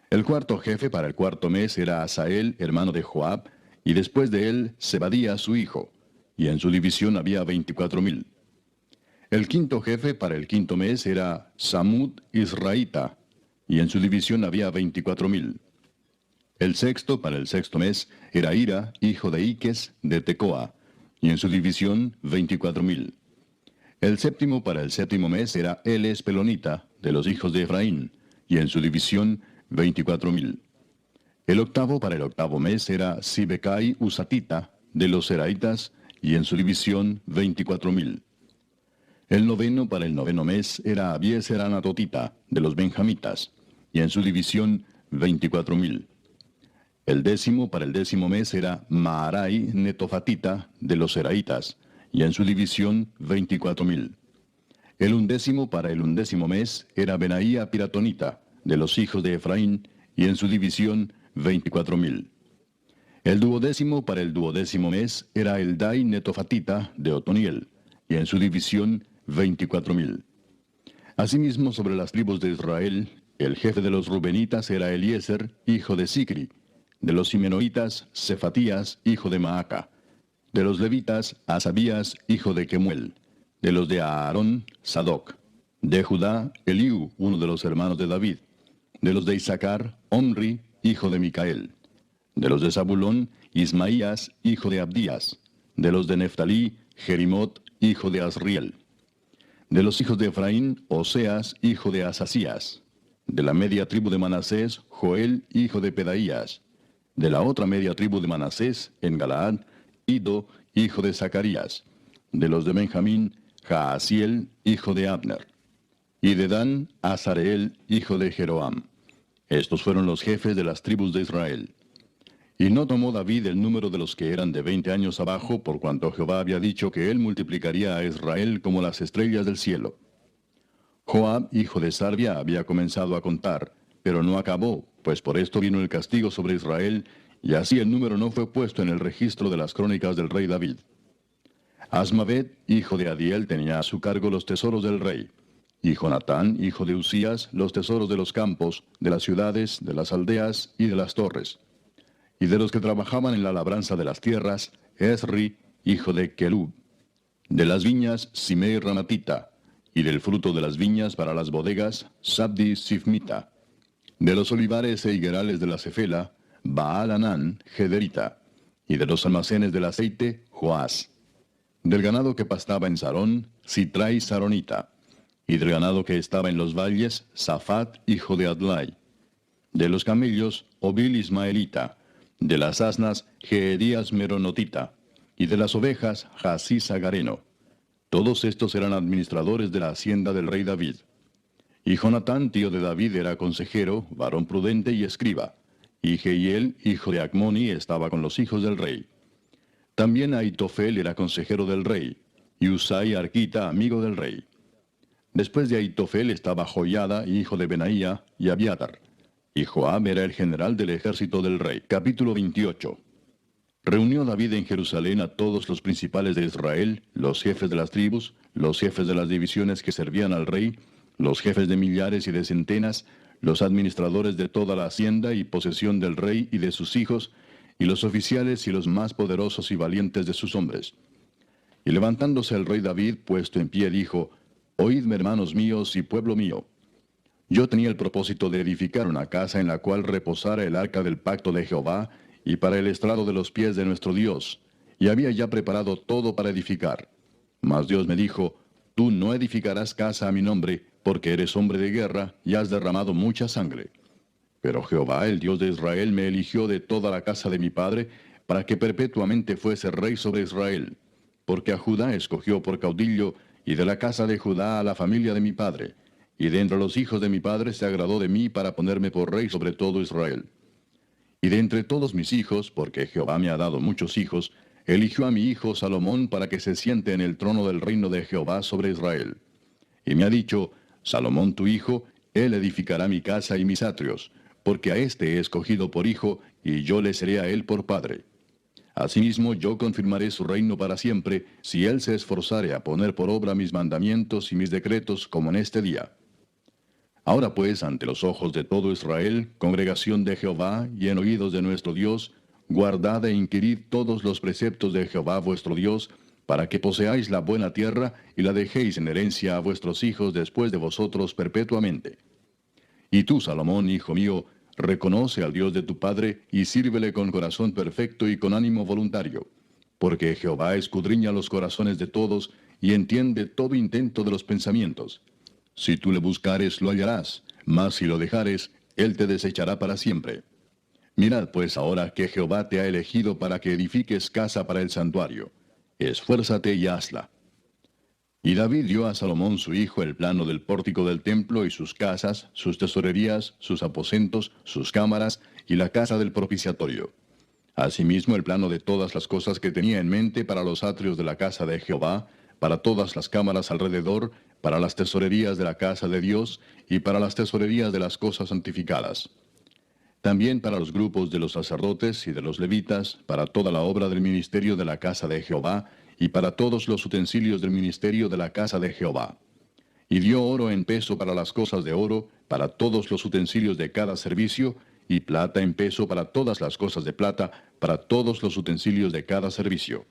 El cuarto jefe para el cuarto mes era Asael, hermano de Joab, y después de él Zebadía, su hijo, y en su división había 24,000. El quinto jefe para el quinto mes era Samud Israelita, y en su división había 24,000. El sexto para el sexto mes era Ira, hijo de Iques, de Tecoa, y en su división 24,000. El séptimo para el séptimo mes era Eles Pelonita, de los hijos de Efraín, y en su división 24,000. El octavo para el octavo mes era Sibecai Usatita, de los Seraitas, y en su división 24,000. El noveno para el noveno mes era Abieser Anatotita, de los Benjamitas, y en su división 24,000. El décimo para el décimo mes era Maarai Netofatita, de los Seraitas, y en su división 24,000. El undécimo para el undécimo mes era Benaía Piratonita, de los hijos de Efraín, y en su división 24,000. El duodécimo para el duodécimo mes era Eldai Netofatita, de Otoniel, y en su división 24,000. Asimismo, sobre las tribus de Israel, el jefe de los Rubenitas era Eliezer, hijo de Sicri; de los Simenoitas, Cefatías, hijo de Maaca; de los Levitas, Asabías, hijo de Kemuel; de los de Aarón, Sadoc; de Judá, Eliú, uno de los hermanos de David; de los de Isaacar, Omri, hijo de Micael; de los de Zabulón, Ismaías, hijo de Abdías; de los de Neftalí, Jerimot, hijo de Asriel; de los hijos de Efraín, Oseas, hijo de Asasías; de la media tribu de Manasés, Joel, hijo de Pedaías; de la otra media tribu de Manasés, en Galaad, Ido, hijo de Zacarías; de los de Benjamín, Jaasiel, hijo de Abner; y de Dan, Azareel, hijo de Jeroam. Estos fueron los jefes de las tribus de Israel. Y no tomó David el número de los que eran de 20 años abajo, por cuanto Jehová había dicho que él multiplicaría a Israel como las estrellas del cielo. Joab, hijo de Sarvia, había comenzado a contar, pero no acabó, pues por esto vino el castigo sobre Israel, y así el número no fue puesto en el registro de las crónicas del rey David. Asmavet, hijo de Adiel, tenía a su cargo los tesoros del rey, y Jonatán, hijo de Usías, los tesoros de los campos, de las ciudades, de las aldeas y de las torres. Y de los que trabajaban en la labranza de las tierras, Esri, hijo de Kelub; de las viñas, Simei Ramatita; y del fruto de las viñas para las bodegas, Sabdi Sifmita; de los olivares e higuerales de la Cefela, Baal Anán, Gederita; y de los almacenes del aceite, Joás; del ganado que pastaba en Sarón, Sitrai Saronita; y del ganado que estaba en los valles, Safat, hijo de Adlai; de los camellos, Obil Ismaelita; de las asnas, Geedías Meronotita; y de las ovejas, Jasís Agareno. Todos estos eran administradores de la hacienda del rey David. Y Jonatán, tío de David, era consejero, varón prudente y escriba. Y Jehiel, hijo de Acmoni, estaba con los hijos del rey. También Aitofel era consejero del rey, y Usai Arquita, amigo del rey. Después de Aitofel estaba Joiada, hijo de Benaía, y Abiatar. Y Joab era el general del ejército del rey. Capítulo 28. Reunió David en Jerusalén a todos los principales de Israel, los jefes de las tribus, los jefes de las divisiones que servían al rey, los jefes de millares y de centenas, los administradores de toda la hacienda y posesión del rey y de sus hijos, y los oficiales y los más poderosos y valientes de sus hombres. Y levantándose el rey David, puesto en pie, dijo: Oídme, hermanos míos y pueblo mío. Yo tenía el propósito de edificar una casa en la cual reposara el arca del pacto de Jehová, y para el estrado de los pies de nuestro Dios, y había ya preparado todo para edificar. Mas Dios me dijo: Tú no edificarás casa a mi nombre, porque eres hombre de guerra, y has derramado mucha sangre. Pero Jehová, el Dios de Israel, me eligió de toda la casa de mi padre, para que perpetuamente fuese rey sobre Israel, porque a Judá escogió por caudillo, y de la casa de Judá a la familia de mi padre. Y de entre los hijos de mi padre se agradó de mí para ponerme por rey sobre todo Israel. Y de entre todos mis hijos, porque Jehová me ha dado muchos hijos, eligió a mi hijo Salomón para que se siente en el trono del reino de Jehová sobre Israel. Y me ha dicho, Salomón tu hijo, él edificará mi casa y mis atrios, porque a éste he escogido por hijo, y yo le seré a él por padre. Asimismo yo confirmaré su reino para siempre, si él se esforzare a poner por obra mis mandamientos y mis decretos como en este día. Ahora pues, ante los ojos de todo Israel, congregación de Jehová, y en oídos de nuestro Dios, guardad e inquirid todos los preceptos de Jehová vuestro Dios, para que poseáis la buena tierra, y la dejéis en herencia a vuestros hijos después de vosotros perpetuamente. Y tú, Salomón, hijo mío, reconoce al Dios de tu padre, y sírvele con corazón perfecto y con ánimo voluntario, porque Jehová escudriña los corazones de todos, y entiende todo intento de los pensamientos. Si tú le buscares, lo hallarás, mas si lo dejares, él te desechará para siempre. Mirad pues ahora que Jehová te ha elegido para que edifiques casa para el santuario. Esfuérzate y hazla. Y David dio a Salomón su hijo el plano del pórtico del templo y sus casas, sus tesorerías, sus aposentos, sus cámaras y la casa del propiciatorio. Asimismo el plano de todas las cosas que tenía en mente para los atrios de la casa de Jehová, para todas las cámaras alrededor, para las tesorerías de la casa de Dios y para las tesorerías de las cosas santificadas. También para los grupos de los sacerdotes y de los levitas, para toda la obra del ministerio de la casa de Jehová, y para todos los utensilios del ministerio de la casa de Jehová. Y dio oro en peso para las cosas de oro, para todos los utensilios de cada servicio, y plata en peso para todas las cosas de plata, para todos los utensilios de cada servicio.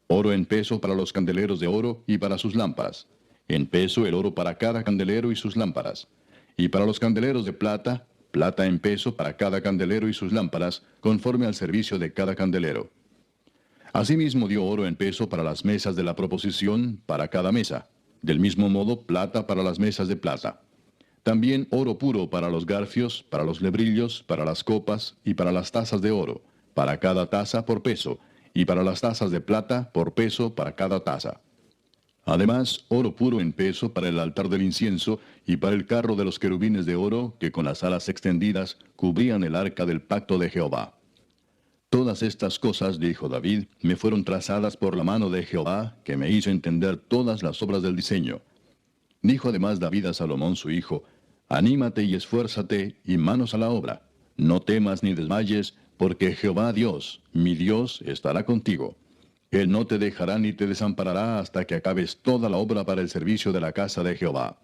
Oro en peso para los candeleros de oro y para sus lámparas. En peso el oro para cada candelero y sus lámparas. Y para los candeleros de plata, plata en peso para cada candelero y sus lámparas, conforme al servicio de cada candelero. Asimismo dio oro en peso para las mesas de la proposición, para cada mesa. Del mismo modo, plata para las mesas de plata. También oro puro para los garfios, para los lebrillos, para las copas y para las tazas de oro, para cada taza por peso, y para las tazas de plata por peso para cada taza. Además, oro puro en peso para el altar del incienso y para el carro de los querubines de oro que con las alas extendidas cubrían el arca del pacto de Jehová. Todas estas cosas, dijo David, me fueron trazadas por la mano de Jehová, que me hizo entender todas las obras del diseño. Dijo además David a Salomón su hijo, anímate y esfuérzate, y manos a la obra. No temas ni desmayes, porque Jehová Dios, mi Dios, estará contigo. Él no te dejará ni te desamparará hasta que acabes toda la obra para el servicio de la casa de Jehová.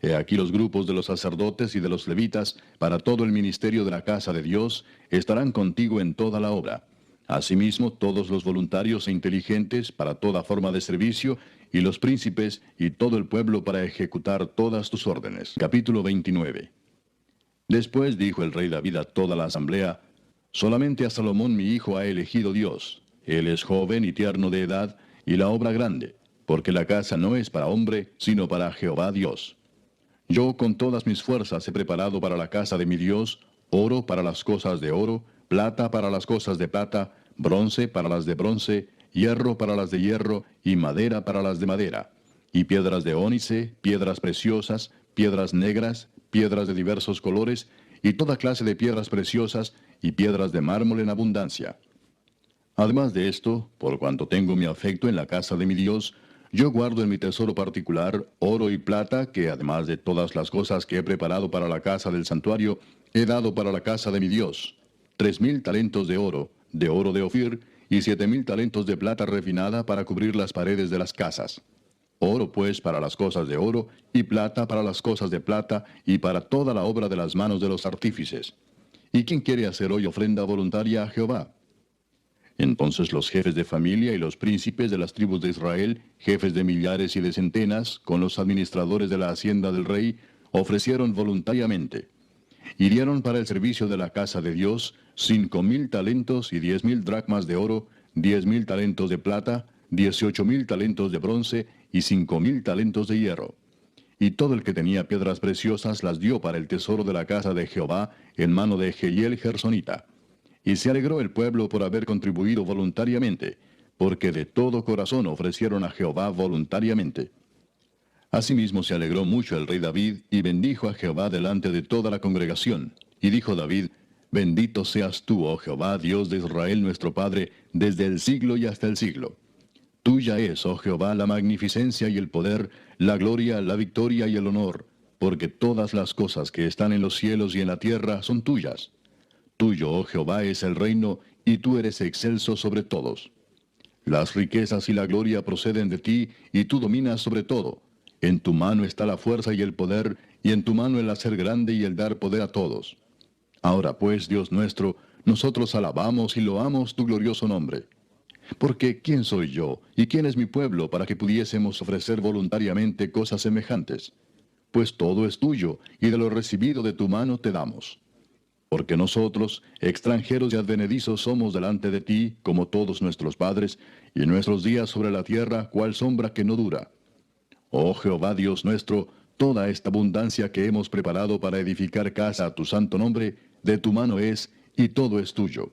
He aquí los grupos de los sacerdotes y de los levitas, para todo el ministerio de la casa de Dios, estarán contigo en toda la obra. Asimismo, todos los voluntarios e inteligentes para toda forma de servicio, y los príncipes y todo el pueblo para ejecutar todas tus órdenes. Capítulo 29. Después dijo el rey David a toda la asamblea, solamente a Salomón mi hijo ha elegido Dios. Él es joven y tierno de edad, y la obra grande, porque la casa no es para hombre, sino para Jehová Dios. Yo con todas mis fuerzas he preparado para la casa de mi Dios, oro para las cosas de oro, plata para las cosas de plata, bronce para las de bronce, hierro para las de hierro, y madera para las de madera, y piedras de ónice, piedras preciosas, piedras negras, piedras de diversos colores, y toda clase de piedras preciosas, y piedras de mármol en abundancia. Además de esto, por cuanto tengo mi afecto en la casa de mi Dios, yo guardo en mi tesoro particular oro y plata, que además de todas las cosas que he preparado para la casa del santuario, he dado para la casa de mi Dios, 3,000 talentos de oro de Ofir, y 7,000 talentos de plata refinada para cubrir las paredes de las casas. Oro pues para las cosas de oro, y plata para las cosas de plata, y para toda la obra de las manos de los artífices. ¿Y quién quiere hacer hoy ofrenda voluntaria a Jehová? Entonces los jefes de familia y los príncipes de las tribus de Israel, jefes de millares y de centenas, con los administradores de la hacienda del rey, ofrecieron voluntariamente. Y dieron para el servicio de la casa de Dios 5,000 talentos y 10,000 dracmas de oro, 10,000 talentos de plata, 18,000 talentos de bronce y 5,000 talentos de hierro. Y todo el que tenía piedras preciosas las dio para el tesoro de la casa de Jehová en mano de Jehiel Gersonita. Y se alegró el pueblo por haber contribuido voluntariamente, porque de todo corazón ofrecieron a Jehová voluntariamente. Asimismo se alegró mucho el rey David, y bendijo a Jehová delante de toda la congregación. Y dijo David: Bendito seas tú, oh Jehová, Dios de Israel nuestro Padre, desde el siglo y hasta el siglo. Tuya es, oh Jehová, la magnificencia y el poder, la gloria, la victoria y el honor, porque todas las cosas que están en los cielos y en la tierra son tuyas. Tuyo, oh Jehová, es el reino, y tú eres excelso sobre todos. Las riquezas y la gloria proceden de ti, y tú dominas sobre todo. En tu mano está la fuerza y el poder, y en tu mano el hacer grande y el dar poder a todos. Ahora pues, Dios nuestro, nosotros alabamos y loamos tu glorioso nombre. Porque ¿quién soy yo, y quién es mi pueblo, para que pudiésemos ofrecer voluntariamente cosas semejantes? Pues todo es tuyo, y de lo recibido de tu mano te damos. Porque nosotros, extranjeros y advenedizos, somos delante de ti, como todos nuestros padres, y nuestros días sobre la tierra, cual sombra que no dura. Oh Jehová Dios nuestro, toda esta abundancia que hemos preparado para edificar casa a tu santo nombre, de tu mano es, y todo es tuyo.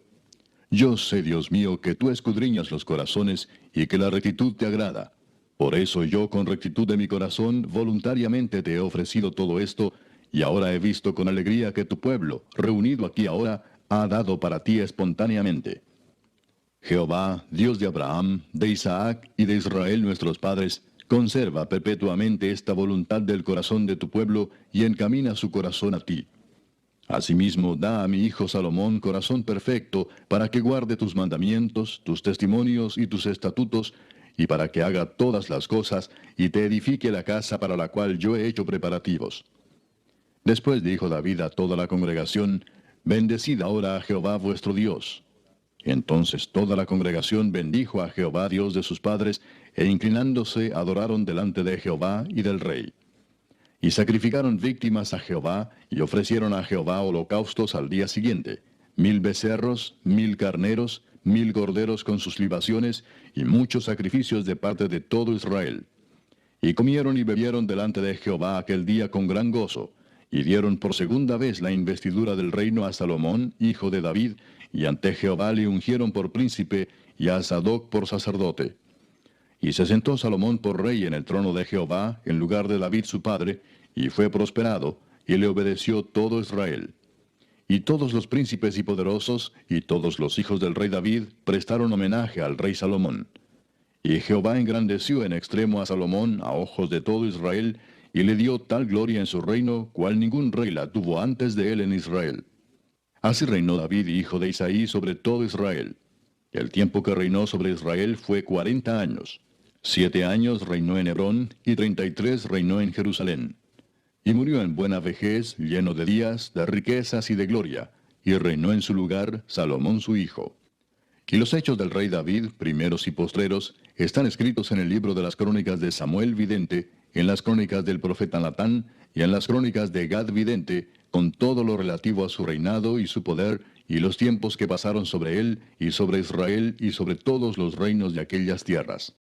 Yo sé, Dios mío, que tú escudriñas los corazones, y que la rectitud te agrada. Por eso yo, con rectitud de mi corazón, voluntariamente te he ofrecido todo esto, y ahora he visto con alegría que tu pueblo, reunido aquí ahora, ha dado para ti espontáneamente. Jehová, Dios de Abraham, de Isaac y de Israel nuestros padres, conserva perpetuamente esta voluntad del corazón de tu pueblo, y encamina su corazón a ti. Asimismo, da a mi hijo Salomón corazón perfecto, para que guarde tus mandamientos, tus testimonios y tus estatutos, y para que haga todas las cosas, y te edifique la casa para la cual yo he hecho preparativos. Después dijo David a toda la congregación: Bendecid ahora a Jehová vuestro Dios. Entonces toda la congregación bendijo a Jehová Dios de sus padres, e inclinándose adoraron delante de Jehová y del rey. Y sacrificaron víctimas a Jehová, y ofrecieron a Jehová holocaustos al día siguiente: 1000 becerros, 1000 carneros, 1000 corderos con sus libaciones, y muchos sacrificios de parte de todo Israel. Y comieron y bebieron delante de Jehová aquel día con gran gozo, y dieron por segunda vez la investidura del reino a Salomón, hijo de David, y ante Jehová le ungieron por príncipe, y a Sadoc por sacerdote. Y se sentó Salomón por rey en el trono de Jehová, en lugar de David su padre, y fue prosperado, y le obedeció todo Israel. Y todos los príncipes y poderosos, y todos los hijos del rey David, prestaron homenaje al rey Salomón. Y Jehová engrandeció en extremo a Salomón a ojos de todo Israel, y le dio tal gloria en su reino, cual ningún rey la tuvo antes de él en Israel. Así reinó David, hijo de Isaí, sobre todo Israel. El tiempo que reinó sobre Israel fue 40 años. 7 años reinó en Hebrón, y 33 reinó en Jerusalén. Y murió en buena vejez, lleno de días, de riquezas y de gloria, y reinó en su lugar Salomón su hijo. Y los hechos del rey David, primeros y postreros, están escritos en el libro de las crónicas de Samuel vidente, en las crónicas del profeta Natán, y en las crónicas de Gad vidente, con todo lo relativo a su reinado y su poder, y los tiempos que pasaron sobre él, y sobre Israel, y sobre todos los reinos de aquellas tierras.